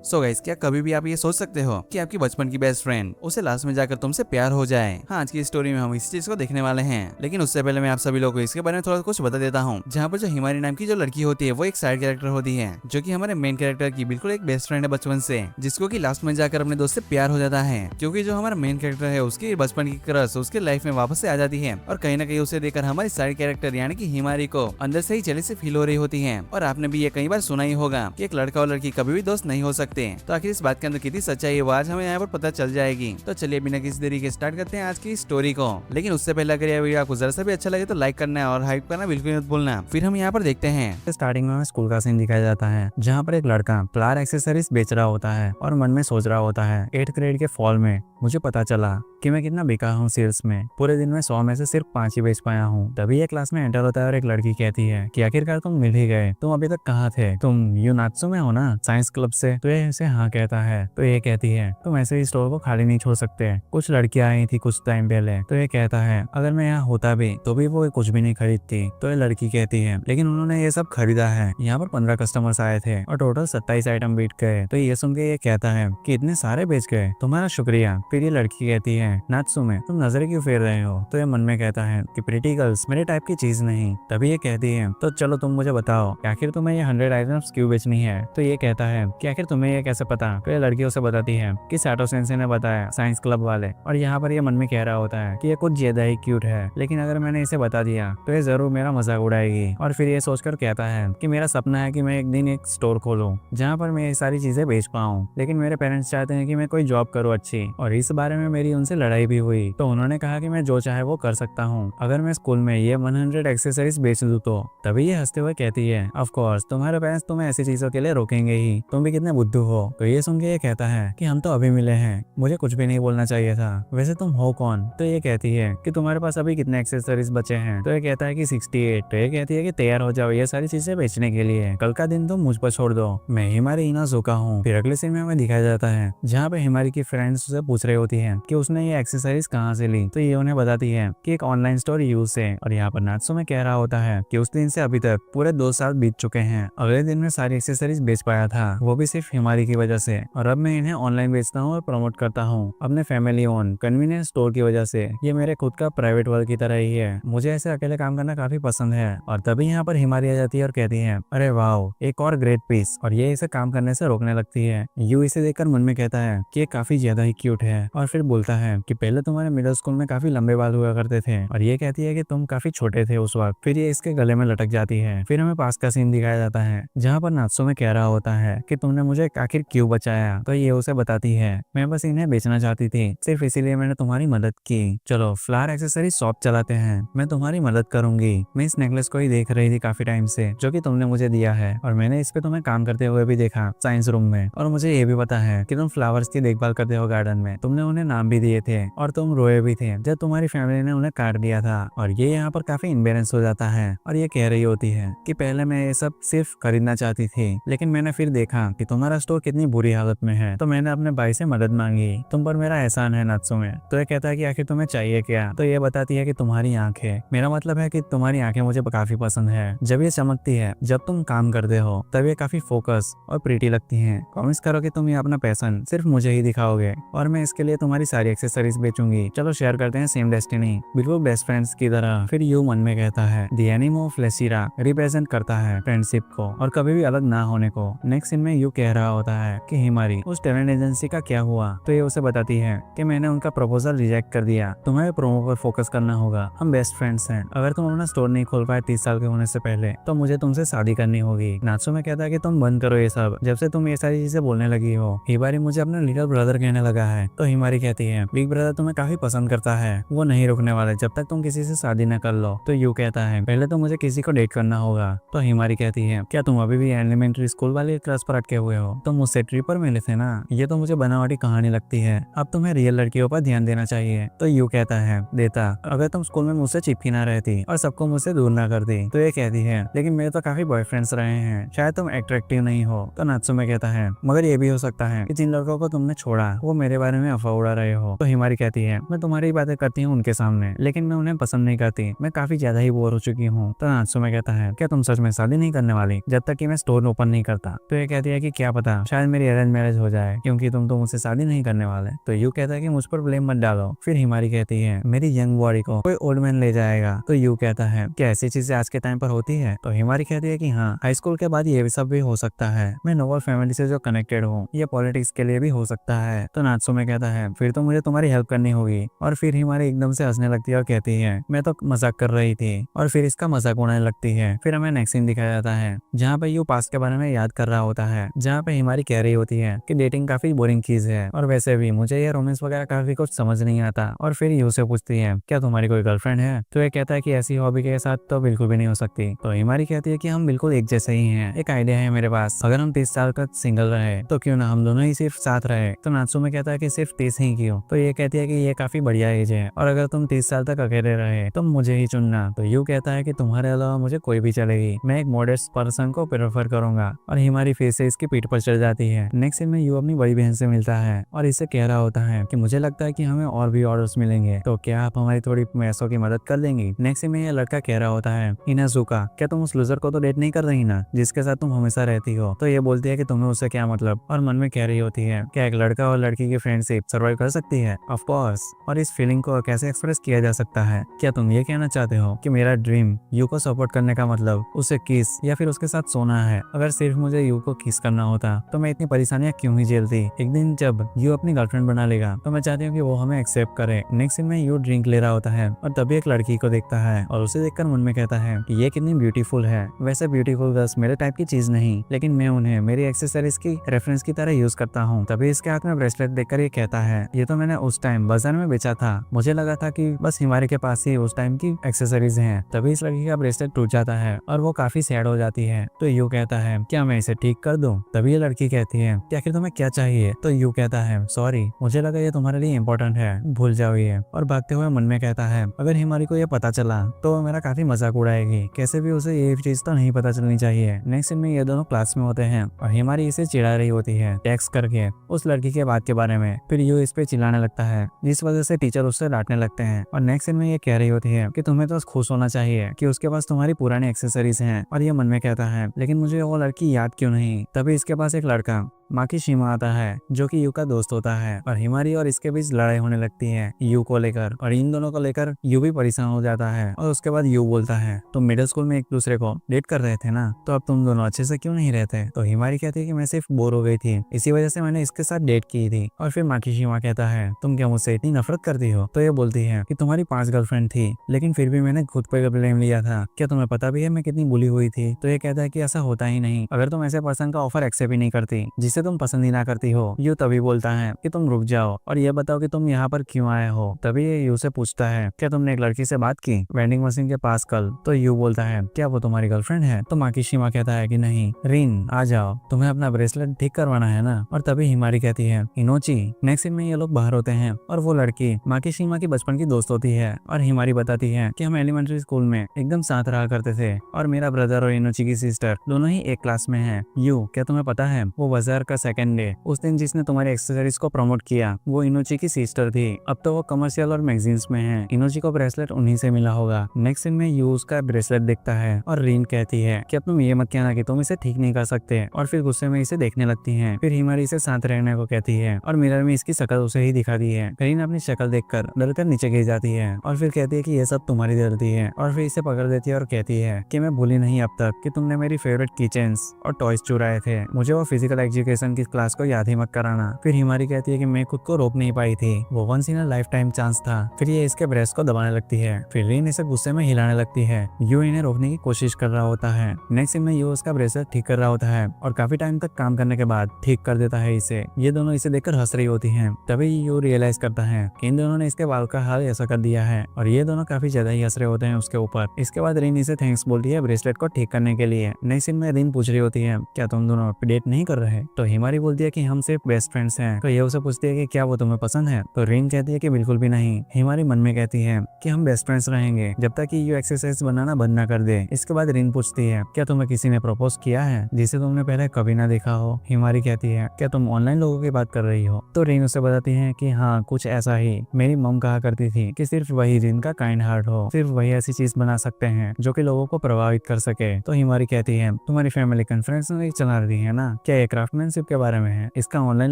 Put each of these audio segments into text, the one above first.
So guys, क्या कभी भी आप ये सोच सकते हो कि आपकी बचपन की बेस्ट फ्रेंड उसे लास्ट में जाकर तुमसे प्यार हो जाए? हाँ, आज की स्टोरी में हम इसी चीज को देखने वाले हैं, लेकिन उससे पहले मैं आप सभी लोगों को इसके बारे में थोड़ा कुछ बता देता हूँ। जहाँ पर जो हिमारी नाम की जो लड़की होती है वो एक साइड कैरेक्टर होती है, जो कि हमारे मेन कैरेक्टर की बिल्कुल एक बेस्ट फ्रेंड है बचपन से, जिसको कि लास्ट में जाकर अपने दोस्त से प्यार हो जाता है। क्योंकि जो हमारा मेन कैरेक्टर है उसकी बचपन की क्रश उसके लाइफ में वापस से आ जाती है, और कहीं ना कहीं उसे देखकर हमारी साइड कैरेक्टर यानी कि हिमारी को अंदर से ही जेलसी फील हो रही होती है। और आपने भी ये कई बार सुना ही होगा कि एक लड़का और लड़की कभी भी दोस्त नहीं हो सकते। तो आखिर इस बात के अंदर कितनी सच्चाई है वो आज हमें यहाँ पर पता चल जाएगी। तो चलिए बिना किसी देरी के स्टार्ट करते हैं आज की स्टोरी को। लेकिन उससे पहले अगर ये वीडियो आपको जरा सा भी अच्छा लगे तो लाइक करना और हाइप करना बिल्कुल मत भूलना। फिर हम यहाँ पर देखते हैं। स्टार्टिंग में हमें स्कूल का सीन दिखाया जाता है, जहाँ पर एक लड़का फ्लावर एक्सेसरीज बेच रहा होता है और मन में सोच रहा होता है 8th ग्रेड के फॉल में मुझे पता चला कि मैं कितना बेकार हूँ सेल्स में। पूरे दिन में 100 में से सिर्फ 5 ही बेच पाया हूँ। तभी ये क्लास में एंटर होता है और एक लड़की कहती है कि आखिरकार तुम मिल ही गए, तुम अभी तक कहाँ थे? तुम यूनात्सु में हो ना, साइंस क्लब से? तो ये इसे हाँ कहता है। तो ये कहती है तुम ऐसे ही स्टोर को खाली नहीं छोड़ सकते, कुछ लड़कियां आई थी कुछ टाइम पहले। तो ये कहता है अगर मैं यहाँ होता भी तो भी वो कुछ भी नहीं खरीदती। तो ये लड़की कहती है लेकिन उन्होंने ये सब खरीदा है। यहाँ पर 15 कस्टमर्स आए थे और टोटल 27 आइटम बेच गए। तो ये सुन के ये कहता है कि इतने सारे बेच गए, तुम्हारा शुक्रिया। फिर ये लड़की कहती है नात्सुमे तुम नजरें क्यों फेर रहे हो? तो ये मन में कहता है कि प्रिटी गर्ल्स मेरे टाइप की चीज नहीं। तभी ये कहती है तो चलो तुम मुझे बताओ कि आखिर तुम्हें ये 100 आइटम्स क्यों बेचनी है? तो ये कहता है कि आखिर तुम्हें ये कैसे पता? तो ये लड़की उसे बताती है कि सैटो सेंसे ने बताया, साइंस क्लब वाले। और यहाँ पर ये मन में कह रहा होता है कि ये कुछ ज्यादा ही क्यूट है, लेकिन अगर मैंने इसे बता दिया तो ये जरूर मेरा मजाक उड़ाएगी। और फिर ये सोचकर कहता है कि मेरा सपना है कि मैं एक दिन एक स्टोर खोलूं जहाँ पर मैं ये सारी चीजें बेच पाऊं, लेकिन मेरे पेरेंट्स चाहते हैं कि मैं कोई जॉब करूं अच्छी। और इस बारे में मेरी उनसे लड़ाई भी हुई, तो उन्होंने कहा कि मैं जो चाहे वो कर सकता हूँ अगर मैं स्कूल में ये 100 एक्सेसरीज बेच दूं तो। तभी ये हंसते हुए कहती है ऑफ कोर्स तुम्हारे पेरेंट्स तुम्हें ऐसी चीजों के लिए रोकेंगे ही, तुम भी कितने बुद्धू हो। तो ये सुन के ये कहता है कि हम तो अभी मिले हैं, मुझे कुछ भी नहीं बोलना चाहिए था, वैसे तुम हो कौन? तो ये कहती है कि तुम्हारे पास अभी कितने एक्सेसरीज बचे हैं? तो ये कहता है कि 68। तो ये कहती है कि तैयार हो जाओ ये सारी चीजें बेचने के लिए, कल का दिन तुम मुझ पर छोड़ दो, मैं हिमारी इनाजुका हूँ। फिर अगले सीन में हमें दिखाया जाता है जहाँ पे हिमारी की फ्रेंड्स उसे पूछ रहे होती है कि उसने ये एक्सेसरीज कहाँ से ली। तो ये उन्हें बताती है कि एक ऑनलाइन स्टोर यूज से। और यहाँ पर नात्सुमे कह रहा होता है कि उस दिन से अभी तक पूरे 2 साल बीत चुके हैं, अगले दिन में सारी एक्सेसरीज बेच पाया था, वो भी सिर्फ हिमारी की वजह से। और अब मैं इन्हें ऑनलाइन बेचता हूँ और प्रमोट करता हूँ अपने फैमिली ओन कन्वीनियंस स्टोर की वजह से। ये मेरे खुद का प्राइवेट वर्क की तरह ही है, मुझे ऐसे अकेले काम करना काफी पसंद है। और तभी यहाँ पर हिमारी आ जाती है और कहती है अरे वाह एक और ग्रेट पीस, और ये इसे काम करने से रोकने लगती है। यू इसे देखकर मन में कहता है कि ये काफी ज्यादा ही क्यूट है, और फिर बोलता है कि पहले तुम्हारे मिडिल स्कूल में काफी लंबे बाल हुआ करते थे। और ये कहती है कि तुम काफी छोटे थे उस वक्त। फिर ये इसके गले में लटक जाती है। फिर हमें पास का सीन दिखाया जाता है जहाँ पर नात्सुमे कह रहा होता है कि तुमने मुझे आखिर क्यों बचाया? तो ये उसे बताती है मैं बस इन्हें बेचना चाहती थी, सिर्फ इसीलिए मैंने तुम्हारी मदद की। चलो फ्लावर एक्सेसरी शॉप चलाते हैं, मैं तुम्हारी मदद करूंगी। मैं इस नेकलेस को ही देख रही थी काफी टाइम से, जो कि तुमने मुझे दिया है, और मैंने इस पे तुम्हें काम करते हुए भी देखा साइंस रूम में। और मुझे ये भी पता है कि तुम फ्लावर्स की देखभाल करते हो गार्डन में, तुमने उन्हें नाम भी दिए थे और तुम रोए भी थे जब तुम्हारी फैमिली ने उन्हें काट दिया था। और ये यहाँ पर काफी इम्बेलेंस हो जाता है और ये कह रही होती है कि पहले मैं ये सब सिर्फ खरीदना चाहती थी, लेकिन मैंने फिर देखा कि तुम्हारा स्टोर कितनी बुरी हालत में है, तो मैंने अपने भाई से मदद मांगी। तुम पर मेरा एहसान है नात्सुमे। तो ये कहता है कि आखिर तुम्हें चाहिए क्या? तो ये बताती है कि तुम्हारी आंखें, मेरा मतलब है कि तुम्हारी आंखें मुझे काफी पसंद है। जब ये चमकती है जब तुम काम करते हो तब ये काफी फोकस और प्रीटी लगती हैं। प्रॉमिस करो कि तुम ये अपना पैशन सिर्फ मुझे ही दिखाओगे और मैं इसके लिए तुम्हारी सारी एक्सेसरीज बेचूंगी। चलो शेयर करते हैं सेम डेस्टिनी, बिल्कुल बेस्ट फ्रेंड्स की तरह। फिर यू मन में कहता है द एनिमो ऑफ लेसिरा रिप्रेजेंट करता है फ्रेंडशिप को और कभी भी अलग ना होने को। नेक्स्ट सीन में यू कह रहा होता है कि हिमारी उस टैलेंट एजेंसी का क्या हुआ? तो ये उसे बताती है कि मैंने उनका प्रपोजल रिजेक्ट कर दिया, तुम्हें प्रोमो पर फोकस करना होगा, हम बेस्ट फ्रेंड्स हैं, अगर तुम अपना स्टोर नहीं खोल पाए 30 साल के होने से पहले तो मुझे तुमसे शादी करनी होगी। नात्सुमे कहता है कि तुम बंद करो ये सब, जब से तुम ये सारी चीजें बोलने लगी हो हिमारी मुझे अपना लिटिल ब्रदर कहने लगा है। तो हिमारी कहती है बिग ब्रदर तुम्हें काफी पसंद करता है, वो नहीं रुकने वाले जब तक तुम किसी से शादी न कर लो। तो यू कहता है पहले तो मुझे किसी को डेट करना होगा। तो हिमारी कहती है क्या तुम अभी भी एलिमेंट्री स्कूल वाली क्लास पर अटके हुए हो? तुम मुझसे ट्रिप पर मिले थे ना, ये तो मुझे बनावटी कहानी लगती है, अब तुम्हें रियल लड़कियों पर ध्यान देना चाहिए। तो यू कहता है देता अगर तुम स्कूल में मुझसे चिपकी ना रहती और सबको मुझसे दूर ना करती। तो ये कहती है लेकिन मेरे तो काफी बॉयफ्रेंड्स रहे हैं, शायद तुम अट्रैक्टिव नहीं हो। तो नात्सुमे कहता है मगर ये भी हो सकता है कि जिन लड़कों को तुमने छोड़ा वो मेरे बारे में अफवाह उड़ा रहे हो। तो हिमारी कहती है मैं तुम्हारी बातें करती हूँ उनके सामने, लेकिन मैं उन्हें पसंद नहीं करती, मैं काफी ज्यादा ही बोर हो चुकी हूँ। तो नात्सुमे कहता है क्या तुम सच में शादी नहीं करने वाली जब तक कि मैं स्टोर ओपन नहीं करता। तो ये कहती है कि क्या पता शायद मेरी अरेंज मैरिज हो जाए, क्योंकि तुम तो मुझसे शादी नहीं करने वाले। तो यू कहता है कि मुझ पर ब्लेम मत डालो। फिर हिमारी कहती है मेरी यंग बॉडी को कोई ओल्ड मैन ले जाएगा। तो यू कहता है क्या ऐसी चीजें आज के टाइम पर होती है। तो हिमारी कहती है कि हाँ, हाई स्कूल के बाद ये सब भी हो सकता है, मैं नोबल फैमिली से जो कनेक्टेड हूँ, ये पॉलिटिक्स के लिए भी हो सकता है। तो नात्सुमे कहता है फिर तो मुझे तुम्हारी हेल्प करनी होगी। और फिर हिमारी एकदम से हंसने लगती है और कहती है मैं तो मजाक कर रही थी। और फिर इसका मजाक उड़ाने लगती है। फिर हमें नेक्स्ट सीन दिखाया जाता है जहाँ पे यू पास्ट के बारे में याद कर रहा होता है, जहाँ पे हिमारी कह रही होती है कि डेटिंग काफी बोरिंग चीज है और वैसे भी मुझे ये रोमांस वगैरह काफी कुछ समझ नहीं आता। और फिर यू से पूछती है क्या तुम्हारी कोई गर्लफ्रेंड है। तो ये कहता है कि ऐसी हॉबी के साथ तो बिल्कुल भी नहीं हो सकती। तो हिमारी कहती है कि हम बिल्कुल एक जैसे ही हैं, एक आइडिया है मेरे पास, अगर हम 30 साल तक सिंगल रहे तो क्यों ना हम दोनों ही सिर्फ साथ रहे। तो नात्सुमे कहता है कि सिर्फ 30 ही क्यों। तो ये कहती है कि ये काफी बढ़िया एज है और अगर तुम 30 साल तक अकेले रहे तो मुझे ही चुनना। तो यू कहता है कि तुम्हारे अलावा मुझे कोई भी चलेगी, मैं एक मॉडेस्ट पर्सन को प्रेफर करूंगा। और हिमारी फिर से इसकी पीठ पर चढ़ जाती है। नेक्स्ट सीन में यू अपनी बड़ी बहन से मिलता है और इससे कह रहा होता है कि मुझे लगता है कि हमें और भी ऑर्डर्स मिलेंगे, तो क्या आप हमारी थोड़ी पैसों की मदद कर देंगी। नेक्स्ट सीन में ये लड़का कह रहा होता है इनाजुका क्या तुम उस लूजर को तो डेट नहीं कर रही ना जिसके साथ तुम हमेशा रहती हो। तो ये बोलती है कि तुम्हें उससे क्या मतलब, और मन में कह रही होती है क्या एक लड़का और लड़की की फ्रेंडशिप सर्वाइव कर सकती है। Of course. और इस फीलिंग को कैसे एक्सप्रेस किया जा सकता है। क्या तुम ये कहना चाहते हो कि मेरा ड्रीम यू को सपोर्ट करने का मतलब उसे किस या फिर उसके साथ सोना है। अगर सिर्फ मुझे यू को किस करना होता तो मैं इतनी परेशानियां क्यों ही झेलती। एक दिन जब यू अपनी गर्लफ्रेंड बना लेगा तो मैं चाहती हूँ कि वो हमें एक्सेप्ट करे। नेक्स्ट सीन में यू ड्रिंक ले रहा होता है और तभी एक लड़की को देखता है और उसे देखकर मन में कहता है कि ये कितनी ब्यूटीफुल है। वैसे ब्यूटीफुल गर्ल्स मेरे टाइप की चीज नहीं, लेकिन मैं उन्हें मेरी एक्सेसरीज की रेफरेंस की तरह यूज करता हूँ। तभी इसके हाथ में ब्रेसलेट देखकर ये कहता है ये तो मैंने उस टाइम बाजार में बेचा था, मुझे लगा था कि बस हिमारी के पास ही उस टाइम की एक्सेसरीज हैं। तभी इस लड़की का ब्रेसलेट टूट जाता है और वो काफी सैड हो जाती है। तो यू कहता है क्या मैं इसे ठीक कर दूं। तभी ये लड़की कहती है कि आखिर तुम्हें क्या चाहिए। तो यू कहता है सॉरी, मुझे लगा ये तुम्हारे लिए इम्पोर्टेंट है, भूल जाओ ये। और भागते हुए मन में कहता है अगर हिमारी को ये पता चला तो वो मेरा काफी मजाक उड़ाएगी, कैसे भी उसे ये चीज तो नहीं पता चलनी चाहिए। नेक्स्ट सीन में ये दोनों क्लास में होते हैं और हिमारी इसे चिढ़ा रही होती है टेक्स्ट करके उस लड़की के बात के बारे में। फिर यू इस पे चिल्लाने लगता है जिस वजह से टीचर उससे डांटने लगते हैं। और नेक्स्ट सीन में ये कह रही होती है कि तुम्हें तो खुश होना चाहिए कि उसके पास तुम्हारी पुरानी एक्सेसरीज हैं। और ये मन में कहता है लेकिन मुझे वो लड़की याद क्यों नहीं। तभी इसके पास एक लड़का माकीशिमा आता है जो कि यू का दोस्त होता है और हिमारी और इसके बीच लड़ाई होने लगती है यू को लेकर। और इन दोनों को लेकर यू भी परेशान हो जाता है और उसके बाद यू बोलता है तुम मिडिल स्कूल में एक दूसरे को डेट कर रहे थे ना, तो अब तुम दोनों अच्छे से क्यों नहीं रहते। तो हिमारी कहती है कि मैं सिर्फ बोर हो गई थी, इसी वजह से मैंने इसके साथ डेट की थी। और फिर माकीशिमा कहता है तुम क्या मुझसे इतनी नफरत करती हो। तो ये बोलती है कि तुम्हारी 5 गर्लफ्रेंड थी लेकिन फिर भी मैंने खुद पे ब्लेम लिया था, क्या तुम्हें पता भी है मैं कितनी बुली हुई थी। तो ये कहता है कि ऐसा होता ही नहीं, अगर तुम ऐसे पर्सन का ऑफर एक्सेप्ट ही नहीं करती जिसे तुम पसंद ही ना करती हो। यू तभी बोलता है कि तुम रुक जाओ और ये बताओ कि तुम यहाँ पर क्यों आए हो। तभी ये यू से पूछता है क्या तुमने एक लड़की से बात की वेंडिंग मशीन के पास कल। तो यू बोलता है क्या वो तुम्हारी गर्लफ्रेंड है। तो माकीशिमा कहता है कि नहीं रिन आ जाओ, तुम्हें अपना ब्रेसलेट ठीक करवाना है ना। और तभी हिमारी कहती है इनोची। नेक्स्ट सीन में ये लोग बाहर होते हैं और वो लड़की माकीशिमा की बचपन की दोस्त होती है और हिमारी बताती है कि हम एलिमेंट्री स्कूल में एकदम साथ रहा करते थे और मेरा ब्रदर और इनोची की सिस्टर दोनों ही एक क्लास में है। यू क्या तुम्हें पता है वो बाजार का सेकंड डे उस दिन जिसने तुम्हारी एक्सेसरीज को प्रमोट किया वो इनोची की सिस्टर थी। अब तो वो कमर्शियल और मैगजीन्स में है। इनोची को ब्रेसलेट उन्हीं से मिला होगा। नेक्स्ट सीन में यू उसका ब्रेसलेट देखता है और रीन कहती है कि अब तुम ये मत कहना कि तुम इसे ठीक नहीं कर सकते और फिर गुस्से में इसे देखने लगती है। फिर हिमारी इसे साथ रहने को कहती है और मिरर में इसकी शक्ल उसे ही दिखाती है। रीन अपनी शक्ल देखकर डरकर नीचे गिर जाती है और फिर कहती है कि ये सब तुम्हारी गलती है और फिर इसे पकड़ देती है और कहती है कि मैं भूली नहीं अब तक कि तुमने मेरी फेवरेट किचन्स और टॉयज चुराए थे, मुझे वो फिजिकल एजुकेशन की क्लास को याद ही मत कराना। फिर हिमारी कहती है कि मैं खुद को रोक नहीं पाई थी, वो once in a lifetime chance था। फिर ये इसके ब्रेस्ट को दबाने लगती है। फिर रीन इसे गुस्से में हिलाने लगती है। यू इन्हें रोकने की कोशिश कर रहा होता है। नेक्स्ट सीन में यू उसका ब्रेसलेट ठीक कर रहा होता है और काफी टाइम तक काम करने के बाद ठीक कर देता है इसे। ये दोनों इसे देखकर हंस रही होती हैं। तभी यू रियलाइज करता है कि इन दोनों ने इसके बाल का हाल ऐसा कर दिया है और ये दोनों काफी ज्यादा ही हंस रहे होते हैं उसके ऊपर। इसके बाद रीन इसे थैंक्स बोलती है ब्रेसलेट को ठीक करने के लिए। नेक्स्ट सीन में रीन पूछ रही होती है क्या तुम दोनों डेट नहीं कर रहे। तो हिमारी बोलती है कि हम सिर्फ बेस्ट फ्रेंड्स हैं। तो ये उसे पूछती है कि क्या वो तुम्हें पसंद है। तो रिन कहती है कि बिल्कुल भी नहीं। हिमारी मन में कहती है कि हम बेस्ट फ्रेंड्स रहेंगे जब तक कि यू एक्सरसाइज बनाना बंद ना कर दे। इसके बाद रिन पूछती है क्या तुम्हें किसी ने प्रपोज किया है जिसे तुमने पहले कभी ना देखा हो। हिमारी कहती है क्या तुम ऑनलाइन लोगों की बात कर रही हो। तो रिन उसे बताती है कि हाँ कुछ ऐसा ही। मेरी मम कहा करती थी कि सिर्फ वही जिनका काइंड हार्ट हो, सिर्फ वही ऐसी चीज बना सकते हैं जो कि लोगों को प्रभावित कर सके। तो हिमारी कहती है तुम्हारी फैमिली कॉन्फ्रेंस नहीं चला रही है ना, क्या ये क्राफ्टमैनशिप के बारे में है, इसका ऑनलाइन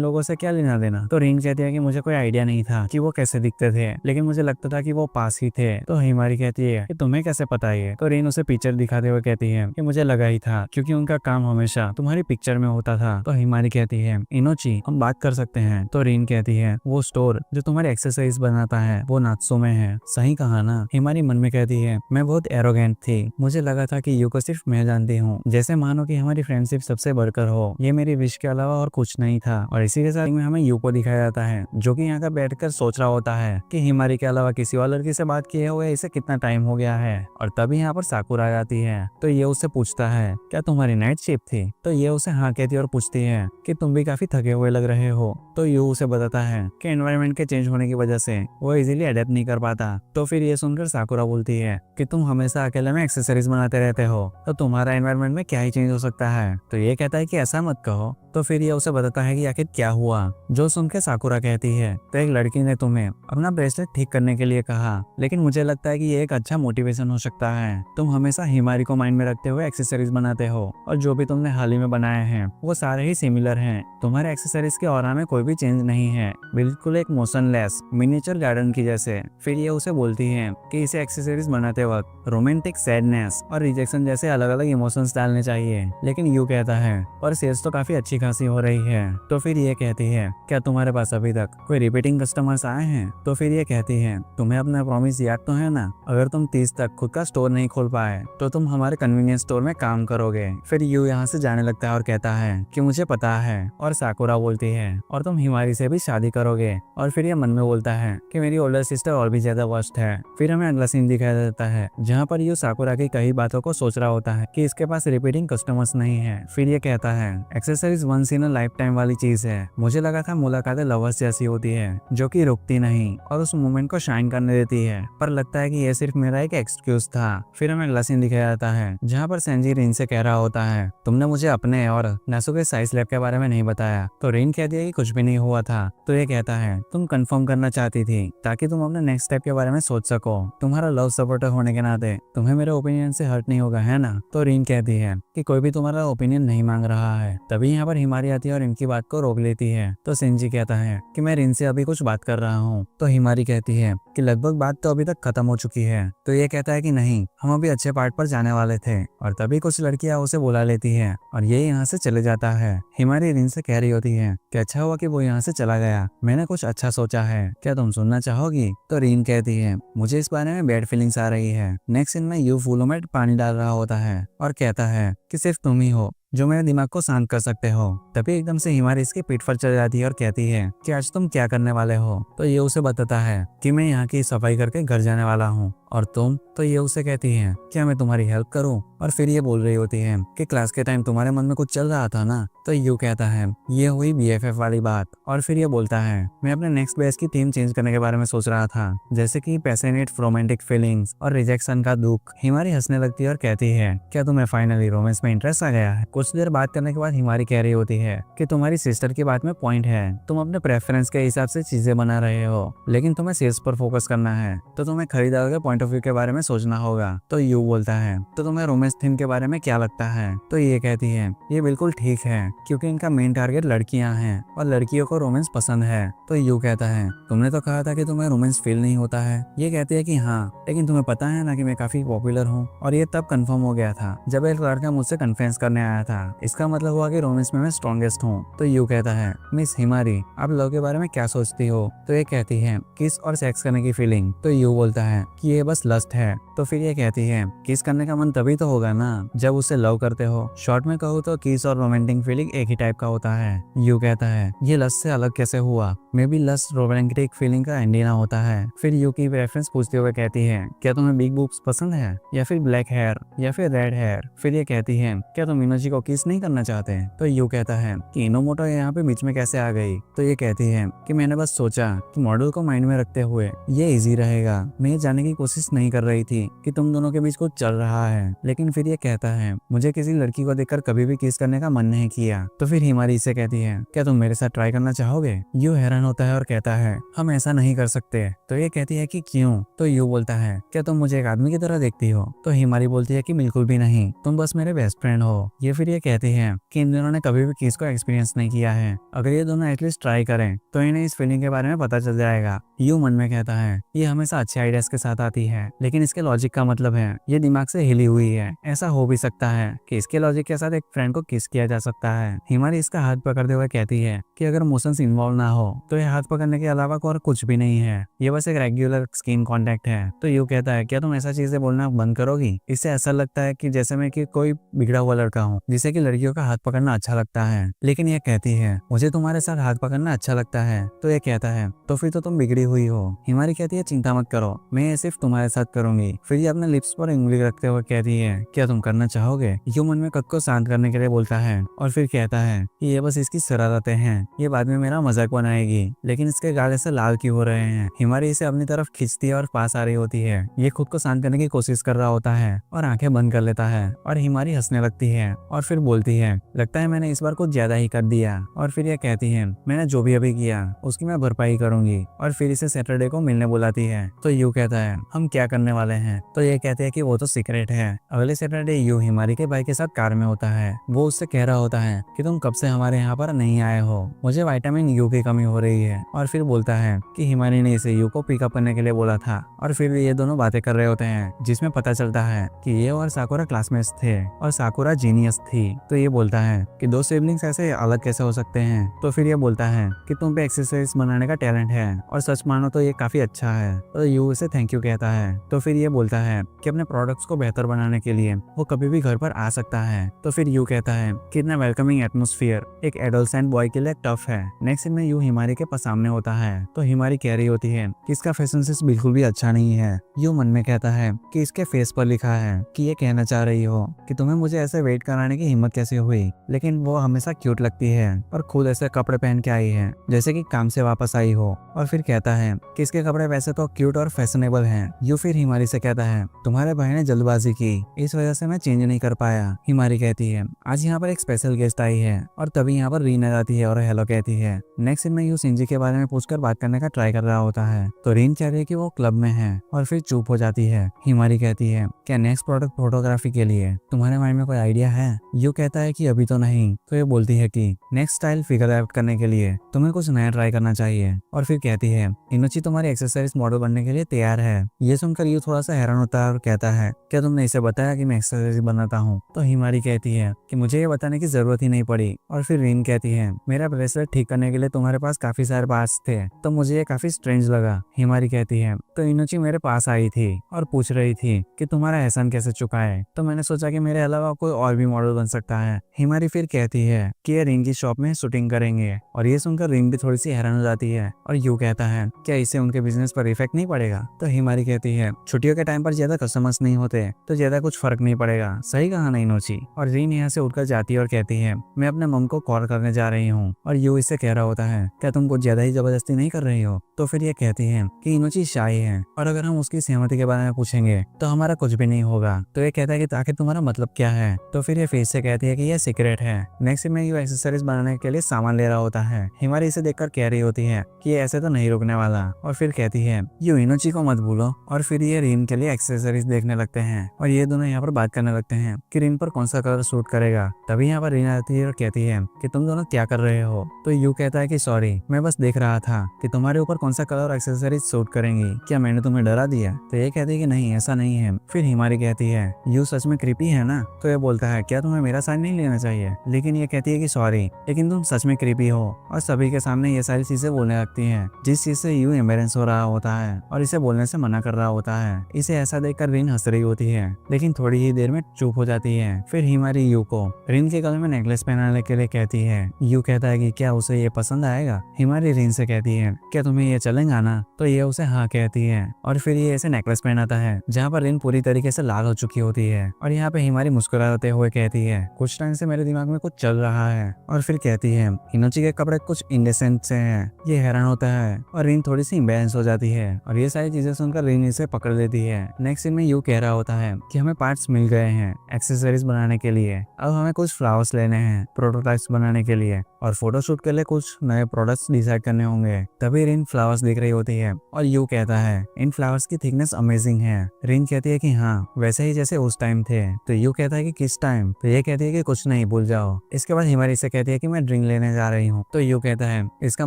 लोगों से क्या लेना देना। तो रिन कहती है कि मुझे कोई आइडिया नहीं था कि वो कैसे दिखते थे, लेकिन मुझे लगता था कि वो पास ही थे। तो हिमारी कहती है कि तुम्हें कैसे पता है। तो रिन उसे पिक्चर दिखाते हुए कहती है कि मुझे लगा ही था क्योंकि उनका काम हमेशा तुम्हारी पिक्चर में होता था। तो हिमारी कहती है इनोची हम बात कर सकते हैं। तो रिन कहती है वो स्टोर जो तुम्हारे एक्सरसाइज बनाता है वो नात्सो में है। सही कहा ना। हिमारी मन में कहती है मैं बहुत एरोगेंट थी, मुझे लगा था कि यू को सिर्फ मैं जानती हूँ, जैसे मानो कि हमारी फ्रेंडशिप सबसे बढ़कर हो। ये मेरी विश के अलावा और कुछ नहीं था। और इसी के साथ में हमें यू को दिखाया जाता है जो कि यहाँ का बैठकर सोच रहा होता है कि हिमारी के अलावा किसी और लड़की से बात किए हुए इसे कितना टाइम हो गया है। और तभी यहाँ पर साकुरा आ जाती है। तो ये उससे पूछता है क्या तुम्हारी नाइट शिफ्ट थी। तो ये उसे हाँ कहती है और पूछती है कि तुम भी काफी थके हुए लग रहे हो। तो यू उसे बताता है कि एनवायरनमेंट के चेंज होने की वजह से वो इजीली अडेप्ट नहीं कर पाता। तो फिर ये सुनकर साकुरा बोलती है कि तुम हमेशा अकेले में एक्सेसरीज बनाते रहते हो, तो तुम्हारा एनवायरनमेंट में क्या ही चेंज हो सकता है। तो ये कहता है कि ऐसा मत कहो। तो फिर ये उसे बताता है कि आखिर क्या हुआ। जो सुन के साकुरा कहती है तो एक लड़की ने तुम्हें अपना ब्रेसलेट ठीक करने के लिए कहा, लेकिन मुझे लगता है कि ये एक अच्छा मोटिवेशन हो सकता है। तुम हमेशा हिमारी को माइंड में रखते हुए एक्सेसरीज बनाते हो और जो भी तुमने हाल ही में बनाए हैं वो सारे ही सिमिलर हैं। तुम्हारे एक्सेसरीज के ऑरा में कोई भी चेंज नहीं है, बिल्कुल एक मोशनलेस मिनिएचर गार्डन की जैसे। फिर ये उसे बोलती है कि इसे एक्सेसरीज बनाते वक्त रोमांटिक सैडनेस और रिजेक्शन जैसे अलग अलग इमोशंस डालने चाहिए। लेकिन यू कहता है और सेल्स तो काफी अच्छी खासी हो रही है। तो फिर ये कहती है क्या तुम्हारे पास अभी तक कोई रिपीटिंग कस्टमर्स आए हैं। तो फिर ये कहती है तुम्हें अपना प्रॉमिस याद तो है ना, अगर तुम 30 तक खुद का स्टोर नहीं खोल पाए तो तुम हमारे कन्वीनियंस स्टोर में काम करोगे। फिर यू यहाँ से जाने लगता है और कहता है कि मुझे पता है। और साकुरा बोलती है और तुम हिमारी से भी शादी करोगे। और फिर ये मन में बोलता है कि मेरी ओल्डर सिस्टर और भी ज्यादा वर्स्ट है। फिर हमें अगला सीन दिखाया जाता है जहाँ पर यू साकुरा की कई बातों को सोच रहा होता है कि इसके पास रिपीटिंग कस्टमर्स नहीं है। फिर ये कहता है accessories once in a lifetime वाली चीज है, मुझे लगा था मुलाकातें लवर्स जैसी होती है जो कि रुकती नहीं और उस मोमेंट को शाइन करने देती है, पर लगता है कि ये सिर्फ मेरा एक एक्सक्यूज था। फिर हमें अगला सीन दिखाया जाता है जहाँ पर सेंजी रिन से कह रहा होता है तुमने मुझे अपने और नासु के साइज लैब के बारे में नहीं बताया। तो रिन कहती है कि कुछ भी नहीं हुआ था। तो ये कहता है तुम कंफर्म करना चाहती थी ताकि तुम अपने नेक्स्ट स्टेप के बारे में सोच सको। तुम्हारा लव सपोर्टर होने के नाते तुम्हें मेरे ओपिनियन से हर्ट नहीं होगा है ना। तो रिन कहती है कि कोई भी तुम्हारा ओपिनियन नहीं मांग रहा है। तभी यहाँ पर हिमारी आती है और इनकी बात को रोक लेती है। तो सेंजी कहता है कि मैं रिन से अभी कुछ बात कर रहा हूँ। तो हिमारी कहती है कि लगभग बात तो अभी तक खत्म हो चुकी है। तो ये कहता है कि नहीं, हम अभी अच्छे पार्ट पर जाने वाले थे। और तभी कुछ लड़कियां उसे बुला लेती है और ये यहाँ से चले जाता है। हिमारी रिन से कह रही होती है कि अच्छा हुआ कि वो यहाँ से चला गया, मैंने कुछ अच्छा सोचा है, क्या तुम सुनना चाहोगी। तो रिन कहती है मुझे इस बारे में बैड फीलिंग्स आ रही है। नेक्स्ट सीन में यू फूलों में पानी डाल रहा होता है और कहता है कि सिर्फ तुम ही हो जो मेरे दिमाग को शांत कर सकते हो। तभी एकदम से हिमारी इसके पीठ पर चढ़ जाती है और कहती है कि आज तुम क्या करने वाले हो। तो ये उसे बताता है कि मैं यहाँ की सफाई करके घर जाने वाला हूँ। और तुम। तो ये उसे कहती है क्या मैं तुम्हारी हेल्प करूँ। और फिर ये बोल रही होती है कि क्लास के टाइम तुम्हारे मन में कुछ चल रहा था ना। तो यू कहता है ये हुई BFF वाली बात। और फिर ये बोलता है मैं अपने नेक्स्ट बैच की थीम चेंज करने के बारे में सोच रहा था, जैसे कि पैशनेट रोमांटिक फीलिंग्स और रिजेक्शन का दुख। हिमारी हंसने लगती है और कहती है क्या तुम्हें फाइनली रोमांस में इंटरेस्ट आ गया है। कुछ देर बात करने के बाद हिमारी कह रही होती है कि तुम्हारी सिस्टर की बात में पॉइंट है, तुम अपने प्रेफरेंस के हिसाब से चीजें बना रहे हो, लेकिन तुम्हें सेल्स पर फोकस करना है, तो तुम्हें खरीदार के पॉइंट ऑफ व्यू के बारे में सोचना होगा। तो यू बोलता है तो तुम्हें रोमांस थीम के बारे में क्या लगता है। तो ये कहती है ये बिल्कुल ठीक है क्योंकि इनका मेन टारगेट लड़कियां हैं और लड़कियों को रोमांस पसंद है। तो यू कहता है तुमने तो कहा था कि तुम्हें रोमांस फील नहीं होता है। ये कहती है कि हाँ, लेकिन तुम्हें पता है ना कि मैं काफी पॉपुलर हूँ। और ये तब कंफर्म हो गया था जब एक लड़का मुझसे कन्फेंस करने आया था, इसका मतलब हुआ कि रोमांस में मैं स्ट्रॉन्गेस्ट हूँ। तो यू कहता है मिस हिमारी आप लव के बारे में क्या सोचती हो। तो ये कहती है किस और सेक्स करने की फीलिंग। तो यू बोलता है कि ये बस लस्ट है। तो फिर ये कहती है किस करने का मन तभी तो होगा ना जब उसे लव करते हो। शॉर्ट में कहूँ तो किस और रोमांटिक फीलिंग एक ही टाइप का होता है। यू कहता है ये लस्ट से अलग कैसे हुआ, maybe lust romantic feeling का एंटीना होता है। फिर यू की रेफरेंस पूछते हुए कहती है क्या तुम्हें बिग बुक्स पसंद है, या फिर ब्लैक हेयर, या फिर रेड हेयर। फिर ये कहती है क्या तुम इनोची को किस नहीं करना चाहते। तो यू कहता है कि इनोमोटो यहाँ पे बीच में कैसे आ गई। तो ये कहती है कि मैंने बस सोचा कि मॉडल को माइंड में रखते हुए ये इजी रहेगा। मैं ये जानने की कोशिश नहीं कर रही थी कि तुम दोनों के बीच कुछ चल रहा है, लेकिन फिर ये कहता है मुझे किसी लड़की को देखकर कभी भी किस करने का मन नहीं किया। तो फिर हिमारी इसे कहती है क्या तुम मेरे साथ ट्राई करना चाहोगे। यू हैरान होता है और कहता है हम ऐसा नहीं कर सकते। तो ये कहती है कि क्यों। तो यू बोलता है क्या तुम मुझे एक आदमी की तरह देखती हो। तो हिमारी बोलती है कि बिल्कुल भी नहीं, तुम बस मेरे बेस्ट फ्रेंड हो। ये फिर ये कहती है कि इन दोनों ने कभी भी किस को एक्सपीरियंस नहीं किया है, अगर ये दोनों एटलीस्ट ट्राई करें तो इन्हें इस फीलिंग के बारे में पता चल जाएगा। यू मन में कहता है ये हमेशा अच्छे आइडियाज के साथ आती है, लेकिन इसके लॉजिक का मतलब है ये दिमाग से हिली हुई है। ऐसा हो भी सकता है कि इसके लॉजिक के साथ एक फ्रेंड को किस किया जा सकता है। हिमारी इसका हाथ पकड़ते हुए कहती है कि अगर इमोशंस इन्वॉल्व ना हो तो ये हाथ पकड़ने के अलावा और कुछ भी नहीं है, ये बस एक रेगुलर स्किन कांटेक्ट है। तो यू कहता है क्या तुम ऐसा चीजें बोलना बंद करोगी। इससे ऐसा लगता है कि जैसे मैं कि कोई बिगड़ा हुआ लड़का हूँ जिसे कि लड़कियों का हाथ पकड़ना अच्छा लगता है। लेकिन ये कहती है मुझे तुम्हारे साथ हाथ पकड़ना अच्छा लगता है। तो ये कहता है तो फिर तो तुम बिगड़ी हुई हो। हिमारी कहती है चिंता मत करो, मैं ये सिर्फ तुम्हारे साथ करूंगी। फिर ये अपने लिप्स पर उंगली रखते हुए कहती है क्या तुम करना चाहोगे। यू मन में खुद को शांत करने के लिए बोलता है और फिर कहता है कि ये बस इसकी शरारतें हैं, ये बाद में मेरा मजाक बनाएगी, लेकिन इसके गाल ऐसे लाल क्यों हो रहे हैं। हिमारी इसे अपनी तरफ खींचती है और पास आ रही होती है। ये खुद को शांत करने की कोशिश कर रहा होता है और आंखें बंद कर लेता है और हिमारी हंसने लगती है और फिर बोलती है लगता है मैंने इस बार कुछ ज्यादा ही कर दिया। और फिर ये कहती है मैंने जो भी अभी किया उसकी मैं भरपाई करूंगी। और फिर इसे सैटरडे को मिलने बुलाती है। तो यू कहता है हम क्या करने वाले हैं। तो ये कहते हैं कि वो तो सीक्रेट है। अगले सैटरडे यू हिमारी के भाई के साथ कार में होता है। वो उससे कह रहा होता है कि तुम कब से हमारे यहाँ पर नहीं आए हो, मुझे विटामिन यू की कमी हो रही है। और फिर बोलता है कि हिमारी ने इसे यू को पिकअप करने के लिए बोला था। और फिर ये दोनों बातें कर रहे होते हैं जिसमें पता चलता है कि ये और साकुरा क्लासमेट्स थे और साकुरा जीनियस थी। तो ये बोलता है कि दो सिबलिंग्स ऐसे अलग कैसे हो सकते हैं। तो फिर ये बोलता है कि तुम पे एक्सरसाइज बनाने का टैलेंट है और सच मानो तो ये काफी अच्छा है। तो यू उसे थैंक यू कहता है। तो फिर ये बोलता है कि अपने प्रोडक्ट्स को बेहतर बनाने के लिए वो कभी भी घर पर आ सकता है। तो फिर यू कहता है कि इतना वेलकमिंग एटमोस्फियर एक एडोलसेंट बॉय के लिए टफ है। नेक्स्ट सीन में यू हिमारी के पास सामने होता है। तो हिमारी कह रही होती है कि इसका फैशन सेंस बिल्कुल भी अच्छा नहीं है। यू मन में कहता है कि इसके फेस पर लिखा है कि ये कहना चाह रही हो कि तुम्हें मुझे ऐसे वेट कराने की हिम्मत कैसे हुई, लेकिन वो हमेशा क्यूट लगती है और खुद ऐसे कपड़े पहन के आई है जैसे कि काम से वापस आई हो। और फिर कहता है कि इसके कपड़े वैसे तो क्यूट और फैशनेबल हैं। यू फिर हिमारी से कहता है तुम्हारे भाई ने जल्दबाजी की, इस वजह से मैं चेंज नहीं कर पाया। हिमारी कहती है आज यहाँ पर एक स्पेशल गेस्ट आई है। और तभी यहाँ पर रीन आ जाती है और हेलो कहती है। नेक्स्ट सीन में यू सिंजी के बारे में पूछकर बात करने का ट्राई कर रहा होता है। तो रीन कह रही है कि वो क्लब में है और फिर चुप हो जाती है। हिमारी कहती है क्या नेक्स्ट प्रोडक्ट फोटोग्राफी के लिए तुम्हारे माइंड में कोई आइडिया है। यू कहता है कि अभी तो नहीं। तो ये बोलती है कि नेक्स्ट स्टाइल फिगर आउट करने के लिए तुम्हें कुछ नया ट्राई करना चाहिए। और फिर कहती है इनोची तुम्हारी एक्सरसाइज मॉडल बनने के लिए तैयार है। ये सुनकर यू थोड़ा सा हैरान होता है और कहता है क्या तुमने इसे बताया कि मैं एक्सरसाइज बनाता हूँ। तो हिमारी कहती है कि मुझे ये बताने की जरूरत ही नहीं पड़ी। और फिर रीन कहती है मेरा ब्रेसलेट ठीक करने के लिए तुम्हारे पास काफी सारे पार्ट्स थे, तो मुझे ये काफी स्ट्रेंज लगा। हिमारी कहती है तो इनोची मेरे पास आई थी और पूछ रही थी कि तुम्हारा एहसान कैसे चुकाए, तो मैंने सोचा कि मेरे अलावा कोई और भी मॉडल बन सकता है। हिमारी फिर कहती है कि ये रिंग की शॉप में शूटिंग करेंगे। और ये सुनकर रिंग भी थोड़ी सी हैरान हो जाती है और यू कहता है क्या इससे उनके बिजनेस पर इफेक्ट नहीं पड़ेगा। तो हिमारी कहती है छुट्टियों के टाइम पर ज्यादा कस्टमर्स नहीं होते तो ज्यादा कुछ फर्क नहीं पड़ेगा। सही कहा ना इनोची। और रिन यहाँ से उठकर जाती है और कहती है मैं अपने मम को कॉल करने जा रही हूँ। और यू इससे कह रहा होता है क्या तुम कुछ ज्यादा ही जबरदस्ती नहीं कर रही हो। तो फिर ये कहती है कि इनोची शाय है और अगर हम उसकी सहमति के बारे में पूछेंगे तो हमारा कुछ भी नहीं होगा। तो ये कहता है कि आखिर तुम्हारा मतलब क्या है। तो फिर ये फेस से कहती है कि यह सीक्रेट है। नेक्स्ट में यू एक्सेसरीज बनाने के लिए सामान ले रहा होता है। हिमारी इसे देखकर कह रही होती है कि ये ऐसे तो नहीं रुकने वाला। और फिर कहती है यू इनोची को मत भूलो। और फिर ये रिन के लिए एक्सेसरीज देखने लगते हैं और ये दोनों यहाँ पर बात करने लगते हैं कि रिन पर कौन सा कलर सूट करेगा। तभी यहाँ पर रिन आती है और कहती है कि तुम दोनों क्या कर रहे हो। तो यू कहता है कि सॉरी, मैं बस देख रहा था कि तुम्हारे ऊपर कौन सा कलर और एक्सेसरीज सूट करेंगी, क्या मैंने तुम्हें डरा दिया। तो ये कहती है कि नहीं ऐसा नहीं है। फिर हिमारी कहती है यू सच में क्रीपी है ना। तो ये बोलता है क्या तुम्हें मेरा साइड नहीं लेना चाहिए, लेकिन ये कहती है कि सॉरी लेकिन तुम सच में क्रीपी हो। और सभी के सामने ये सारी चीजें बोलने लगती हैं जिस चीज से यू एम्बेरेंस हो रहा होता है और इसे बोलने से मना कर कर रहा होता है। इसे ऐसा देखकर रिन हंस रही होती है, लेकिन थोड़ी ही देर में चुप हो जाती है। फिर हिमारी यू को रिन के गले में नेकलेस पहनाने के लिए कहती है। यू कहता है कि क्या उसे ये पसंद आएगा। हिमारी रिन से कहती है क्या तुम्हें ये चलेगा ना, तो ये उसे हाँ कहती है और फिर ये ऐसे नेकलेस पहनाता है जहाँ पर रिन पूरी तरीके से लाल हो चुकी होती है। और यहाँ पे हिमारी मुस्कुराते हुए कहती है कुछ टाइम से मेरे दिमाग में कुछ चल रहा है। और फिर कहती है हिनोची के कपड़े कुछ इंडेसेंट से हैं। ये हैरान होता है और रिन थोड़ी सी इम्बैलेंस हो जाती है और ये सारी चीजें सुनकर रिन इसे पकड़ लेती है। नेक्स्ट सीन में यू कह रहा होता है कि हमें पार्ट्स मिल गए हैं एक्सेसरीज बनाने के लिए, अब हमें कुछ फ्लावर्स लेने हैं प्रोटोटाइप्स बनाने के लिए और फोटोशूट के लिए कुछ नए प्रोडक्ट्स डिसाइड करने होंगे। तभी रिन फ्लावर्स देख रही होती है और यू कहता है इन फ्लावर्स की थिकनेस अमेजिंग है। रिन कहती है कि हाँ वैसे ही जैसे उस टाइम थे। तो यू कहता है कि किस टाइम, तो ये कहती है कि कुछ नहीं भूल जाओ। इसके बाद हिमारी से कहती है कि मैं ड्रिंक लेने जा रही हूँ। तो यू कहता है इसका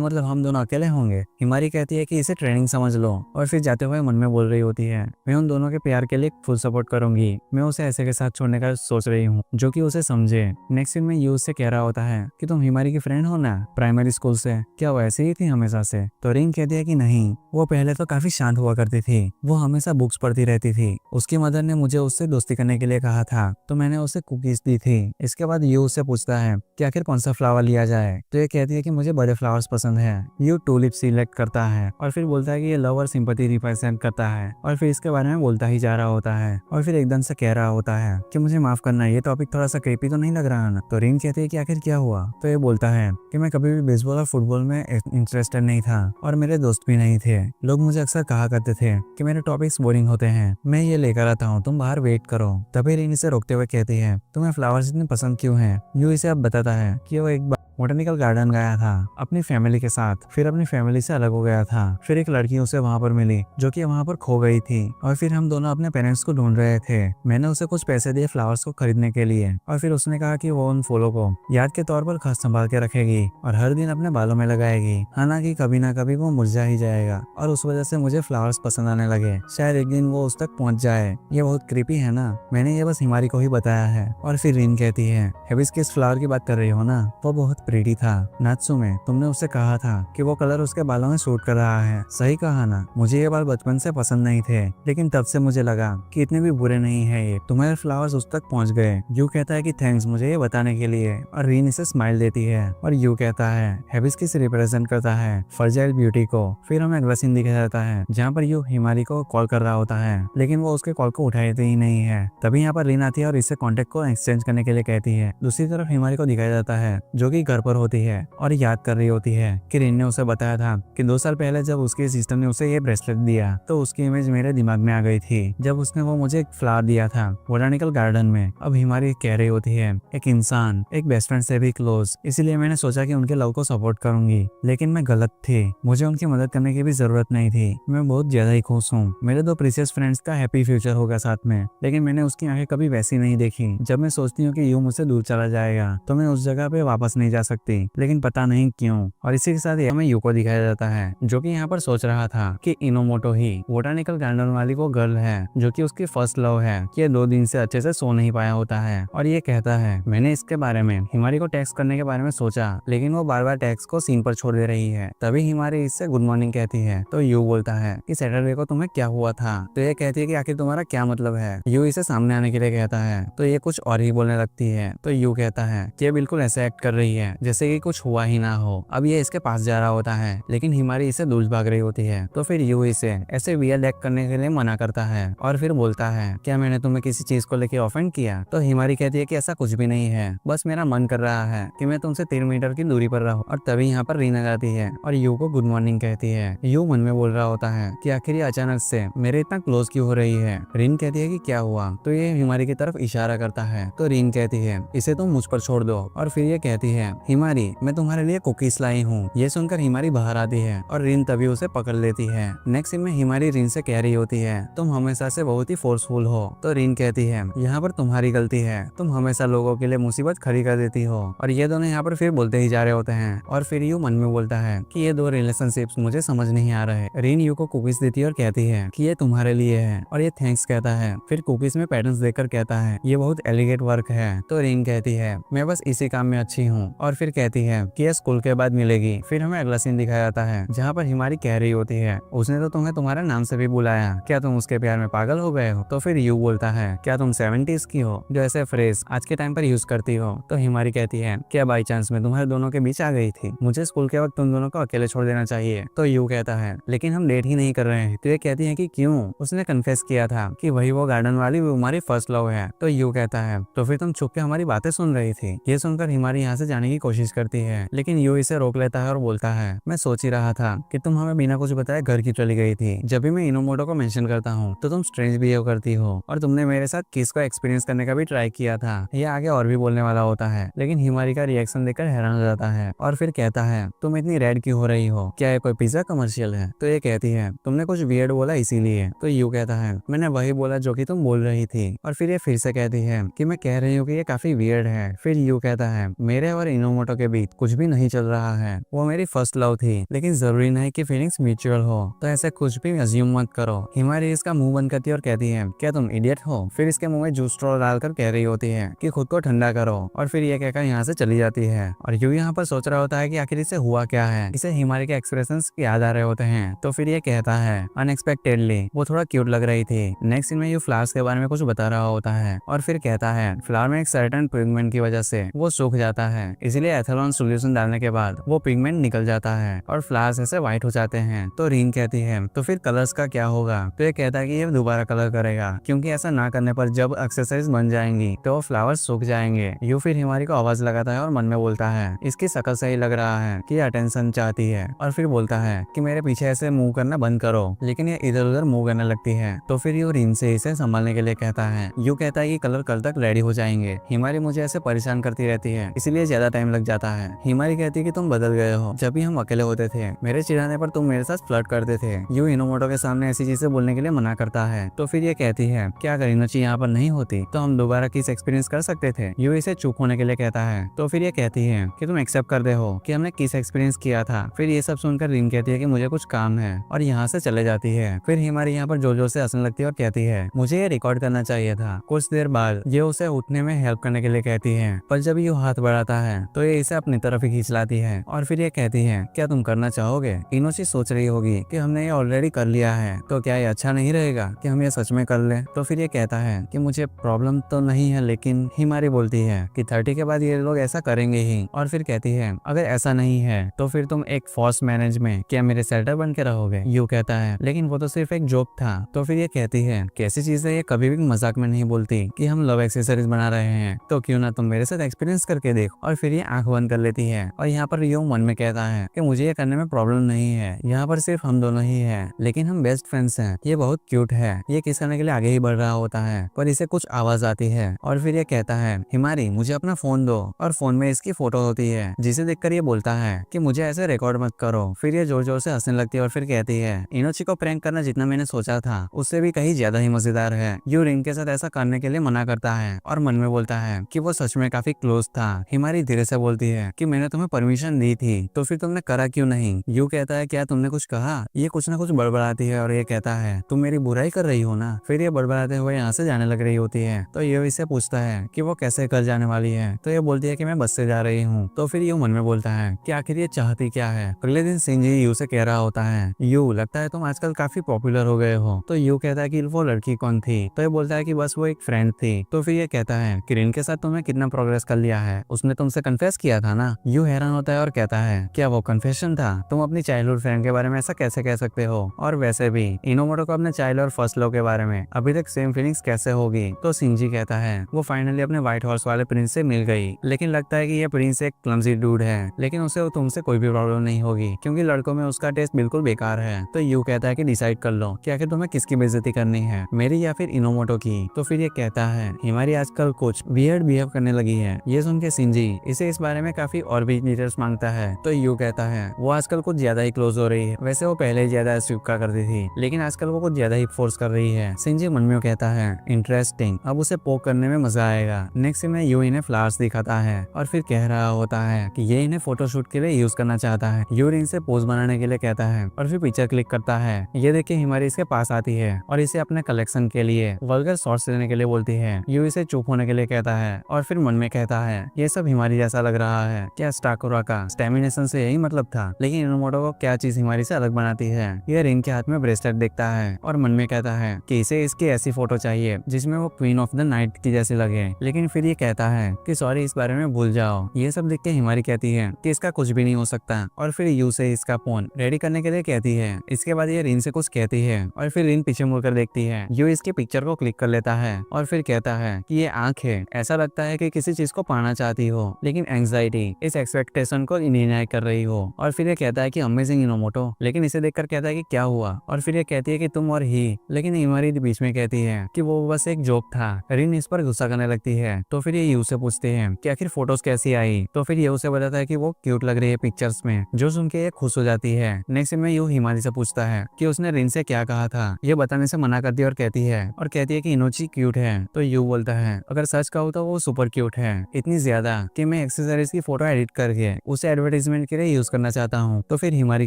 मतलब हम दोनों अकेले होंगे। हिमारी कहती है कि इसे ट्रेनिंग समझ लो और फिर जाते हुए मन में बोल रही होती है मैं उन दोनों के प्यार के लिए फुल सपोर्ट करूंगी, मैं उसे ऐसे के साथ छोड़ने का सोच रही हूँ जो कि उसे समझे। नेक्स्ट सीन में यू उससे कह रहा होता है कि तुम हिमारी की फ्रेंड हो ना प्राइमरी स्कूल से, क्या वो ऐसी ही थी हमेशा से। तो रिन कहती है कि नहीं, वो पहले तो काफी शांत हुआ करती थी, वो हमेशा बुक्स पढ़ती रहती थी। उसकी मदर ने मुझे उससे दोस्ती करने के लिए कहा था तो मैंने उसे कुकीज दी थी। इसके बाद यू उससे पूछता है कि आखिर कौन सा फ्लावर लिया जाए। तो ये कहती है कि मुझे बड़े फ्लावर्स पसंद है। यू टूलिप सिलेक्ट करता है और फिर बोलता है कि ये लव और सिंपैथी रिप्रेजेंट करता है और फिर इसके बारे में बोलता ही जा रहा होता है और फिर एकदम से कह रहा होता है कि मुझे माफ करना, ये टॉपिक थोड़ा सा क्रीपी तो नहीं लग रहा ना। तो रिन कहती है कि आखिर क्या हुआ। तो ये बोलता है कि मैं कभी भी बेसबॉल और फुटबॉल में इंटरेस्टेड नहीं था और मेरे दोस्त भी नहीं थे। लोग मुझे अक्सर कहा करते थे कि मेरे टॉपिक्स बोरिंग होते हैं, मैं ये लेकर आता हूँ, तुम बाहर वेट करो। तभी रिन इसे रोकते हुए कहती है तुम्हें फ्लावर्स इतने पसंद क्यों हैं। यू इसे अब बताता है कि वो एक बोटेनिकल गार्डन गया था अपनी फैमिली के साथ, फिर अपनी फैमिली से अलग हो गया था। फिर एक लड़की उसे वहां पर मिली जो कि वहां पर खो गई थी और फिर हम दोनों अपने पेरेंट्स को ढूंढ रहे थे। मैंने उसे कुछ पैसे दिए फ्लावर्स को खरीदने के लिए और फिर उसने कहा कि वो उन फूलों को याद के तौर पर खास संभाल के रखेगी और हर दिन अपने बालों में लगाएगी। हालांकि कभी ना कभी वो मुरझा ही जाएगा और उस वजह से मुझे फ्लावर्स पसंद आने लगे, शायद एक दिन वो उस तक पहुंच जाए। ये बहुत क्रीपी है ना, मैंने ये बस हिमारी को ही बताया है। और फिर रिन कहती है हिबिस्कस फ्लावर की बात कर रही हो ना, वो बहुत प्रीटी था। नात्सुमे, तुमने उससे कहा था कि वो कलर उसके बालों में सूट कर रहा है, सही कहा ना। मुझे ये बाल बचपन से पसंद नहीं थे, लेकिन तब से मुझे लगा कि इतने भी बुरे नहीं है ये, तुम्हारे फ्लावर्स उस तक पहुंच गए। यू कहता है कि थैंक्स मुझे ये बताने के लिए और रीन इसे स्माइल देती है और यू कहता है हिबिस्कस रिप्रेजेंट करता है फ्रजाइल ब्यूटी को। फिर हमें अगला सीन दिखाया जाता है जहाँ पर यू हिमारी को कॉल कर रहा होता है, लेकिन वो उसके कॉल को उठाती ही नहीं है। तभी यहाँ पर रीन आती है और इससे कॉन्टेक्ट को एक्सचेंज करने के लिए कहती है। दूसरी तरफ हिमारी को दिखाया जाता है जो कि घर पर होती है और याद कर रही होती है कि रिन ने उसे बताया था कि 2 साल पहले जब उसके सिस्टर ने उसे ये ब्रेसलेट दिया तो उसकी इमेज मेरे दिमाग में आ गई थी जब उसने वो मुझे एक फ्लावर दिया था बोटानिकल गार्डन में। अब हिमारी कह रही होती है एक इंसान एक बेस्ट फ्रेंड से भी क्लोज, इसीलिए मैंने सोचा कि उनके लव को सपोर्ट करूंगी, लेकिन मैं गलत थी, मुझे उनकी मदद करने की भी जरूरत नहीं थी। मैं बहुत ज्यादा ही खुश हूँ, मेरे 2 प्रीशियस फ्रेंड्स का हैप्पी फ्यूचर होगा साथ में, लेकिन मैंने उसकी आंखें कभी वैसी नहीं देखी। जब मैं सोचती हूँ कि यू मुझसे दूर चला जाएगा तो मैं उस जगह पे वापस नहीं जा सकती, लेकिन पता नहीं क्यों। और इसी के साथ हमें यू को दिखाया जाता है जो कि यहाँ पर सोच रहा था कि इनोमोटो ही बोटानिकल गार्डन वाली वो गर्ल है जो कि उसकी फर्स्ट लव है, कि ये 2 दिन से अच्छे से सो नहीं पाया होता है। और ये कहता है मैंने इसके बारे में हिमारी को टेक्स्ट करने के बारे में सोचा, लेकिन वो बार बार टेक्स्ट को सीन पर छोड़ दे रही है। तभी हिमारी इससे गुड मॉर्निंग कहती है तो यू बोलता है कि सैटरडे को तुम्हें क्या हुआ था। तो ये कहती है कि आखिर तुम्हारा क्या मतलब है। यू इसे सामने आने के लिए कहता है तो ये कुछ और ही बोलने लगती है। तो यू कहता है कि ये बिल्कुल ऐसे एक्ट कर रही है जैसे कि कुछ हुआ ही ना हो। अब ये इसके पास जा रहा होता है, लेकिन हिमारी इसे दूर भाग रही होती है। तो फिर यू इसे ऐसे वियर्ड एक्ट करने के लिए मना करता है और फिर बोलता है क्या मैंने तुम्हें किसी चीज को लेकर ऑफेंड किया। तो हिमारी कहती है कि ऐसा कुछ भी नहीं है, बस मेरा मन कर रहा है कि मैं तुमसे 3 मीटर की दूरी पर रहूं। और तभी यहाँ पर रीन आ जाती है और यू को गुड मॉर्निंग कहती है। यू मन में बोल रहा होता है कि आखिर ये अचानक से मेरे इतना क्लोज क्यों हो रही है। रीन कहती है कि क्या हुआ। तो ये हिमारी की तरफ इशारा करता है। तो रीन कहती है इसे तुम मुझ पर छोड़ दो। और फिर ये कहती है हिमारी मैं तुम्हारे लिए कुकीज लाई हूँ। ये सुनकर हिमारी बाहर आती है और रीन तभी उसे पकड़ लेती है। नेक्स्ट सीन में हिमारी रीन से कह रही होती है तुम हमेशा से बहुत ही फोर्सफुल हो। तो रीन कहती है यहाँ पर तुम्हारी गलती है, तुम हमेशा लोगों के लिए मुसीबत खड़ी कर देती हो। और ये दोनों यहाँ पर फिर बोलते ही जा रहे होते हैं और फिर यू मन में बोलता है कि ये 2 रिलेशनशिप्स मुझे समझ नहीं आ रहे। रीन यू को कुकीज देती है और कहती है कि ये तुम्हारे लिए है और ये थैंक्स कहता है। फिर कुकीज में पैटर्न्स देकर कहता है ये बहुत एलिगेंट वर्क है। तो रीन कहती है मैं बस इसी काम में अच्छी हूँ और फिर कहती है कि ये स्कूल के बाद मिलेगी। फिर हमें अगला सीन दिखाया जाता है जहाँ पर हिमारी कह रही होती है उसने तो तुम्हें तुम्हारे नाम से भी बुलाया, क्या तुम उसके प्यार में पागल हो गए हो? तो फिर यू बोलता है क्या तुम 70s की हो जो ऐसे फ्रेज आज के टाइम पर यूज करती हो? तो हिमारी कहती है क्या बाई चांस में तुम्हारे दोनों के बीच आ गई थी? मुझे स्कूल के वक्त तुम दोनों को अकेले छोड़ देना चाहिए। तो यू कहता है लेकिन हम डेट ही नहीं कर रहे हैं। तो ये कहती है कि क्यों? उसने कन्फेस किया था कि वही वो गार्डन वाली वो हमारी फर्स्ट लव है। तो यू कहता है तो फिर तुम छुप के हमारी बातें सुन रही थी। ये सुनकर हिमारी यहाँ से जाने की कोशिश करती है लेकिन यू इसे रोक लेता है और बोलता है मैं सोच ही रहा था कि तुम हमें बिना कुछ बताए घर की चली गई थी। जब भी मैं इनोमोटो को मेंशन करता हूँ तो तुम स्ट्रेंज बिहेव करती हो और तुमने मेरे साथ किस को एक्सपीरियंस करने का भी ट्राई किया था। ये आगे और भी बोलने वाला होता है लेकिन हिमारी का रिएक्शन देखकर हैरान हो जाता है और फिर कहता है तुम इतनी रेड क्यों हो रही हो? क्या ये कोई पिज्जा कमर्शियल है? तो ये कहती है तुमने कुछ वियर्ड बोला इसीलिए। तो यू कहता है मैंने वही बोला जो कि तुम बोल रही थी। और फिर ये फिर से कहती है कि मैं कह रही हूँ कि ये काफी वियर्ड है। फिर यू कहता है मेरे और इनोमोटो के बीच कुछ भी नहीं चल रहा है, वो मेरी फर्स्ट लव थी लेकिन जरूरी नहीं कि फीलिंग्स म्यूचुअल हो, तो ऐसे कुछ भी अज्यूम मत करो। हिमारी इसका मुंह बंद करती है और कहती है क्या तुम इडियट हो? फिर इसके मुंह में जूस स्ट्रॉ डालकर कह रही होती है कि खुद को ठंडा करो और फिर ये कहकर यहाँ से चली जाती है। और यू यहाँ पर सोच रहा होता है कि आखिर इसे हुआ क्या है। इसे हिमारी के एक्सप्रेशंस याद आ रहे होते हैं। तो फिर ये कहता है अनएक्सपेक्टेडली वो थोड़ा क्यूट लग रही थी। नेक्स्ट सीन में यू फ्लावर्स के बारे में कुछ बता रहा होता है और फिर कहता है फ्लावर में एक सर्टेन पिगमेंट की वजह से वो सूख जाता है, इसलिए एथेनॉल सॉल्यूशन डालने के बाद वो पिगमेंट निकल जाता है और फ्लावर्स ऐसे व्हाइट हो जाते हैं। तो रीन कहती है तो फिर कलर्स का क्या होगा? तो ये कहता है कि ये दोबारा कलर करेगा क्योंकि ऐसा ना करने पर जब एक्सरसाइज बन जाएंगी तो वो फ्लावर्स सूख जाएंगे। यू फिर हिमारी को आवाज लगाता है और मन में बोलता है इसकी शक्ल सही लग रहा है कि अटेंशन चाहती है। और फिर बोलता है कि मेरे पीछे ऐसे मूव करना बंद करो, लेकिन ये इधर उधर मूव करने लगती है। तो फिर यू रीन से इसे संभालने के लिए कहता है। यू कहता है कि कलर कल तक रेडी हो जाएंगे, हिमारी मुझे ऐसे परेशान करती रहती है इसलिए ज्यादा टाइम लग जाता है। हिमारी कहती है कि तुम बदल गए हो, जब भी हम अकेले होते थे मेरे चिढ़ाने पर तुम मेरे साथ फ्लर्ट करते थे। यू इनोमोटो के सामने ऐसी चीजें बोलने के लिए मना करता है। तो फिर ये कहती है क्या अगर इनोची यहाँ पर नहीं होती तो हम दोबारा किस एक्सपीरियंस कर सकते थे। यू इसे चुप होने के लिए कहता है। तो फिर ये कहती है कि तुम एक्सेप्ट कर दे हो कि हमने किस एक्सपीरियंस किया था। फिर ये सब सुनकर रिन कहती है कि मुझे कुछ काम है और यहाँ से चले जाती है। फिर हिमारी यहाँ पर जोर जोर से हंसने लगती है और कहती है मुझे ये रिकॉर्ड करना चाहिए था। कुछ देर बाद ये उसे उठने में हेल्प करने के लिए कहती है, पर जब ये हाथ बढ़ाता है तो ये इसे अपनी तरफ ही खींच लाती है। और फिर ये कहती है क्या तुम करना चाहोगे? इनोची सोच रही होगी कि हमने ये ऑलरेडी कर लिया है तो क्या ये अच्छा नहीं रहेगा कि हम ये सच में कर ले। तो फिर ये कहता है कि मुझे प्रॉब्लम तो नहीं है, लेकिन हिमारी बोलती है कि 30 के बाद ये लोग ऐसा करेंगे ही। और फिर कहती है अगर ऐसा नहीं है तो फिर तुम एक फॉर्स मैरिज में क्या मेरे सेटर बन के रहोगे? यू कहता है लेकिन वो तो सिर्फ एक जोक था। तो फिर ये कहती है कैसी चीज है ये, कभी भी मजाक में नहीं बोलती कि हम लव एक्सेसरीज बना रहे हैं, तो क्यों ना तुम मेरे साथ एक्सपीरियंस करके देख। और फिर ये आंख बंद कर लेती है और यहाँ पर यू मन में कहता है कि मुझे ये करने में प्रॉब्लम नहीं है, यहाँ पर सिर्फ हम दोनों ही है लेकिन हम बेस्ट फ्रेंड्स हैं। ये बहुत क्यूट है। ये किस करने के लिए आगे ही बढ़ रहा होता है पर इसे कुछ आवाज आती है और फिर ये कहता है हिमारी मुझे अपना फोन दो। और फोन में इसकी फोटो होती है जिसे देखकर ये बोलता है कि मुझे ऐसे रिकॉर्ड मत करो। फिर ये जोर जोर से हंसने लगती है और फिर कहती है इनोची को प्रैंक करना जितना मैंने सोचा था उससे भी कहीं ज्यादा ही मजेदार है। यू रिन के साथ ऐसा करने के लिए मना करता है और मन में बोलता है कि वो सच में काफी क्लोज था। हिमारी धीरे से बोलती है कि मैंने तुम्हें परमिशन दी थी तो फिर तुमने करा क्यों नहीं? यू कहता है क्या तुमने कुछ कहा? ये कुछ ना कुछ बड़बड़ाती है और ये कहता है तुम मेरी बुराई कर रही हो ना। फिर ये बड़बड़ाते हुए यहाँ से जाने लग रही होती है। तो ये इससे पूछता है कि वो कैसे कर जाने वाली है। तो ये बोलती है कि मैं बस से जा रही हूँ। तो फिर यू मन में बोलता है कि आखिर ये चाहती क्या है। अगले दिन सिंजी यू से कह रहा होता है यू लगता है तुम आजकल काफी पॉपुलर हो गए हो। तो यू कहता है कि वो लड़की कौन थी? तो ये बोलता है कि बस वो एक फ्रेंड थी। तो फिर ये कहता है कि रिन के साथ तुमने कितना प्रोग्रेस कर लिया है, उसने तुमसे कन्फेस किया था ना। यू हैरान होता है और कहता है क्या वो कन्फेशन था? तुम अपनी चाइल्डहुड फ्रेंड के बारे में ऐसा कैसे कह सकते हो? और वैसे भी इनोमोटो को अपने चाइल्ड और फर्स्ट लव के बारे में अभी तक सेम फीलिंग्स कैसे होगी? तो सिंजी कहता है वो फाइनली अपने व्हाइट हॉर्स वाले प्रिंस से मिल गई, लेकिन लगता है कि ये प्रिंस एक क्लमजी डूड है, लेकिन उसे तुमसे कोई भी प्रॉब्लम नहीं होगी क्योंकि लड़कों में उसका टेस्ट बिल्कुल बेकार है। तो यू कहता है कि डिसाइड कर लो कि आखिर तुम्हें किसकी बेइज्जती करनी है, मेरी या फिर इनोमोटो की। तो फिर ये कहता है हिमारी आजकल कुछ वियर्ड बिहेव करने लगी है। ये सुन के सिंजी इसे इस बारे में काफी और भी डिटेल्स मांगता है। तो यू कहता है वो आजकल कुछ ज्यादा ही क्लोज हो रही है, वैसे वो पहले ही ज्यादा स्वीप करती थी लेकिन आजकल वो कुछ ज्यादा ही फोर्स कर रही है। सिंजी मन में कहता है इंटरेस्टिंग, अब उसे पोक करने में मजा आएगा। नेक्स्ट में यू इन्हें फ्लावर्स दिखाता है और फिर कह रहा होता है कि ये इन्हें फोटोशूट के लिए यूज करना चाहता है। यू इनसे पोज बनाने के लिए कहता है और फिर पिक्चर क्लिक करता है। ये देख के हिमारी इसके पास आती है और इसे अपने कलेक्शन के लिए वल्गर शॉट्स लेने के लिए बोलती है। यू इसे चुप होने के लिए कहता है और फिर मन में कहता है ये सब हिमारी जैसा ऐसा लग रहा है क्या स्टाकुरा का स्टेमिनेशन से यही मतलब था। लेकिन इनोमोटो को क्या चीज हिमारी से अलग बनाती है। ये रिन के हाथ में ब्रेसलेट देखता है और मन में कहता है कि इसे इसकी ऐसी फोटो चाहिए जिसमें वो क्वीन ऑफ द नाइट की जैसी लगे। लेकिन फिर ये कहता है कि सॉरी इस बारे में भूल जाओ। ये सब देख के हिमारी कहती है कि इसका कुछ भी नहीं हो सकता और फिर यू से इसका फोन रेडी करने के लिए कहती है। इसके बाद ये रिन से कुछ कहती है और फिर रिन पीछे मुड़कर देखती है। यू इसकी पिक्चर को क्लिक कर लेता है और फिर कहता है कि ये आंख है। ऐसा लगता है कि किसी चीज को पाना चाहती हो लेकिन एंग्जाइटी इस एक्सपेक्टेशन को डिनाई कर रही हो। और फिर ये कहता है कि अमेजिंग इनोमोटो। लेकिन इसे देखकर कहता है कि क्या हुआ। और फिर ये कहती है कि तुम और ही। लेकिन हिमारी बीच में कहती है कि वो बस एक जोक था। रिन इस पर गुस्सा करने लगती है। तो फिर ये यू से पूछते हैं कि आखिर फोटोज कैसी आई। तो फिर ये उसे बताता है कि वो क्यूट लग रही है पिक्चर्स में, जो सुन के ये खुश हो जाती है। नेक्स्ट में यू हिमारी से पूछता है कि उसने रिन से क्या कहा था। ये बताने से मना करती है और कहती है कि इनोची क्यूट है। तो यू बोलता है अगर सच कहूँ तो वो सुपर क्यूट है, इतनी ज्यादा कि मैं एक्सेसरीज की फोटो एडिट करके उसे एडवर्टाइजमेंट के लिए यूज करना चाहता हूँ। तो फिर हिमारी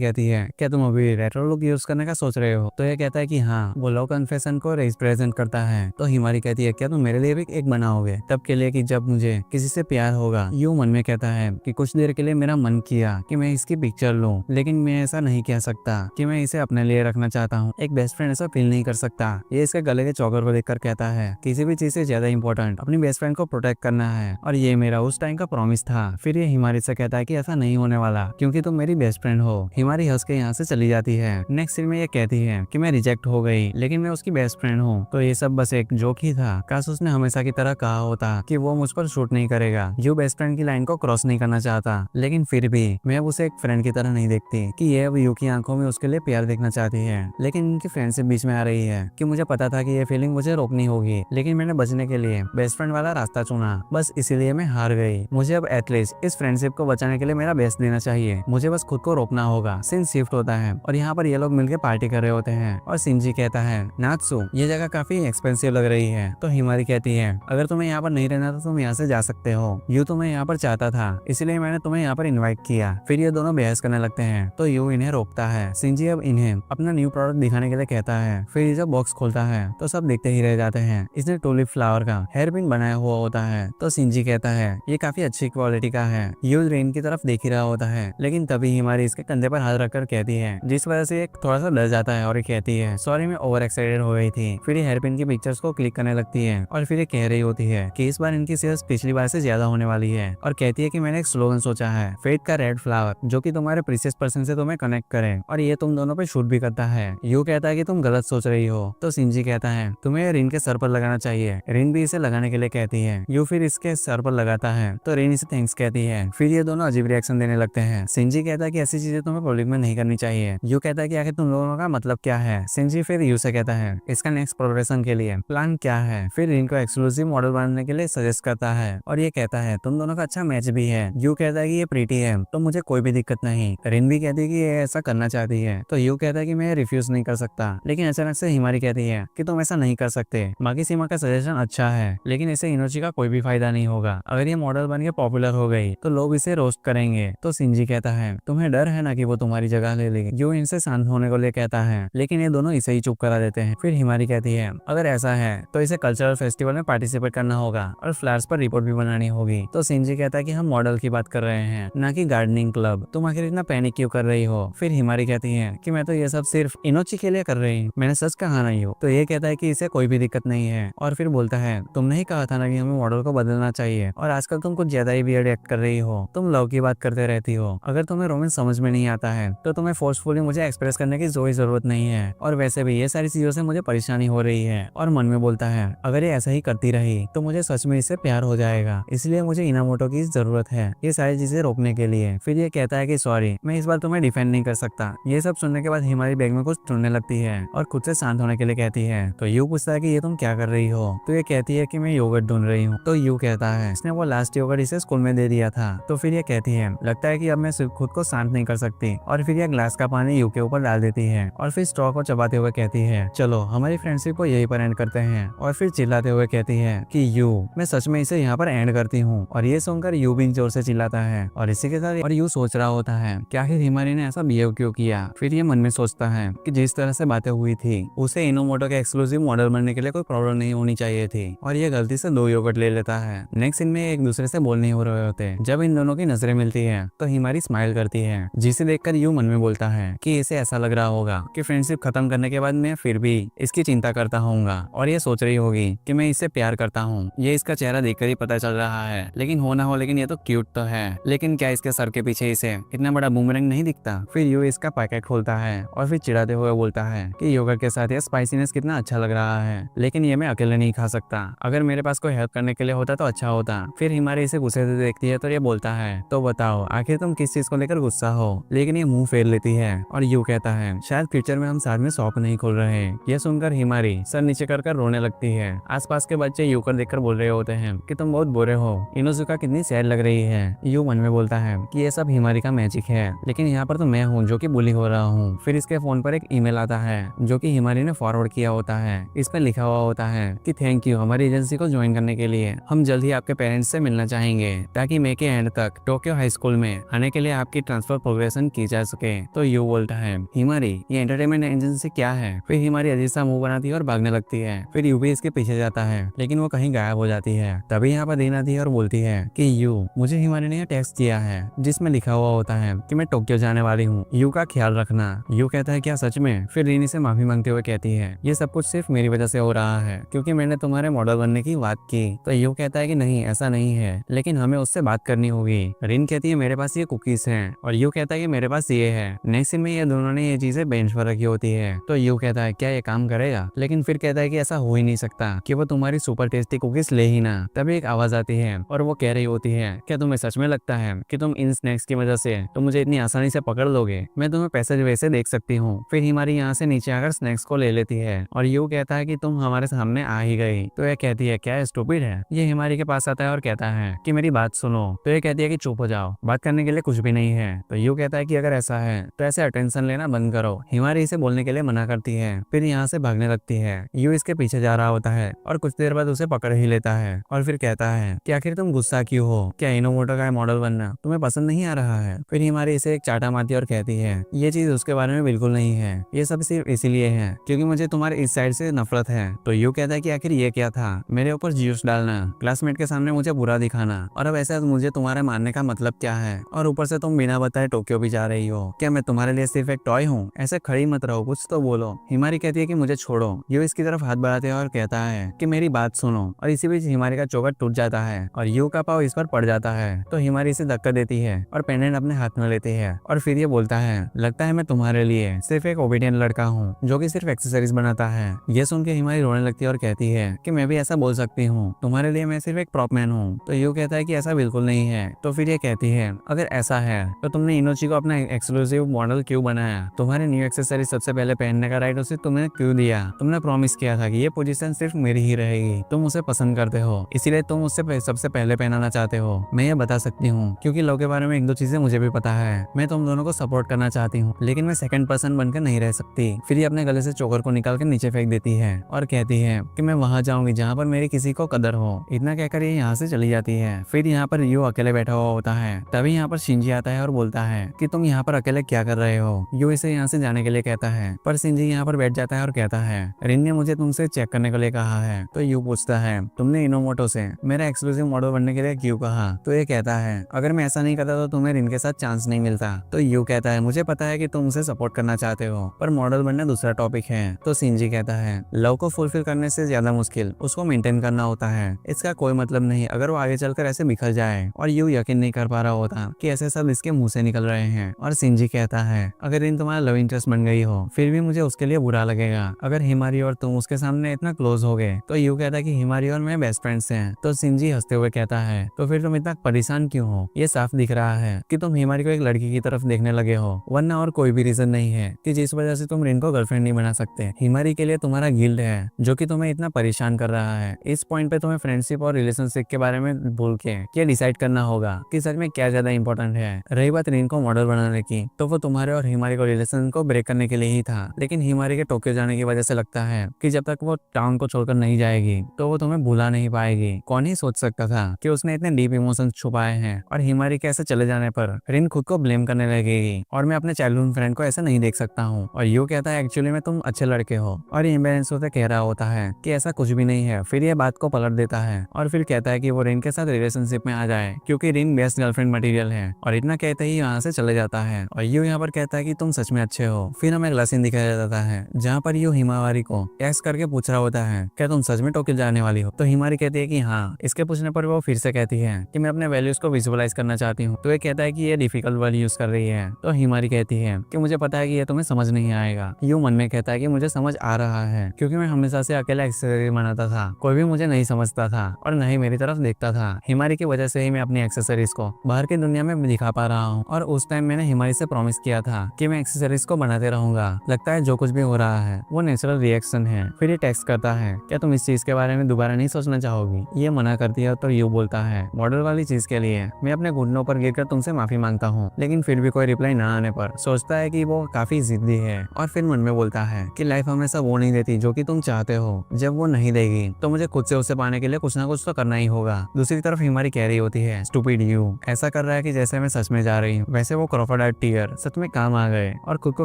कहती है क्या तुम अभी रेट्रो लुक यूज करने का सोच रहे हो। तो ये कहता है कि हाँ, वो लव कन्फेशन को रिप्रेजेंट करता है। तो हिमारी कहती है क्या तुम मेरे लिए भी एक बनाओगे तब के लिए कि जब मुझे किसी से प्यार होगा। यू मन में कहता है कि कुछ देर के लिए मेरा मन किया कि मैं इसकी पिक्चर लूं, लेकिन मैं ऐसा नहीं कह सकता कि मैं इसे अपने लिए रखना चाहता हूँ। एक बेस्ट फ्रेंड ऐसा फील नहीं कर सकता। ये इसके गले के चौकर को देखकर कहता है किसी भी चीज से ज्यादा इंपॉर्टेंट अपनी बेस्ट फ्रेंड को प्रोटेक्ट करना है और ये मेरा उस टाइम का प्रॉमिस था। फिर ये हिमारी से कहता है कि ऐसा नहीं होने वाला क्योंकि तुम मेरी बेस्ट फ्रेंड हो। हिमारी हंस के यहाँ से चली जाती है। नेक्स्ट सीन में ये कहती है कि मैं रिजेक्ट हो गई लेकिन मैं उसकी बेस्ट फ्रेंड हूँ, तो ये सब बस एक जोक ही था। काश उसने हमेशा की तरह कहा होता कि वो मुझ पर शूट नहीं करेगा। यू बेस्ट फ्रेंड की लाइन को क्रॉस नहीं करना चाहता, लेकिन फिर भी मैं अब उसे एक फ्रेंड की तरह नहीं देखती कि ये अब यू की आंखों में उसके लिए प्यार देखना चाहती है। लेकिन इनकी फ्रेंडशिप बीच में आ रही है कि मुझे पता था कि ये फीलिंग मुझे रोकनी होगी, लेकिन मैंने बचने के लिए बेस्ट फ्रेंड वाला रास्ता चुना। बस इसीलिए मैं हार गई। मुझे अब एटलीस्ट इस फ्रेंडशिप को बचाने के लिए मेरा बेस्ट देना चाहिए। मुझे बस खुद को रोकना होगा। सीन शिफ्ट होता है और यहाँ पर ये लोग मिलकर पार्टी कर रहे होते हैं और सिंजी कहता है नात्सु ये जगह काफी एक्सपेंसिव लग रही है। तो हिमारी कहती है अगर तुम्हें यहाँ पर नहीं रहना तो तुम यहाँ से जा सकते हो। यू तुम्हें यहाँ पर चाहता था इसलिए मैंने तुम्हें यहाँ पर इन्वाइट किया। फिर ये दोनों बहस करने लगते हैं तो यू इन्हें रोकता है। सिंजी अब इन्हें अपना न्यू प्रोडक्ट दिखाने के लिए कहता है। फिर ये जब बॉक्स खोलता है तो सब देखते ही रह जाते हैं। इसने टूलिप फ्लावर का हेयर पिन बनाया हुआ होता है। तो सिंजी कहता है ये काफी अच्छी क्वालिटी का है। यू रेन की तरफ देख ही रहा होता है, लेकिन तभी हिमारी इसके कंधे पर हाथ रखकर कहती है, जिस वजह से एक थोड़ा सा डर जाता है और ये कहती है सॉरी मैं ओवर एक्साइटेड हो गई थी। फिर ये हेयर पिन की पिक्चर्स को क्लिक करने लगती है और फिर ये कह रही होती है कि इस बार इनकी सेल्स पिछली बार से ज्यादा होने वाली है और कहती है कि मैंने एक स्लोगन सोचा है, फेट का रेड फ्लावर, जो कि तुम्हारे प्रीशियस पर्सन से तुम्हें कनेक्ट करे और ये तुम दोनों पे शूट भी करता है। यू कहता है कि तुम गलत सोच रही हो। तो सिंजी कहता है तुम्हें रिन के सर पर लगाना चाहिए। रिन भी इसे लगाने के लिए कहती है। यू फिर इसके सर पर लगाता है तो रिन इसे थैंक्स कहती है। फिर ये दोनों अजीब रिएक्शन देने लगते हैं। सिंजी कहता है कि ऐसी चीजें तुम्हें पब्लिक में नहीं करनी चाहिए। यू कहता है कि आखिर तुम लोगों का मतलब क्या है। सिंजी फिर यू से कहता है इसका नेक्स्ट प्रोग्रेशन के लिए प्लान क्या है। फिर रिन को एक्सक्लूसिव मॉडल बनने के लिए सजेस्ट करता है और ये कहता है तुम दोनों का अच्छा मैच भी है। यू कहता है कि ये प्रीटी है तो मुझे कोई भी दिक्कत नहीं। रिन भी कहती है कि ये ऐसा करना चाहती है तो यू कहता है कि मैं रिफ्यूज नहीं कर सकता। लेकिन अचानक से हिमारी कहती है कि तुम ऐसा नहीं कर सकते। बाकी सीमा का सजेशन अच्छा है लेकिन इससे इनर्जी का कोई भी फायदा नहीं होगा। अगर ये मॉडल बन के पॉपुलर हो गई तो लोग इसे रोस्ट करेंगे। तो सिंजी कहता है तुम्हें डर है ना कि वो तुम्हारी जगह ले लेगी। यू इनसे शांत होने को लिए कहता है लेकिन ये दोनों इसे ही चुप करा देते हैं। फिर हिमारी कहती है अगर ऐसा है तो इसे कल्चरल फेस्टिवल में पार्टिसिपेट करना होगा और फ्लावर्स पर रिपोर्ट भी बनानी होगी। तो सिंजी कहता है कि हम मॉडल की बात कर रहे हैं ना कि गार्डनिंग क्लब। तुम आखिर इतना पैनिक क्यों कर रही हो। फिर हिमारी कहती है कि मैं तो ये सब सिर्फ इनोची के लिए कर रही हूँ, मैंने सच कहा नहीं हो। तो ये कहता है कि इसे कोई भी दिक्कत नहीं है और फिर बोलता है तुमने ही कहा था ना कि हमें मॉडल को बदलना चाहिए और आजकल तुम कुछ ज्यादा ही वियर्ड एक्ट कर रही हो। तुम लव की बात करते रहती हो। अगर तुम्हें रोमांस समझ में नहीं आता है तो तुम्हें फोर्सफुली मुझे एक्सप्रेस करने की कोई जरूरत नहीं है और वैसे भी ये सारी चीजों से मुझे परेशानी हो रही है। और मन में बोलता है अगर ये ऐसा ही करती रही तो मुझे सच में इससे प्यार हो जाएगा, इसलिए मुझे इनामोटो की जरूरत है ये सारी चीजें रोकने के लिए। फिर ये कहता है कि सॉरी मैं इस बार तुम्हें डिफेंड नहीं कर सकता। ये सब सुनने के बाद हिमारी बैग में कुछ ढूंढने लगती है और खुद से शांत होने के लिए कहती है। तो यू पूछता है कि ये तुम क्या कर रही हो। तो ये कहती है कि मैं योगर्ट ढूंढ रही हूँ। तो यू कहता है इसने वो लास्ट योगर्ट इसे स्कूल में दे दिया था। तो फिर ये कहती है लगता है कि अब मैं सिर्फ खुद को शांत नहीं कर सकती और फिर यह ग्लास का पानी यू के ऊपर डाल देती है और फिर स्ट्रॉ को चबाते हुए कहती है चलो हमारी फ्रेंडशिप को यही पर एंड करते हैं। और फिर चिल्लाते हुए कहती है कि यू मैं सच में इसे यहाँ पर एंड करती हूँ। और ये सुनकर यू भी जोर से चिल्लाता है और इसी के साथ और यू सोच रहा होता है कि आखिर हिमारी ने ऐसा बिहेव क्यों किया। फिर ये मन में सोचता है कि जिस तरह से बातें हुई थी उसे इनोमोटो के एक्सक्लूसिव मॉडल बनने के लिए कोई प्रॉब्लम नहीं होनी चाहिए थी और ये गलती से 2 योगर्ट ले लेता है। नेक्स्ट सीन में एक दूसरे से बोलने हो रहे होते। जब इन दोनों की नजरें मिलती है तो हिमारी स्माइल करती है, जिसे देखकर यू मन में बोलता है कि इसे ऐसा लग रहा होगा कि फ्रेंडशिप खत्म करने के बाद मैं फिर भी इसकी चिंता करता होऊंगा और ये सोच रही होगी कि मैं इससे प्यार करता हूँ। ये इसका चेहरा देखकर ही पता चल रहा है, लेकिन हो ना हो लेकिन ये तो क्यूट तो है, लेकिन क्या इसके सर के पीछे इसे इतना बड़ा बूमरैंग नहीं दिखता। फिर यू इसका पैकेट खोलता है और फिर चिढ़ाते हुए बोलता है कि योगर्ट के साथ ये स्पाइसीनेस कितना अच्छा लग रहा है, लेकिन ये मैं अकेले नहीं खा सकता। अगर मेरे पास कोई हेल्प करने के लिए होता तो अच्छा होता। फिर हिमारी इसे गुस्से से देखती है तो ये बोलता है, तो बताओ आखिर तुम किस चीज को लेकर गुस्सा हो। लेकिन ये मुंह फेर लेती है और यू कहता है, शायद फ्यूचर में हम साथ में शॉप नहीं खोल रहे। ये सुनकर हिमारी सर नीचे कर रोने लगती है। आसपास के बच्चे यू कर देखकर बोल रहे होते हैं कि तुम बहुत बुरे हो, इनोजुका कितनी सैड लग रही है। यू मन में बोलता है कि ये सब हिमारी का मैजिक है, लेकिन यहाँ पर तो मैं हूँ जो कि बुली हो रहा हूँ। फिर इसके फोन पर एक ईमेल आता है जो कि हिमारी ने फॉरवर्ड किया होता है। इस पर लिखा हुआ होता है कि थैंक यू हमारी एजेंसी को ज्वाइन करने के लिए, हम जल्द ही आपके पेरेंट्स से मिलना चाहेंगे ताकि मई के एंड तक टोक्यो हाई स्कूल में आने के लिए आपकी ट्रांसफर प्रोग्रेशन की जा सके। तो यू बोलता है, हिमारी ये एंटरटेनमेंट एजेंसी क्या है। फिर हिमारी अजीब सा मुंह बनाती है और भागने लगती है। फिर यू भी इसके पीछे जाता है, लेकिन वो कहीं गायब हो जाती है। तभी यहाँ पर रीन आती है और बोलती है कि यू, मुझे हिमारी ने टेक्स्ट किया है जिसमें लिखा हुआ होता है कि मैं टोक्यो जाने वाली हूँ, यू का ख्याल रखना। यू कहता है क्या सच में। फिर रीन से माफी मांगते हुए कहती है, ये सब कुछ सिर्फ मेरी वजह से हो रहा है क्योंकि मैंने तुम्हारे मॉडल बनने की बात की। तो यू कहता है कि नहीं ऐसा नहीं है, लेकिन हमें उससे बात करनी होगी। रीन कहती है मेरे पास ये कुकीज हैं और यू कहता है कि मेरे पास ये है। नेक्स्ट सीन में ये दोनों ने ये चीजें बेंच पर रखी होती है। तो यू कहता है क्या ये काम करेगा, लेकिन फिर कहता है कि ऐसा हो ही नहीं सकता कि वो तुम्हारी सुपर टेस्टी कुकीज ले ही ना। तभी एक आवाज आती है और वो कह रही होती है, क्या तुम्हें सच में लगता है कि तुम इन स्नैक्स की वजह से तुम मुझे इतनी आसानी से पकड़ लोगे, मैं तुम्हें पैसे वैसे देख सकती हूँ। फिर हिमारी यहाँ से नीचे आकर स्नैक्स को ले लेती है और यू कहता है कि तुम हमारे सामने आ ही गई। तो ये कहती है क्या स्टूपिड है। ये हिमारी के पास आता है और कहता है कि मेरी बात सुनो। तो ये कहती है कि चुप हो जाओ, बात करने के लिए कुछ भी नहीं है। तो यू कहता है कि अगर ऐसा है तो ऐसे अटेंशन लेना बंद करो। हिमारी इसे बोलने के लिए मना करती है। फिर यहाँ से भागने लगती है। यू इसके पीछे जा रहा होता है और कुछ देर बाद उसे पकड़ ही लेता है और फिर कहता है कि आखिर तुम गुस्सा क्यों हो, क्या इनोमोटो का मॉडल बनना तुम्हें पसंद नहीं आ रहा है। फिर हिमारी इसे एक चाटा मारती है और कहती है ये चीज उसके बारे में बिल्कुल नहीं है, ये सब सिर्फ इसीलिए है क्योंकि मुझे तुम्हारे इस साइड से नफरत है। तो यू कहता है कि आखिर ये क्या था, मेरे ऊपर जूस डालना, क्लासमेट के सामने मुझे बुरा दिखाना, और अब ऐसा मुझे तुम्हारे मारने का मतलब क्या है, और ऊपर से तुम बिना बताए टोक्यो भी जा रही हो। क्या मैं तुम्हारे लिए सिर्फ एक टॉय हूँ, ऐसे खड़ी मत रहो, कुछ तो बोलो। हिमारी कहती है कि मुझे छोड़ो। यू इसकी तरफ हाथ बढ़ाते हैं और कहता है कि मेरी बात सुनो, और इसी बीच हिमारी का चौकट टूट जाता है और यू का पाव इस पर पड़ जाता है। तो हिमारी इसे धक्का देती है और पेंडेंट अपने हाथ में लेती है और फिर ये बोलता है लगता है मैं तुम्हारे लिए सिर्फ एक ओबीडियंट लड़का हूँ जो कि सिर्फ एक्सेसरीज बनाता है। ये सुन के हिमारी रोने लगती है और कहती है कि मैं भी ऐसा बोल सकती हूँ, तुम्हारे लिए मैं सिर्फ एक प्रॉप मैन हूँ। तो यू कहता है कि ऐसा बिल्कुल नहीं है। तो फिर ये कहती है अगर ऐसा है तो तुमने इनोची को अपना एक्सक्लूसिव मॉडल क्यों बनाया, तुम्हारे न्यू एक्सेसरीज सबसे पहले पहनने का राइट उसे तुम्हें क्यों दिया, तुमने प्रॉमिस किया था कि ये पोजीशन सिर्फ मेरी ही रहेगी, तुम उसे पसंद करते हो इसीलिए तुम उससे सबसे पहले पहनाना चाहते हो। मैं ये बता सकती हूँ क्योंकि लोगों के बारे में एक दो चीजें मुझे भी पता है। मैं तुम दोनों को सपोर्ट करना चाहती हूँ लेकिन मैं सेकंड पर्सन बनकर नहीं रह सकती। फिर ये अपने गले से चोकर को निकाल कर नीचे फेंक देती है और कहती है कि मैं वहां जाऊंगी जहाँ पर मेरी किसी को कदर हो। इतना कहकर ये यहाँ से चली जाती है। फिर यहाँ पर यू अकेले बैठा हुआ होता है। तभी यहाँ पर शिंजी आता है और बोलता है कि तुम यहाँ पर अकेले क्या कर रहे हो। यू इसे यहाँ से जाने के लिए कहता है पर शिंजी यहाँ पर बैठ जाता है और कहता है रिन ने मुझे तुमसे चेक करने के लिए कहा है। तो यू पूछता है तुमने इनोमोटो से मेरा एक्सक्लूसिव मॉडल बनने के लिए क्यों कहा। तो ये कहता है अगर मैं ऐसा नहीं करता तो तुम्हें रिन के साथ चांस नहीं मिलता। तो यू कहता है मुझे पता है कि तुम उसे सपोर्ट करना चाहते हो पर मॉडल बनना दूसरा टॉपिक है। तो शिंजी कहता है लव को फुलफिल करने से ज्यादा मुश्किल उसको मेंटेन करना होता है। इसका कोई मतलब नहीं अगर वो आगे चलकर ऐसे बिखर जाए। और यू यकीन नहीं कर पा रहा होता कि ऐसे सब इसके मुंह से निकल रहे हैं। और शिंजी कहता है अगर रिन तुम्हारा लव इंटरेस्ट बन गई हो फिर भी मुझे उसके लिए बुरा लगेगा अगर हिमारी और तुम उसके सामने इतना क्लोज हो गए। तो यू कहता है कि हिमारी और मैं बेस्ट फ्रेंड्स हैं। तो शिंजी हंसते हुए कहता है तो फिर तुम इतना परेशान क्यों हो, ये साफ दिख रहा है कि तुम हिमारी को एक लड़की की तरफ देखने लगे हो वरना और कोई भी रीजन नहीं है कि जिस वजह से तुम रिन को गर्लफ्रेंड नहीं बना सकते। हिमारी के लिए तुम्हारा गिल्ड है जो कि तुम्हें इतना परेशान कर रहा है। इस पॉइंट पे तुम्हें फ्रेंडशिप और रिलेशनशिप के बारे में भूल के क्या डिसाइड करना होगा कि सच में क्या ज्यादा इंपॉर्टेंट है। रही बात रिन को मॉडल बनाने की तो वो तुम्हारे और हिमारी को रिलेशन को ब्रेक करने के लिए ही था, लेकिन हिमारी के टोक्यो जाने की वजह से लगता है कि जब तक वो टाउन को छोड़कर नहीं जाएगी तो वो तुम्हें भुला नहीं पाएगी। कौन ही सोच सकता था कि उसने इतने डीप इमोशंस छुपाए हैं और हिमारी के ऐसे चले जाने पर रिन खुद को ब्लेम करने लगेगी और मैं अपने चाइल्डहुड फ्रेंड को ऐसा नहीं देख सकता हूँ। और यू कहता है एक्चुअली में तुम अच्छे लड़के हो और ये इम्बैलेंस होते कह रहा होता है कि ऐसा कुछ भी नहीं है। फिर ये बात को पलट देता है और फिर कहता है कि वो रिन के साथ रिलेशनशिप रिलेशनशिप में आ जाए क्योंकि रिन बेस्ट गर्लफ्रेंड मटेरियल है। और इतना कहते ही यहाँ से चले जाता है और यू यहाँ पर कहता है कि तुम सच में अच्छे हो। फिर हमें अगला सीन दिखाया जाता है जहाँ पर यू हिमावारी को टेक्स्ट करके पूछ रहा होता है क्या तुम सच में टोक्यो जाने वाली हो। तो हिमारी कहती है कि हाँ। इसके पूछने पर वो फिर से कहती है कि मैं अपने वैल्यूज को विजुअलाइज करना चाहती हूँ। तो ये कहता है कि ये डिफिकल्ट वर्ड यूज कर रही है। तो हिमारी कहती है कि मुझे पता है कि ये तुम्हें समझ नहीं आएगा। यू मन में कहता है कि मुझे समझ आ रहा है क्योंकि मैं हमेशा से अकेला एक्सेसरीज बनाता था, कोई भी मुझे नहीं समझता था और न ही मेरी तरफ देखता था। हिमारी की वजह से ही मैं अपनी एक्सेसरीज को बाहर की दुनिया में दिखा पा रहा हूँ और उस टाइम मैंने हिमारी से प्रॉमिस किया था कि मैं एक्सेसरीज को बनाते रहूंगा। लगता है जो कुछ भी हो रहा है वो नेचुरल रिएक्शन है। फिर ये टेक्स्ट करता है क्या तुम इस चीज के बारे में दोबारा नहीं सोचना चाहोगी। ये मना करती है तो यू बोलता है मॉडल वाली चीज के लिए मैं अपने घुटनों पर गिरकर तुमसे माफी मांगता हूँ। लेकिन फिर भी कोई रिप्लाई ना आने पर सोचता है कि वो काफी जिद्दी है और फिर मन में बोलता है कि लाइफ हमेशा वो नहीं देती जो कि तुम चाहते हो। जब वो नहीं देगी तो मुझे खुद से उसे पाने के लिए कुछ ना कुछ तो करना ही होगा। दूसरी तरफ हिमारी कह रही होती है स्टूपिड यू ऐसा कर रहा है कि जैसे मैं सच में जा रही हूँ। वैसे वो क्रोकोडाइल टीयर सच में काम आ गए और खुद को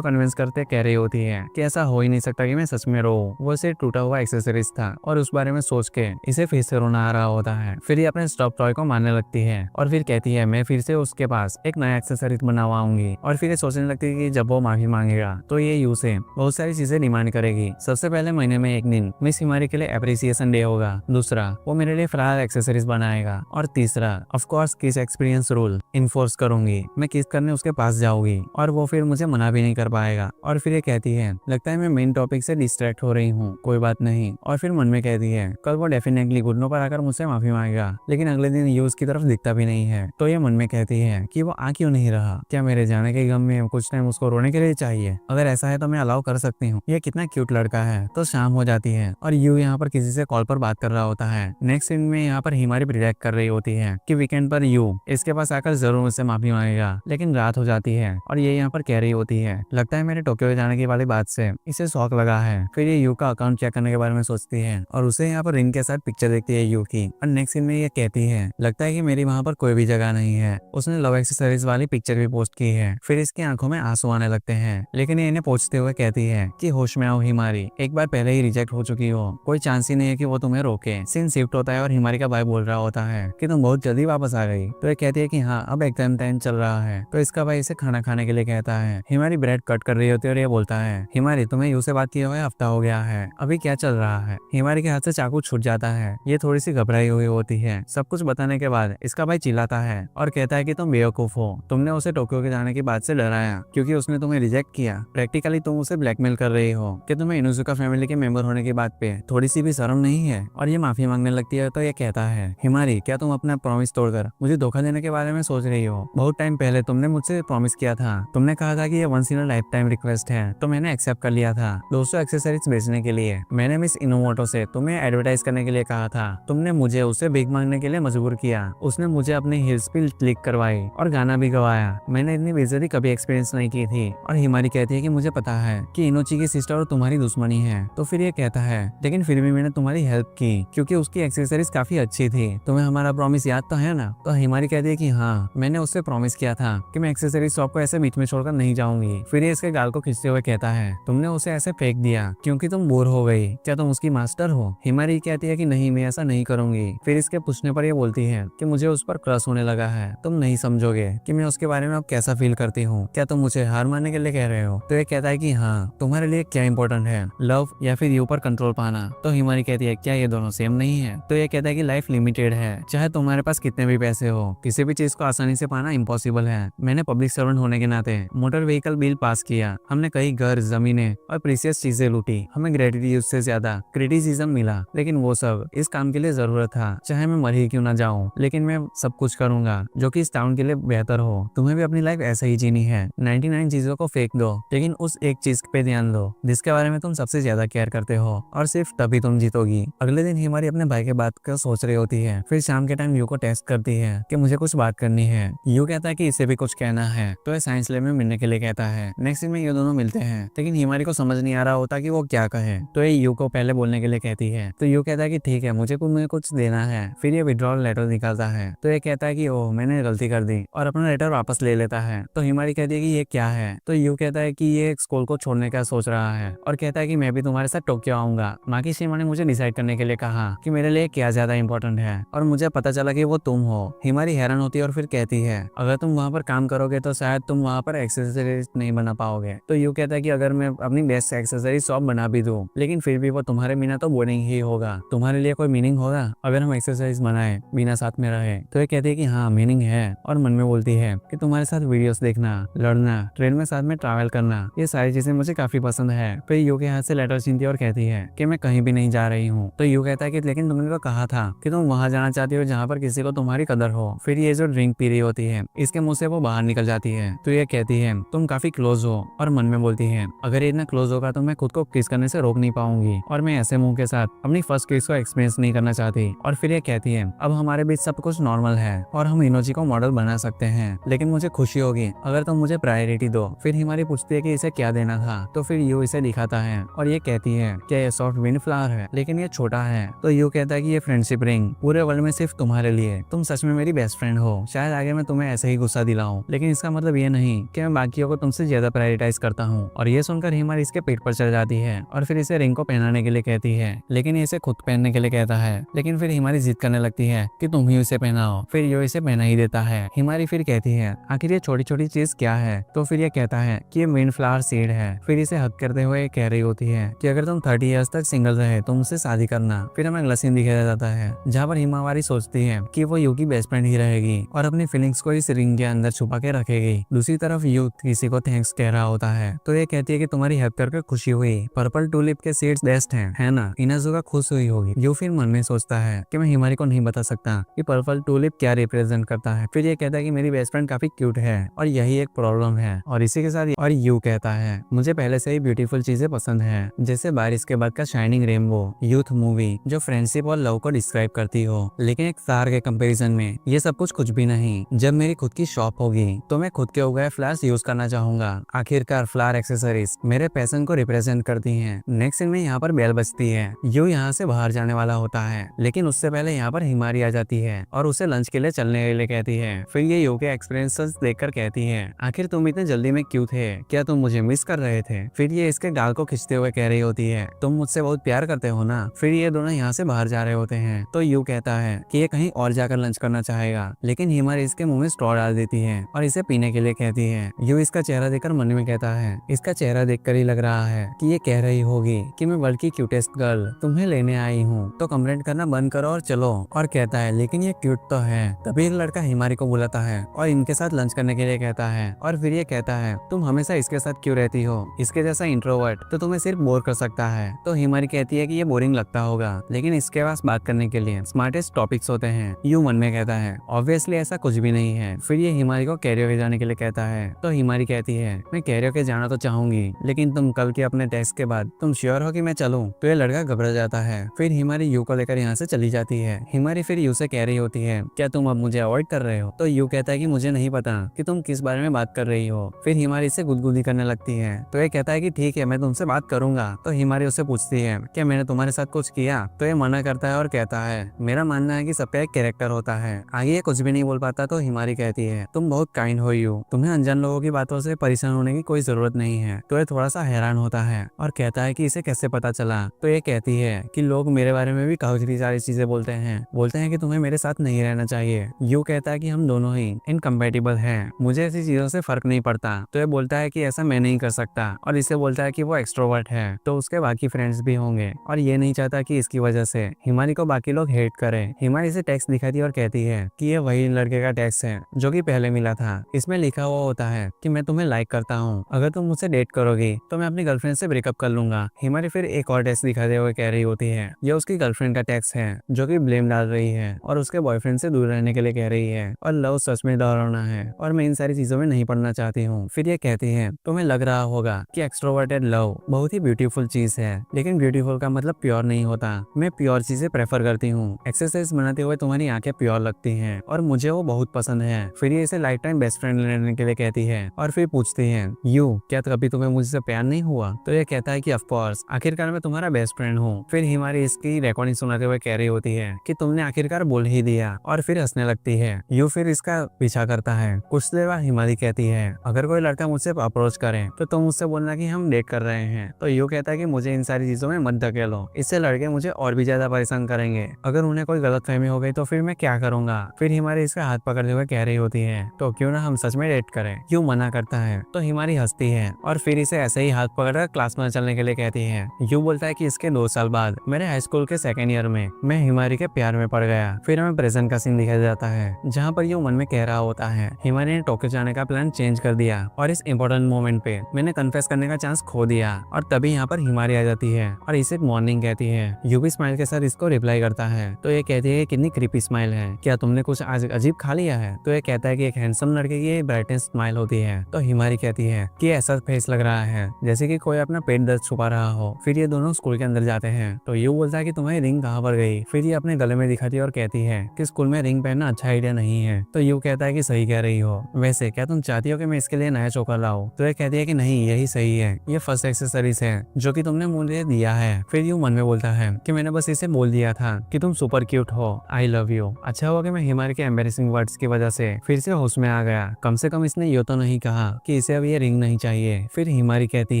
कन्विंस करते कह रही होती है कि ऐसा हो ही नहीं सकता कि मैं सच में रो। वो सिर्फ टूटा हुआ एक्सेसरीज था और उस बारे में सोच के इसे फिर से रोना आ रहा होता है। फिर ये अपने स्टॉप टॉय को मारने लगती है और फिर कहती है मैं फिर से उसके पास एक नया एक्सेसरीज बनवाऊंगी। और फिर ये सोचने लगती है कि जब वो माफी मांगेगा तो ये यू से बहुत सारी चीजें डिमांड करेगी। सबसे पहले महीने में एक दिन मिस हिमारी के लिए अप्रिसिएशन डे होगा। दूसरा वो मेरे लिए फरार एक्सेसरीज बनाएगा और तीसरा ऑफ कोर्स किस एक्सपीरियंस रूल इन्फोर्स करूंगी। मैं किस करने उसके पास जाऊंगी और वो फिर मुझे मना भी नहीं कर पाएगा। और फिर ये कहती है लगता है मैं मेन टॉपिक से डिस्ट्रैक्ट हो रही हूँ, कोई बात नहीं। और फिर मन में कहती है कल वो डेफिनेटली घुटनों पर आकर मुझसे माफी मांगेगा। लेकिन अगले दिन यू उसकी तरफ दिखता भी नहीं है। तो ये मन में कहती है कि वो आ क्यों नहीं रहा। क्या मेरे जाने के गम में कुछ टाइम उसको रोने के लिए चाहिए? अगर ऐसा है तो मैं अलाउ कर सकती हूँ। ये कितना क्यूट लड़का है। तो शाम हो जाती है और यू यहाँ पर किसी से कॉल पर बात कर रहा होता है। नेक्स्ट सीन में यहाँ पर हिमारी प्रिडिक्ट कर रही होती है कि वीकेंड पर यू इसके पास आकर जरूर मुझसे माफी मांगेगा। लेकिन रात हो जाती है और ये यहाँ पर कह रही होती है लगता है मेरे टोक्यो जाने की वाली बात से इसे शौक लगा है। फिर ये यू का अकाउंट चेक करने के बारे में सोचती है और उसे यहाँ पर रिन के साथ पिक्चर देखती है यू की। और नेक्स्ट सीन में ये कहती है लगता है कि मेरी वहाँ पर कोई भी जगह नहीं है। उसने लव एक्सेसरीज वाली पिक्चर भी पोस्ट की है। फिर इसकी आंखों में आंसू आने लगते हैं। लेकिन ये इन्हें पूछते हुए कहती है कि होश में आओ हिमारी, एक बार पहले ही रिजेक्ट हो चुकी हो, कोई चांस ही नहीं है कि वो तुम्हें रोके। सीन शिफ्ट होता है और हिमारी का भाई बोल रहा होता है कि तुम बहुत जल्दी वापस आ गई। तो ये कहती है कि हाँ अब एग्जाम टाइम चल रहा है। तो इसका भाई इसे खाना खाने के लिए कहता है। हिमारी ब्रेड कट कर रही होती है और ये बोलता है हिमारी तुम्हें यू से बात किए हुए हफ्ता हो गया है, अभी क्या चल रहा है। हिमारी के हाथ से चाकू छूट जाता है। ये थोड़ी सी घबराई हुई होती है। सब कुछ बताने के बाद इसका भाई चिल्लाता है और कहता है कि तुम बेवकूफ हो, तुमने उसे टोक्यो के जाने की बात से डराया क्योंकि उसने तुम्हें रिजेक्ट किया। प्रैक्टिकली तुम उसे ब्लैकमेल कर रही हो कि तुम्हें इनुजुका फैमिली के मेंबर होने की बात पे थोड़ी सी भी शर्म नहीं है। और ये माफी मांगने लगती है। तो ये कहता है हिमारी क्या तुम अपना प्रॉमिस तोड़कर मुझे धोखा देने के बारे में सोच रही हो? बहुत टाइम पहले तुमने मुझसे प्रॉमिस किया था, तुमने कहा था कि ये once in a lifetime request है, तो मैंने एक्सेप्ट कर लिया था 200 एक्सेसरीज बेचने के लिए। मैंने मिस इनोमोटो से तुम्हें एडवर्टाइज करने के लिए कहा था, तुमने मुझे उसे भीख मांगने के लिए मजबूर किया। उसने मुझे अपनी हिल्स पे क्लिक करवाई और गाना भी गवाया। मैंने इतनी बेइज्जती कभी एक्सपीरियंस नहीं की थी। और हिमारी कहती है कि मुझे पता है कि इनोची की सिस्टर और तुम्हारी दुश्मनी है। तो फिर ये कहता है लेकिन फिर भी मैंने तुम्हारी हेल्प की क्योंकि उसकी एक्सेसरीज काफी अच्छी थी। तुम्हें हमारा प्रॉमिस याद तो है ना? तो हिमारी कहती है कि हाँ मैंने उससे प्रॉमिस किया था कि मैं एक्सेसरीज शॉप को ऐसे बीच में छोड़कर नहीं जाऊंगी। फिर ये इसके गाल को खींचते हुए कहता है तुमने उसे ऐसे फेंक दिया क्योंकि तुम बोर हो गई, क्या तुम उसकी मास्टर हो? हिमारी कहती है कि नहीं मैं ऐसा नहीं करूंगी। फिर इसके पूछने पर ये बोलती है कि मुझे उस पर क्रश होने लगा है, तुम नहीं समझोगे कि मैं उसके बारे में अब कैसा फील करती हूँ। क्या तुम मुझे हार मानने के लिए कह रहे हो? तो ये कहता है कि हाँ तुम्हारे लिए क्या इंपॉर्टेंट है, लव या फिर यू पर कंट्रोल पाना? तो हिमारी कहती है क्या ये दोनों सेम नहीं है? तो ये कहता है कि लाइफ लिमिटेड है, चाहे तुम्हारे पास कितने भी पैसे हो, किसी भी चीज को आसानी से पाना इम्पॉसिबल है। मैंने पब्लिक सर्वेंट होने के नाते मोटर व्हीकल बिल पास किया, हमने कई घर, जमीनें और प्रीशियस चीजें लूटी, हमें ग्रेटिट्यूड से ज्यादा क्रिटिसिज्म मिला। लेकिन वो सब इस काम के लिए जरूरत था, चाहे मैं मर ही क्यों ना जाऊं, लेकिन मैं सब कुछ करूंगा जो कि इस टाउन के लिए बेहतर हो। तुम्हें भी अपनी लाइफ ऐसे ही जीनी है, 99 चीजों को फेंक दो लेकिन उस एक चीज पे ध्यान दो जिसके बारे में तुम सबसे ज्यादा केयर करते हो, और सिर्फ तभी तुम जीतोगी। अगले दिन हिमारी अपने भाई के बात कर सोच रही होती है। फिर शाम के टाइम यू को टेस्ट करती है कि मुझे कुछ बात करनी है। यू कहता है कि इसे भी कुछ कहना है, तो ये साइंस लैब में मिलने के लिए कहता है। नेक्स्ट दिन में ये दोनों मिलते हैं लेकिन हिमारी को समझ नहीं आ रहा होता कि वो क्या कहे। तो ये यू को पहले बोलने के लिए कहती है। तो यू कहता है कि ठीक है मुझे कुछ देना है। फिर ये विड्रॉल लेटर निकालता है। तो ये कहता है कि ओह मैंने गलती कर दी और अपना लेटर वापस ले लेता है। तो हिमारी कहती है कि ये क्या है? तो यू कहता है कि ये स्कूल को छोड़ने का सोच रहा है और कहता है कि मैं भी तुम्हारे साथ टोक्यो आऊंगा। माकी शिमा ने मुझे डिसाइड करने के लिए कहा कि मेरे लिए क्या ज्यादा इंपॉर्टेंट है और मुझे पता पता चला कि वो तुम हो। हिमारी हैरान होती है और फिर कहती है अगर तुम वहाँ पर काम करोगे तो शायद तुम वहाँ पर एक्सेसरीज नहीं बना पाओगे। तो यू कहता है कि अगर मैं अपनी बेस्ट एक्सेसरी शॉप बना भी दूं लेकिन फिर भी वो तुम्हारे बिना तो बोरिंग ही होगा। तुम्हारे लिए कोई मीनिंग होगा अगर हम एक्सरसाइज बनाए बिना साथ में रहे? तो ये कहती है कि हाँ मीनिंग है, और मन में बोलती है कि तुम्हारे साथ वीडियोस देखना, लड़ना, ट्रेन में साथ में ट्रैवल करना, ये सारी चीजें मुझे काफी पसंद है। फिर यू के हाथ से लेटर छीनती है और कहती है कि मैं कहीं भी नहीं जा रही हूँ। तो यू कहता है कि लेकिन तुमने तो कहा था कि तुम वहां जाना चाहती हो जहाँ पर किसी को तुम्हारी कदर हो। फिर ये जो ड्रिंक पी रही होती है इसके मुंह से वो बाहर निकल जाती है। तो ये कहती है तुम काफी क्लोज हो, और मन में बोलती है अगर ये इतना क्लोज होगा तो मैं खुद को किस करने से रोक नहीं पाऊंगी, और मैं ऐसे मुंह के साथ अपनी फर्स्ट किस को एक्सपीरियंस नहीं करना चाहती। और फिर ये कहती है अब हमारे बीच सब कुछ नॉर्मल है और हम इनोजी को मॉडल बना सकते हैं, लेकिन मुझे खुशी होगी अगर तुम मुझे प्रायोरिटी दो। फिर हिमारी पूछती है कि इसे क्या देना था। तो फिर यू इसे दिखाता है और ये कहती है कि ये सॉफ्ट विंड फ्लावर है लेकिन ये छोटा है। तो यू कहता है कि ये फ्रेंडशिप रिंग पूरे वर्ल्ड में सिर्फ तुम्हारे लिए, तुम सच में मेरी बेस्ट फ्रेंड हो। शायद आगे मैं तुम्हें ऐसे ही गुस्सा दिलाऊं, लेकिन इसका मतलब ये नहीं कि मैं बाकियों को तुमसे ज्यादा प्रायोरिटाइज करता हूँ। और ये सुनकर हिमारी इसके पेट पर चढ़ जाती है और फिर इसे रिंग को पहनाने के लिए कहती है, लेकिन ये इसे खुद पहनने के लिए कहता है। लेकिन फिर हिमारी जिद करने लगती है कि तुम ही इसे पहनाओ। फिर यो इसे पहना ही देता है। हिमारी फिर कहती है आखिर ये छोटी छोटी चीज क्या है? तो फिर ये कहता है कि ये विंड फ्लावर सीड है। फिर इसे हक करते हुए कह रही होती है कि अगर तुम 30 इयर्स तक सिंगल रहे तो मुझसे शादी करना। फिर हमें अगला सीन दिखाया जाता है जहाँ पर हिमावारी सोचती है कि वो यू की बेस्ट फ्रेंड ही रहेगी और अपनी फीलिंग्स को इस रिंग के अंदर छुपा के रखेगी। दूसरी तरफ यू किसी को थैंक्स कह रहा होता है। तो ये कहती है कि तुम्हारी हेल्प करके खुशी हुई, पर्पल टूलिप के सीड्स बेस्ट हैं, है ना? इनाजुका खुश हुई होगी। यू फिर मन में सोचता है कि मैं हिमारी को नहीं बता सकता कि पर्पल टूलिप क्या रिप्रेजेंट करता है। फिर ये कहता है कि मेरी बेस्ट फ्रेंड काफी क्यूट है और यही एक प्रॉब्लम है। और इसी के साथ और यू कहता है मुझे पहले से ही ब्यूटीफुल चीजें पसंद है, जैसे बारिश के बाद का शाइनिंग रेनबो, यूथ मूवी जो फ्रेंडशिप और लव को डिस्क्राइब करती हो। लेकिन एक स्टार के कंपैरिजन में ये सब कुछ भी नहीं। जब मेरी खुद की शॉप होगी तो मैं खुद के उगाए फ्लावर्स यूज करना चाहूंगा। आखिरकार फ्लावर एक्सेसरीज मेरे पैशन को रिप्रेजेंट करती हैं। नेक्स्ट सीन में यहाँ पर बेल बजती है। यू यहाँ से बाहर जाने वाला होता है, लेकिन उससे पहले यहाँ पर हिमारी आ जाती है और उसे लंच के लिए चलने के लिए कहती है। फिर ये यू के एक्सपीरियंसेस देखकर कहती है आखिर तुम इतने जल्दी में क्यों थे? क्या तुम मुझे मिस कर रहे थे? फिर ये इसके गाल को खींचते हुए कह रही होती है तुम मुझसे बहुत प्यार करते हो ना। फिर ये दोनों यहाँ से बाहर जा रहे होते हैं। तो यू कहता है कि ये कहीं और जाकर लंच करना चाहेगा, लेकिन हिमारी इसके मुंह में स्ट्रॉ डाल देती है और इसे पीने के लिए कहती है। यू इसका चेहरा देखकर मन में कहता है इसका चेहरा देखकर ही लग रहा है कि ये कह रही होगी कि मैं वर्ल्ड की क्यूटेस्ट गर्ल तुम्हें लेने आई हूँ, तो कंप्लेंट करना बंद करो और चलो। और कहता है लेकिन ये क्यूट तो है। तभी एक लड़का हिमारी को बुलाता है और इनके साथ लंच करने के लिए कहता है। और फिर ये कहता है तुम हमेशा इसके साथ क्यों रहती हो? इसके जैसा इंट्रोवर्ट तो तुम्हें सिर्फ बोर कर सकता है। तो हिमारी कहती है कि ये बोरिंग लगता होगा, लेकिन इसके पास बात करने के लिए स्मार्टेस्ट टॉपिक्स होते हैं। यू मन में कहता है ऑब्वियसली ऐसा कुछ भी नहीं है। फिर ये हिमारी को कैरियोके जाने के लिए कहता है। तो हिमारी कहती है मैं कैरियोके जाना तो चाहूंगी, लेकिन तुम कल के अपने टेस्ट के बाद तुम श्योर हो कि मैं चलूं? तो ये लड़का घबरा जाता है। फिर हिमारी यू को लेकर यहाँ से चली जाती है। हिमारी फिर यू से कह रही होती है क्या तुम अब मुझे अवॉइड कर रहे हो? तो यू कहता है कि मुझे नहीं पता कि तुम किस बारे में बात कर रही हो। फिर हिमारी से गुदगुदी करने लगती है। तो ये कहता है कि ठीक है मैं तुमसे बात करूंगा। तो हिमारी उससे पूछती है क्या मैंने तुम्हारे साथ कुछ किया? तो ये मना करता है और कहता है मेरा मानना है कि सबका एक कैरेक्टर होता है। आगे ये कुछ भी नहीं बोल पाता। तो हिमारी कहती है तुम बहुत काइंड हो यू, तुम्हें अनजान लोगों की बातों से परेशान होने की कोई जरूरत नहीं है। तो ये थोड़ा सा हैरान होता है और कहता है कि इसे कैसे पता चला? तो ये कहती है कि लोग मेरे बारे में भी काफी सारी चीजें बोलते हैं कि तुम्हें मेरे साथ नहीं रहना चाहिए। यू कहता है कि हम दोनों ही इनकम्पैटिबल हैं, मुझे ऐसी चीजों से फर्क नहीं पड़ता। तो ये बोलता है कि ऐसा मैं नहीं कर सकता और इसे बोलता है कि वो एक्सट्रोवर्ट है तो उसके बाकी फ्रेंड्स भी होंगे और ये नहीं चाहता कि इसकी वजह से हिमारी को बाकी लोग हेट करें। हिमारी इसे टेक्स्ट दिखाती है और कहती है कि ये वही लड़के का टेक्स्ट है जो कि पहले मिला था। इसमें लिखा हुआ होता है कि मैं तुम्हें लाइक करता हूँ, अगर तुम मुझसे डेट करोगी तो मैं अपनी गर्लफ्रेंड से ब्रेकअप कर लूंगा। हिमारी फिर एक और टेक्स्ट दिखाते हुए कह रही होती है ये उसकी गर्लफ्रेंड का टेक्स्ट है जो कि ब्लेम डाल रही है और उसके बॉयफ्रेंड से दूर रहने के लिए कह रही है और लव सच में डरावना है और मैं इन सारी चीजों में नहीं पढ़ना चाहती हूँ। फिर ये कहती है तुम्हें लग रहा होगा कि एक्सट्रोवर्टेड लव बहुत ही ब्यूटीफुल चीज है, लेकिन ब्यूटीफुल का मतलब प्योर नहीं होता। मैं प्योर चीजें प्रेफर करती हूँ। एक्सरसाइज बनाते हुए तुम्हारी आंखें प्योर लगती हैं और मुझे वो बहुत पसंद है। फिर ये इसे लाइफ टाइम बेस्ट फ्रेंड लेने के लिए कहती है और फिर पूछती है यू क्या कभी तुम्हें मुझसे प्यार नहीं हुआ? तो ये कहता है कि ऑफ कोर्स, आखिरकार मैं तुम्हारा बेस्ट फ्रेंड हूँ। फिर हिमारी इसकी रिकॉर्डिंग सुनाते हुए कह रही होती है कि तुमने आखिरकार बोल ही दिया और फिर हंसने लगती है। यू फिर इसका पीछा करता है। कुछ देर बाद हिमारी कहती है अगर कोई लड़का मुझसे अप्रोच करे तो तुम मुझसे बोलना कि हम डेट कर रहे हैं। तो यू कहता है कि मुझे इन सारी चीजों में मत धकेलो, इससे लड़के मुझे और भी ज्यादा परेशान करेंगे। अगर उन्हें कोई गलतफहमी हो हो गई तो फिर मैं क्या करूंगा। फिर हिमारी इसका हाथ पकड़ते हुए कह रही होती है तो क्यों ना हम सच में डेट करें। यू मना करता है तो हिमारी हंसती है और फिर इसे ऐसे ही हाथ पकड़कर क्लास में चलने के लिए कहती है। यू बोलता है कि इसके 2 साल बाद मेरे हाई स्कूल के 2nd ईयर में मैं हिमारी के प्यार में पड़ गया। फिर हमें प्रेजेंट का सीन दिखाया जाता है जहाँ पर यू मन में कह रहा होता है हिमारी ने टोक्यो जाने का प्लान चेंज कर दिया और इस इम्पोर्टेंट मोमेंट पे मैंने कन्फेस करने का चांस खो दिया। और तभी यहाँ पर हिमारी आ जाती है और इसे मॉर्निंग कहती है। यू भी स्माइल के साथ इसको रिप्लाई करता है तो ये कहती है कितनी क्रीपी स्माइल है, क्या तुमने कुछ आज अजीब खा लिया है। तो ये कहता है कि एक हैंडसम लड़के की ब्राइटेस्ट स्माइल होती है। तो हिमारी कहती है कि ऐसा फेस लग रहा है जैसे कि कोई अपना पेट दर्द छुपा रहा हो। फिर ये दोनों स्कूल के अंदर जाते हैं तो यू बोलता है कि तुम्हारी रिंग कहाँ पर गई। फिर ये अपने गले में दिखाती है और कहती है कि स्कूल में रिंग पहनना अच्छा आइडिया नहीं है। तो यू कहता है कि सही कह रही हो, वैसे क्या तुम चाहती हो कि मैं इसके लिए नया चोकर लाऊं। तो ये कहती है कि नहीं, यही सही है, ये फर्स्ट एक्सेसरीज है जो कि तुमने मुझे दिया है। फिर यू मन में बोलता है कि मैंने बस इसे बोल दिया था कि तुम सुपर क्यूट हो, आई लव यू। अच्छा हुआ कि मैं हिमारी के एम्बेरेसिंग वर्ड्स की वजह से फिर से होश में आ गया। कम से कम इसने ये तो नहीं कहा कि इसे अब ये रिंग नहीं चाहिए। फिर हिमारी कहती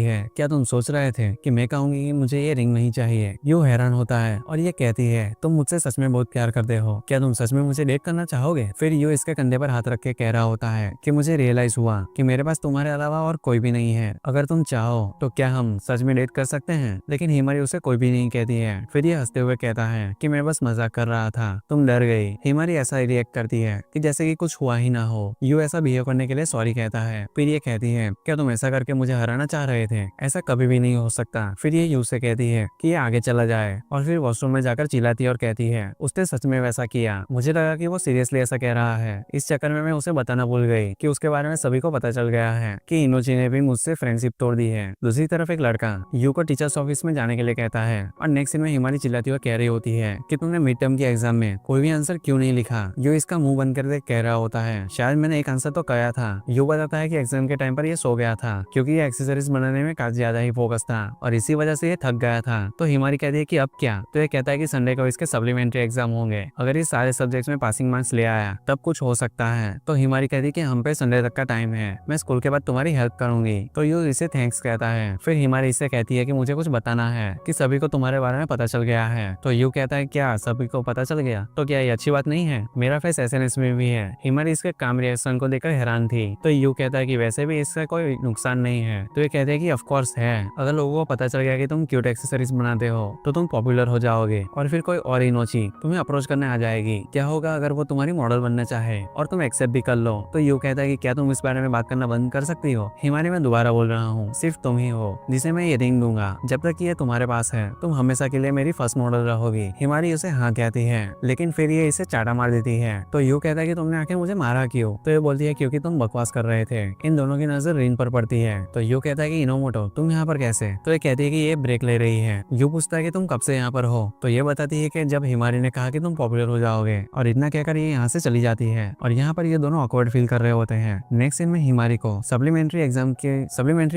है क्या तुम सोच रहे थे कि मैं कहूंगी कि मुझे ये रिंग नहीं चाहिए। यू हैरान होता है और ये कहती है तुम मुझसे सच में बहुत प्यार करते हो, क्या तुम सच में मुझे डेट करना चाहोगे। फिर यू इसके कंधे पर हाथ रख के कह रहा होता है कि मुझे रियलाइज हुआ कि मेरे पास तुम्हारे अलावा और कोई भी नहीं है, अगर तुम चाहो तो क्या हम सच में डेट कर सकते हैं। लेकिन हिमारी उसे कोई भी नहीं कहती है। फिर ये हंसते हुए कहता है कि मैं बस मजाक कर रहा था, तुम डर गई। हिमारी ऐसा रिएक्ट करती है कि जैसे कि कुछ हुआ ही ना हो। यू ऐसा बिहेव करने के लिए सॉरी कहता है। फिर ये कहती है क्या तुम ऐसा करके मुझे हराना चाह रहे थे, ऐसा कभी भी नहीं हो सकता। फिर ये यू से कहती है कि ये आगे चला जाए और फिर वॉशरूम में जाकर चिल्लाती है और कहती है उसने सच में वैसा किया, मुझे लगा कि वो सीरियसली ऐसा कह रहा है। इस चक्कर में मैं उसे बताना भूल गई कि उसके बारे में सभी को पता चल गया है कि इनोची ने भी मुझसे फ्रेंडशिप तोड़ दी है। दूसरी तरफ एक लड़का यू को टीचर्स ऑफिस में जाने के लिए कहता है और नेक्स्ट सीन में हिमारी चिल्लाती हुई कह रही होती है कि तुमने मिड टर्म की एग्जाम में कोई भी आंसर क्यों नहीं लिखा। यू इसका मुंह बंद कर कह रहा होता है शायद मैंने एक आंसर तो किया था। यू बताता है कि एग्जाम के टाइम पर ये सो गया था क्योंकि ये एक्सेसरीज बनाने में काफी ज्यादा ही फोकस था और इसी वजह से ये थक गया था। तो हिमारी कहती है कि अब क्या। तो ये कहता है कि संडे को इसके सप्लीमेंट्री एग्जाम होंगे, अगर ये सारे सब्जेक्ट्स में पासिंग मार्क्स ले आया तब कुछ हो सकता है। तो हिमारी कहती है कि हम पे संडे तक का टाइम है, मैं स्कूल के बाद तुम्हारी हेल्प करूंगी। तो यू इसे थैंक्स कहता है। फिर हिमारी इससे कहती है कि मुझे कुछ बताना है कि सभी को तुम्हारे बारे में पता चल गया है। तो यू कहता है क्या सभी को पता चल गया, तो क्या ये अच्छी बात नहीं है, मेरा फेस एसएनएस में भी है। हिमारी इसके काम रिएक्शन को देखकर हैरान थी। तो यू कहता है कि वैसे भी इसका कोई नुकसान नहीं है। तो ये कहते हैं कि ऑफ कोर्स है, अगर लोगों को पता चल गया कि तुम क्यूट एक्सेसरीज बनाते हो तो तुम पॉपुलर हो जाओगे और फिर कोई और इनोची तुम्हें अप्रोच करने आ जाएगी। क्या होगा अगर वो तुम्हारी मॉडल बनना चाहे और तुम एक्सेप्ट भी कर लो। तो यू कहता है कि क्या तुम इस बारे में बात करना बंद कर सकती हो। हिमारी मैं दोबारा बोल रहा हूँ, सिर्फ तुम ही हो जिसे मैं ये रिंग दूंगा, जब तक ये तुम्हारे पास है तुम हमेशा के लिए मेरी फर्स्ट मॉडल रहोगी। हिमारी उसे हाँ कहती है लेकिन फिर ये इसे चाटा मार देती है। तो यू कहता है कि तुमने आखिर मुझे मारा क्यों। तो ये बोलती है क्योंकि तुम बकवास कर रहे थे। इन दोनों की नजर रिन पर पड़ती है। तो यू कहता है कि इनोमोटो तुम यहाँ पर कैसे। तो ये कहती है कि ये ब्रेक ले रही है। यू पूछता है कि तुम कब से यहाँ पर हो। तो ये बताती है कि जब हिमारी ने कहा कि तुम पॉपुलर हो जाओगे, और इतना कहकर ये यहाँ से चली जाती है। और यहाँ पर ये दोनों ऑकवर्ड फील कर रहे होते हैं। नेक्स्ट सीन में हिमारी को सप्लीमेंट्री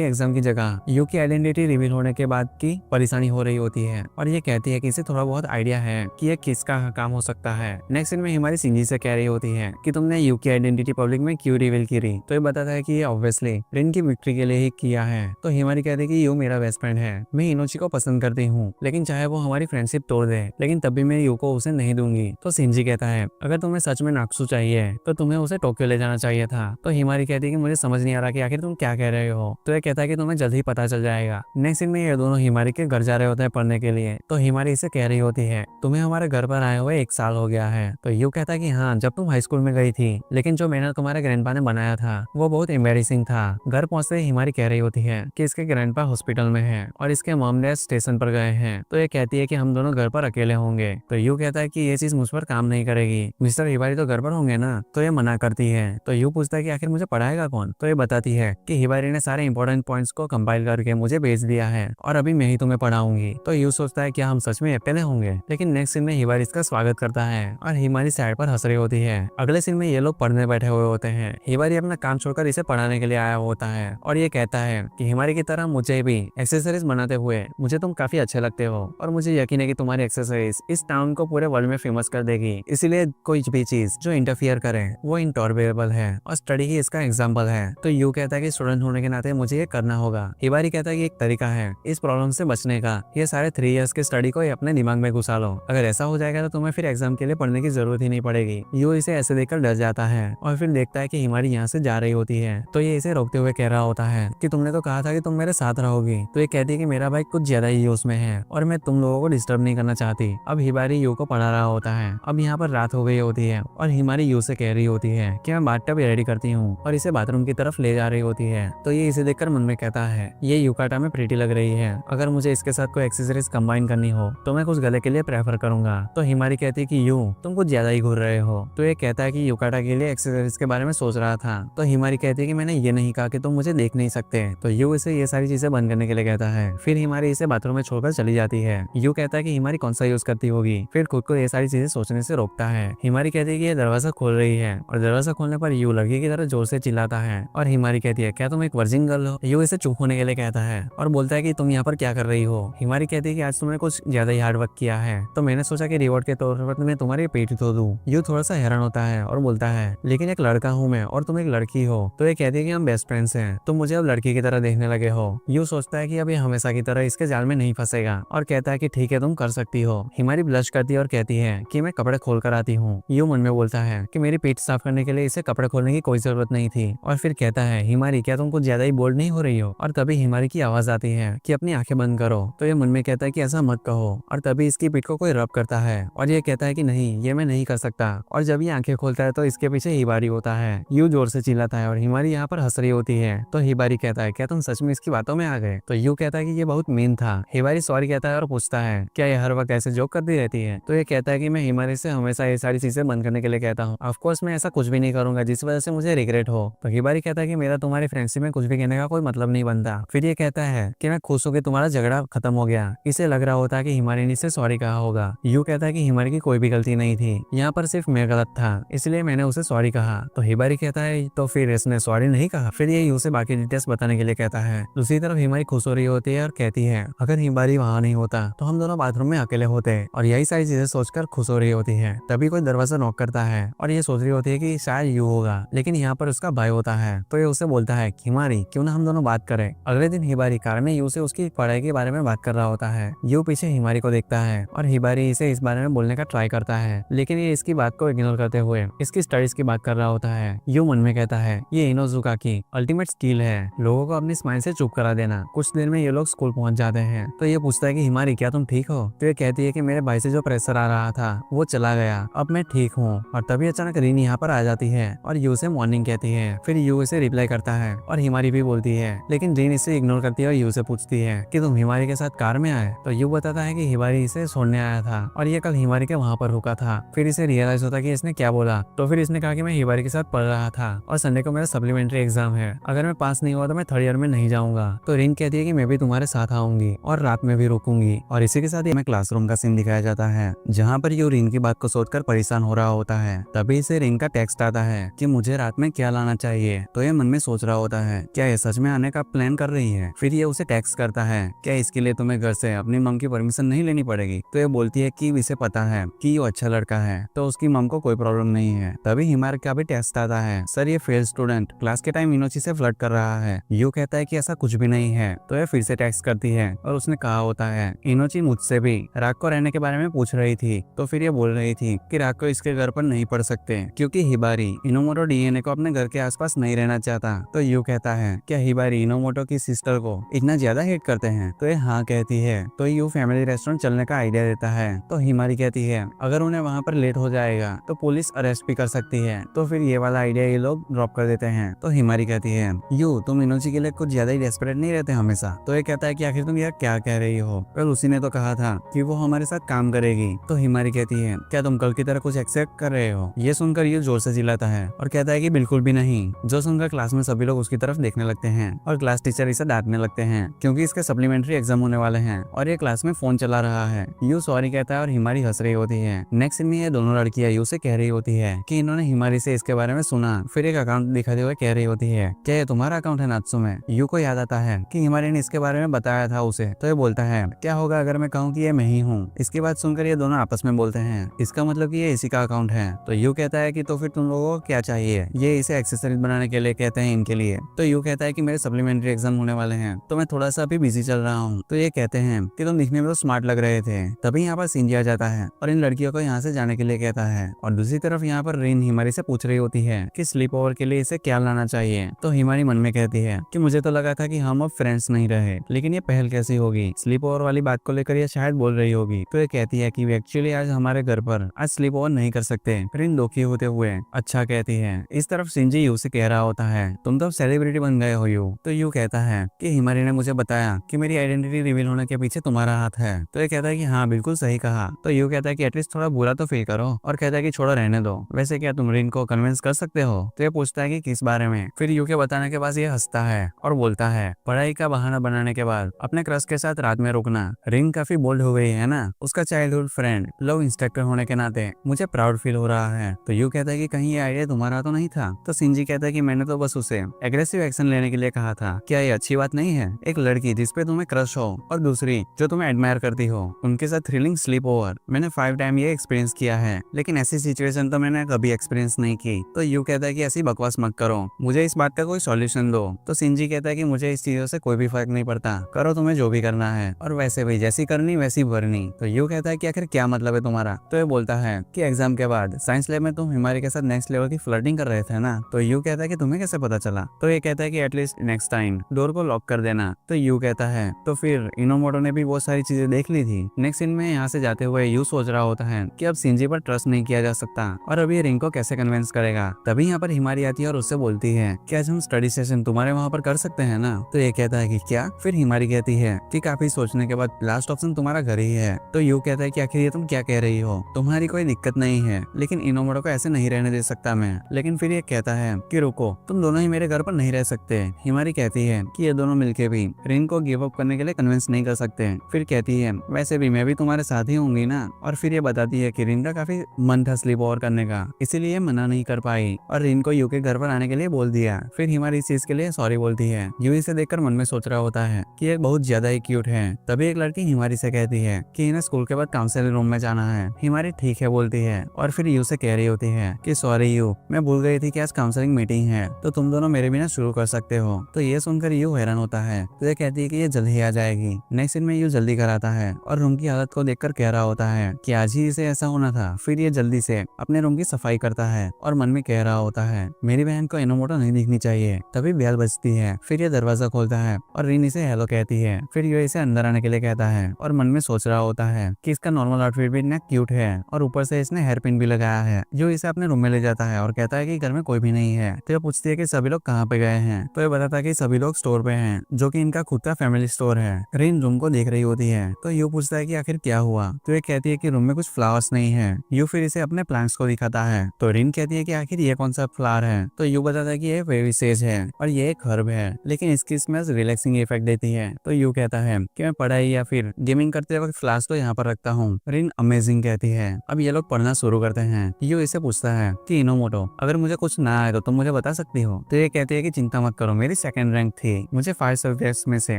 एग्जाम की जगह यू की आइडेंटिटी रिवील होने के बाद की परेशानी हो रही होती है और ये कहती है कि इसे थोड़ा बहुत आइडिया है कि ये किसका काम हो सकता है। नेक्स्ट सीन में हिमारी सिंजी से कह रही होती है कि तुमने यू की आइडेंटिटी पब्लिक में क्यों रिवील की। तो ये बताता है कि ये ऑब्वियसली रिन की विक्ट्री के लिए ही किया है। तो हिमारी कहती है कि यू मेरा बेस्ट फ्रेंड है, मैं इनोची को पसंद करती हूँ, लेकिन चाहे वो हमारी फ्रेंडशिप तोड़ दे लेकिन तब भी मैं यू को उसे नहीं दूंगी। तो सिंजी कहता है अगर तुम्हें सच में नाक्सू चाहिए तो तुम्हें उसे टोक्यो ले जाना चाहिए था। तो हिमारी कहती है कि मुझे समझ नहीं आ रहा कि आखिर तुम क्या कह रहे हो। तो ये कहता है कि तुम्हें जल्द ही पता चल जाएगा। नेक्स्ट सीन में ये दोनों हिमारी के घर जा रहे होते हैं पढ़ने के लिए। तो हिमारी इसे कह रही होती है तुम्हें हमारे घर पर आए हुए 1 साल हो गया है। तो यू कहता है कि हाँ, जब तुम हाई स्कूल में गई थी, लेकिन जो मैंने तुम्हारे ग्रैंडपा ने बनाया था वो बहुत एम्बेरेसिंग था। घर पहुंचते ही हिमारी कह रही होती है कि इसके ग्रैंडपा हॉस्पिटल में है और इसके मॉम डैड स्टेशन पर गए हैं। तो ये कहती है कि हम दोनों घर पर अकेले होंगे। तो यू कहता है कि ये चीज मुझ पर काम नहीं करेगी, मिस्टर हिबारी तो घर पर होंगे ना। तो ये मना करती है। तो यू पूछता है कि आखिर मुझे पढ़ाएगा कौन। तो ये बताती है कि हिबारी ने सारे इंपॉर्टेंट पॉइंट्स को कंपाइल करके मुझे भेज दिया है और अभी मैं ही तुम्हें पढ़ाऊंगी। तो यू सोचता है कि हम सच में अकेले होंगे। लेकिन नेक्स्ट सीन में हिबारी इसका स्वागत करता है और हिमारी साइड पर हंस रही होती है। अगले सीन में ये लोग पढ़ने बैठे हुए होते हैं। हिबारी अपना काम छोड़कर इसे पढ़ाने के लिए आया होता है और ये कहता है कि हिमारी की तरह मुझे भी एक्सेसरीज बनाते हुए मुझे तुम काफी अच्छे लगते हो और मुझे यकीन है कि तुम्हारी एक्सेसरीज इस टाउन को पूरे वर्ल्ड में फेमस कर देगी। इसीलिए कोई भी चीज जो इंटरफियर करे वो इनटॉलरेबल है और स्टडी ही इसका एग्जाम्पल है। तो यू कहता है कि स्टूडेंट होने के नाते मुझे ये करना होगा। हिबारी कहता है कि एक तरीका है इस प्रॉब्लम से बचने का, ये सारे 3 इयर्स के स्टडी को अपने दिमाग में घुसा लो, अगर ऐसा हो जाएगा तो तुम्हें फिर फिर एग्जाम के लिए पढ़ने की जरूरत ही नहीं पड़ेगी। यू इसे ऐसे देखकर डर जाता है और फिर देखता है कि हिमारी यहाँ से जा रही होती है। तो ये इसे रोकते हुए कह रहा होता है कि तुमने तो कहा था कि तुम मेरे साथ रहोगी। तो ये कहती है कि मेरा भाई कुछ ज्यादा ही यूज में है और मैं तुम लोगों को डिस्टर्ब नहीं करना चाहती। अब हिमारी यू को पढ़ा रहा होता है। अब यहाँ पर रात हो गई होती है और हिमारी यू से कह रही होती है कि मैं बाथटब रेडी करती हूँ और इसे बाथरूम की तरफ ले जा रही होती है। तो ये इसे देखकर मन में कहता है ये युकाटा में प्रीटी लग रही है, अगर मुझे इसके साथ कोई एक्सेसरीज कंबाइन करनी हो तो मैं कुछ गले के लिए प्रेफर करूंगा। तो हिमारी कहती है कि यू तुम कुछ ज्यादा ही घूर रहे हो। तो ये कहता है कि युकाटा के लिए एक्सेसरीज के बारे में सोच रहा था। तो हिमारी कहती है कि मैंने ये नहीं कहा कि तुम मुझे देख नहीं सकते। तो यू इसे ये सारी चीजें बंद करने के लिए कहता है। फिर हिमारी इसे बाथरूम में छोड़कर चली जाती है। यू कहता है कि हिमारी कौन सा यूज करती होगी, फिर खुद को ये सारी चीजें सोचने से रोकता है। हिमारी कहती है कि ये दरवाजा खोल रही है और दरवाजा खोलने पर यू लड़की की तरह जोर से चिल्लाता है और हिमारी कहती है क्या तुम एक वर्जिन गर्ल हो। यू इसे चुप होने के लिए कहता है और बोलता है कि तुम यहाँ पर क्या कर रही हो। हिमारी कहती है कि आज तुमने कुछ ज्यादा ही हार्ड वर्क किया है तो मैंने सोचा कि रिवॉर्ड के तौर पर मैं तुम्हारी पेट धो दूं। यू थोड़ा सा हैरान होता है और बोलता है लेकिन एक लड़का हूँ मैं और तुम एक लड़की हो। तो ये कहती है कि हम बेस्ट फ्रेंड्स हैं, तुम मुझे अब लड़की की तरह देखने लगे हो। यू सोचता है कि अब ये हमेशा की तरह इसके जाल में नहीं फंसेगा और कहता है कि ठीक है तुम कर सकती हो। हिमारी ब्लश करती है और कहती है कि मैं कपड़े खोल कर आती हूँ। यू मन में बोलता है कि मेरी पेट साफ करने के लिए इसे कपड़े खोलने की कोई जरूरत नहीं थी और फिर कहता है हिमारी क्या तुम कुछ ज्यादा ही बोल्ड नहीं हो रही हो। और तभी हिमारी की आवाज आती है कि अपनी आंखें बंद करो। तो ये मन में कहता है कि ऐसा मत कहो और तभी इसकी पीठ को कोई रब करता है और ये कहता है कि नहीं ये मैं नहीं कर सकता। और जब ये आंखें खोलता है तो इसके पीछे हिबारी होता है। यू जोर से चिल्लाता है और हिमारी यहाँ पर हंस रही होती है। तो हिबारी कहता है क्या तुम सच में इसकी बातों में आ गए। तो यू कहता है कि ये बहुत मीन था। हिबारी सॉरी कहता है और पूछता है क्या ये हर वक्त ऐसे जोक करती रहती है। तो ये कहता है कि मैं हिमारी से हमेशा ये सारी चीजें बंद करने के लिए कहता हूँ, ऑफ कोर्स मैं ऐसा कुछ भी नहीं करूंगा जिस वजह से मुझे रिग्रेट हो। तो हिबारी कहता है कि मेरा तुम्हारी फ्रेंडशिप में कुछ भी कहने का कोई मतलब नहीं बनता। फिर ये कहता है कि मैं खुश हूँ कि तुम्हारा झगड़ा खत्म हो गया। इसे लग रहा होता है कि हिमारी ने इसे सॉरी कहा होगा। यू कहता है कि हिमारी की कोई भी गलती नहीं थी, यहाँ पर सिर्फ मैं गलत था इसलिए मैंने उसे सॉरी कहा। तो हिबारी कहता है तो फिर इसने सॉरी नहीं कहा। फिर ये यू से बाकी डिटेल्स बताने के लिए कहता है। दूसरी तरफ हिमारी खुश हो रही होती है और कहती है अगर हिमारी वहाँ नहीं होता तो हम दोनों बाथरूम में अकेले होते। और यही सारी चीजें सोचकर खुश हो रही होती है। तभी कोई दरवाजा नॉक करता है और ये सोच रही होती है कि शायद यू होगा, लेकिन यहाँ पर उसका भाई होता है। तो ये उसे बोलता है हिमारी क्यों ना हम दोनों बात करें। अगले दिन हिबारी कार में यू से उसकी पढ़ाई के बारे में बात कर रहा होता है। यू पीछे हिमारी को देखता है और हिबारी इसे इस बारे में बोलने का ट्राई करता है, लेकिन ये इसकी बात को इग्नोर करते हुए इसकी स्टडीज की बात कर रहा होता है। यू मन में कहता है ये इनोजुका की अल्टीमेट स्किल है, लोगों को अपनी स्माइल से चुप करा देना। कुछ देर में ये लोग स्कूल पहुंच जाते हैं। तो ये पूछता है कि हिमारी क्या तुम ठीक हो। तो ये कहती है कि मेरे भाई से जो प्रेशर आ रहा था वो चला गया, अब मैं ठीक हूँ। और तभी अचानक रीन यहाँ पर आ जाती है और यू से मॉर्निंग कहती है। फिर यू इसे रिप्लाई करता है और हिमारी भी बोलती है, लेकिन रीन इसे इग्नोर करती है और यू से पूछती है कि तुम हिमारी के साथ कार में आए। तो यू बताता है कि हिमारी इसे छोड़ने आया था और ये कल हिमारी के वहाँ पर रुका था। फिर इसे रियलाइज होता कि इसने क्या बोला। तो फिर इसने कहा कि मैं हिमारी के साथ पढ़ रहा था और संडे को मेरा सप्लीमेंट्री एग्जाम है, अगर मैं पास नहीं हुआ तो मैं थर्ड ईयर में नहीं जाऊंगा। तो रीन कहती है कि मैं भी तुम्हारे साथ आऊंगी और रात में भी रुकूंगी। और इसी के साथ हमें क्लासरूम का सीन दिखाया जाता है जहाँ पर यू रीन की बात को सोचकर परेशान हो रहा होता है। तभी इसे रीन का टेक्स्ट आता है कि मुझे रात में क्या लाना चाहिए। तो ये मन में सोच रहा होता है क्या ये सच में आने का प्लान कर रही है। फिर ये उसे टेक्स्ट करता है क्या इसके लिए तुम्हें घर से अपनी मम की परमिशन नहीं लेनी पड़ेगी। तो ये बोलती है कि इसे पता है कि वो अच्छा लड़का है तो उसकी मम को कोई प्रॉब्लम नहीं है। तभी हिमार का भी टेक्स्ट आता है सर ये फेल स्टूडेंट क्लास के टाइम इनोची से फ्लर्ट कर रहा है। यू कहता है कि ऐसा कुछ भी नहीं है। तो ये फिर से टेक्स्ट करती है और उसने कहा होता है इनोची मुझसे भी रात को रहने के बारे में पूछ रही थी। तो फिर ये बोल रही थी कि रात को इसके घर पर नहीं पढ़ सकते क्योंकि हिबारी इनोमोटो डीएनए को अपने घर के आसपास नहीं रहना चाहता। तो यू कहता है क्या हिबारी इनोमोटो की सिस्टर को इतना ज्यादा हेट करते हैं। तो ये हाँ कहती है। तो यू फैमिली रेस्टोरेंट चलने का आइडिया देता है। तो हिमारी कहती है अगर उन्हें वहाँ पर लेट हो जाएगा तो पुलिस अरेस्ट भी कर सकती है। तो फिर ये वाला आइडिया ये लोग ड्रॉप कर देते हैं। तो हिमारी कहती है यू तुम इनोची के लिए कुछ ज्यादा ही डेस्परेट नहीं रहते हमेशा। तो ये कहता है कि आखिर तुम यार क्या कह रही हो, पर उसी ने तो कहा था कि वो हमारे साथ काम करेगी। तो हिमारी कहती है क्या तुम कल की तरह कुछ एक्सेप्ट कर रहे हो। ये सुनकर यू जोर से चिल्लाता है और कहता है कि बिल्कुल भी नहीं। जो सुनकर क्लास में सभी लोग उसकी तरफ देखने लगते हैं और क्लास टीचर इसे डांटने लगते हैं क्योंकि इसके सप्लीमेंट्री एग्जाम होने वाले हैं और ये क्लास में फोन चला रहा है। यू सॉरी कहता है और हिमारी हंस रही होती है। नेक्स्ट सीन में ये दोनों लड़कियां यू से कह रही होती है कि इन्होंने हिमारी से इसके बारे में सुना। फिर एक अकाउंट दिखाते हुए कह रही होती है क्या ये तुम्हारा अकाउंट है नात्सु में। यू को याद आता है कि हिमारी ने इसके बारे में बताया था उसे। तो ये बोलता है क्या होगा अगर मैं कहूँ कि ये मैं ही हूँ। इसकी बात सुनकर ये दोनों आपस में बोलते हैं इसका मतलब कि ये इसी का अकाउंट है। तो यू कहता है कि तो फिर तुम लोगों को क्या चाहिए। ये इसे एक्सेसरीज बनाने के लिए कहते हैं इनके लिए। तो यू कहता है कि मेरे सप्लीमेंट्री एग्जाम होने वाले हैं तो मैं थोड़ा सा अभी बिजी चल रहा हूँ। तो ये कहते हैं कि तुम दिखने में तो स्मार्ट लग रहे थे। तभी यहाँ पर सिंजी आ जाता है और इन लड़कियों को यहाँ से जाने के लिए कहता है। और दूसरी तरफ यहाँ पर रिन हिमारी से पूछ रही होती है कि स्लीप ओवर के लिए इसे क्या लाना चाहिए। तो हिमारी मन में कहती है कि मुझे तो लगा था कि हम अब फ्रेंड्स नहीं रहे, लेकिन ये पहल कैसी होगी। स्लीप ओवर वाली बात को लेकर ये शायद बोल रही होगी। तो ये कहती है कि एक्चुअली आज हमारे घर पर आज स्लीप ओवर नहीं कर सकते। रिन दुखी होते हुए अच्छा कहती है। इस तरफ सिंजी यू से कह रहा होता है तुम तो सेलिब्रिटी बन गए हो यू। तो यू कहता है कि हिमारी ने मुझे बताया कि मेरी आइडेंटिटी रिवील होने के पीछे तुम्हारा हाथ है। तो ये कहता है कि हाँ बिल्कुल सही कहा। तो यू कहता है कि एटलीस्ट थोड़ा बुरा तो फील करो, और कहता है कि छोड़ो रहने दो, वैसे क्या तुम रिन को कन्विंस कर सकते हो। तो ये पूछता है कि किस बारे में। फिर यू के बताने के बाद ये हंसता है और बोलता है पढ़ाई का बहाना बनाने के बाद अपने क्रश के साथ रात में रुकना। रिन काफी बोल्ड हो गई है ना, उसका चाइल्डहुड फ्रेंड लव इंस्ट्रक्टर होने के नाते मुझे प्राउड फील हो रहा है। तो यू कहता है कि कहीं ये आइडिया तुम्हारा तो नहीं था। तो सिंजी कहता है कि मैंने तो बस उसे एग्रेसिव एक्शन लेने के लिए कहा था। क्या ये अच्छी बात नहीं है? एक लड़की जिसपे तुम्हें क्रश हो और दूसरी जो तुम्हें एडमायर करती हो, उनके साथ थ्रिलिंग स्लीप ओवर। मैंने 5 टाइम ये एक्सपीरियंस किया है, लेकिन ऐसी सिचुएशन तो मैंने कभी एक्सपीरियंस नहीं की। तो यू कहता है कि ऐसी बकवास मत करो, मुझे इस बात का कोई सॉल्यूशन दो। तो सिंजी कहता है कि मुझे इस चीजों से कोई भी फर्क नहीं पड़ता, करो तुम्हें जो भी करना है, और वैसे भी जैसी करनी वैसी भरनी। तो यू कहता है कि आखिर क्या मतलब है तुम्हारा। तो ये बोलता है कि एग्जाम के बाद साइंस लैब में तुम हिमारी के साथ नेक्स्ट लेवल की फ्लर्टिंग कर रहे थे ना। तो यू कहता है कि तुम्हें कैसे पता चला। तो ये कहता है कि एटलीस्ट नेक्स्ट टाइम डोर को लॉक कर देना। तो यू कहता है तो फिर इनोमोटो ने भी बहुत सारी चीजें देख ली थी। नेक्स्ट सीन में यहाँ से जाते हुए यू सोच रहा होता है कि अब सिंजी पर ट्रस्ट नहीं किया जा सकता, और अभी रिंग को कैसे कन्विंस करेगा। तभी यहाँ पर हिमारी आती है और उससे बोलती है कि आज हम स्टडी सेशन तुम्हारे वहाँ पर कर सकते हैं ना। तो ये कहता है कि क्या। फिर हिमारी कहती है कि काफी सोचने के बाद लास्ट ऑप्शन तुम्हारा घर ही है। तो यू कहता है कि आखिर ये तुम क्या कह रही हो, तुम्हारी कोई दिक्कत नहीं है, लेकिन इनोमोटो को ऐसे नहीं रहने दे सकता मैं। लेकिन फिर ये कहता है कि रुको, तुम दोनों ही मेरे घर पर नहीं रह सकते। हिमारी कहती है कि ये दोनों मिलके भी रिन को गिव अप करने के लिए कन्विंस नहीं कर सकते। फिर कहती है वैसे भी मैं भी तुम्हारे साथ ही होंगी ना। और फिर ये बताती है कि रिन का काफी मन था स्लीप ओवर करने का, इसीलिए मना नहीं कर पाई और रिन को यू के घर पर आने के लिए बोल दिया। फिर हिमारी इस चीज के लिए सॉरी बोलती है। यू इसे देखकर मन में सोच रहा होता है कि ये बहुत ज्यादा ही क्यूट है। तभी एक लड़की हिमारी से कहती है कि इन्हें स्कूल के बाद काउंसलिंग रूम में जाना है। हिमारी ठीक है बोलती है, और फिर यू से कह रही होती है कि सॉरी यू, मैं भूल गई थी कि आज काउंसलिंग मीटिंग है, तो तुम दोनों मेरे बिना शुरू कर सकते हो। तो ये सुनकर यू हैरान होता है। तो ये कहती है कि ये जल्द ही आ जाएगी। नेक्स्ट सीन में यू जल्दी कर आता है और रूम की हालत को देखकर कह रहा होता है कि आज ही इसे ऐसा होना था। फिर ये जल्दी से अपने रूम की सफाई करता है और मन में कह रहा होता है मेरी बहन को इनोमोटो नहीं दिखनी चाहिए। तभी बेल बजती है। फिर ये दरवाजा खोलता है और रिन इसे हेलो कहती है। फिर यू इसे अंदर आने के लिए कहता है और मन में सोच रहा होता है कि इसका नॉर्मल आउटफिट भी इतना क्यूट है और ऊपर से इसने हेयर पिन भी लगाया है। जो इसे अपने रूम में ले जाता है और कहता है कि घर में कोई भी नहीं है। तो ये पूछती है कि सभी लोग कहाँ पे गए हैं। तो ये बताता है कि सभी लोग स्टोर पे हैं, जो कि इनका खुद का फैमिली स्टोर है। रिन रूम को देख रही होती है। तो यू पूछता है कि आखिर क्या हुआ। तो ये कहती है कि रूम में कुछ फ्लावर्स नहीं है। यू फिर इसे अपने प्लांट्स को दिखाता है। तो रिन कहती है कि आखिर ये कौन सा फ्लावर है। तो यू बताता है कि ये बेबी सेज है और ये एक हर्ब है, लेकिन इसकी स्मेल रिलैक्सिंग इफेक्ट देती है। तो यू कहता है कि मैं पढ़ाई या फिर गेमिंग करते वक्त फ्लावर्स तो यहाँ पर रखता हूँ। रिन अमेजिंग कहती है। अब ये लोग पढ़ना शुरू करते हैं। यू इसे पूछता है कि इनोमोटो अगर मुझे कुछ ना आए तो तुम मुझे बता सकती हो। तो ये कहती है कि चिंता मत करो, मेरी सेकंड रैंक थी, मुझे 5 सब्जेक्ट्स में से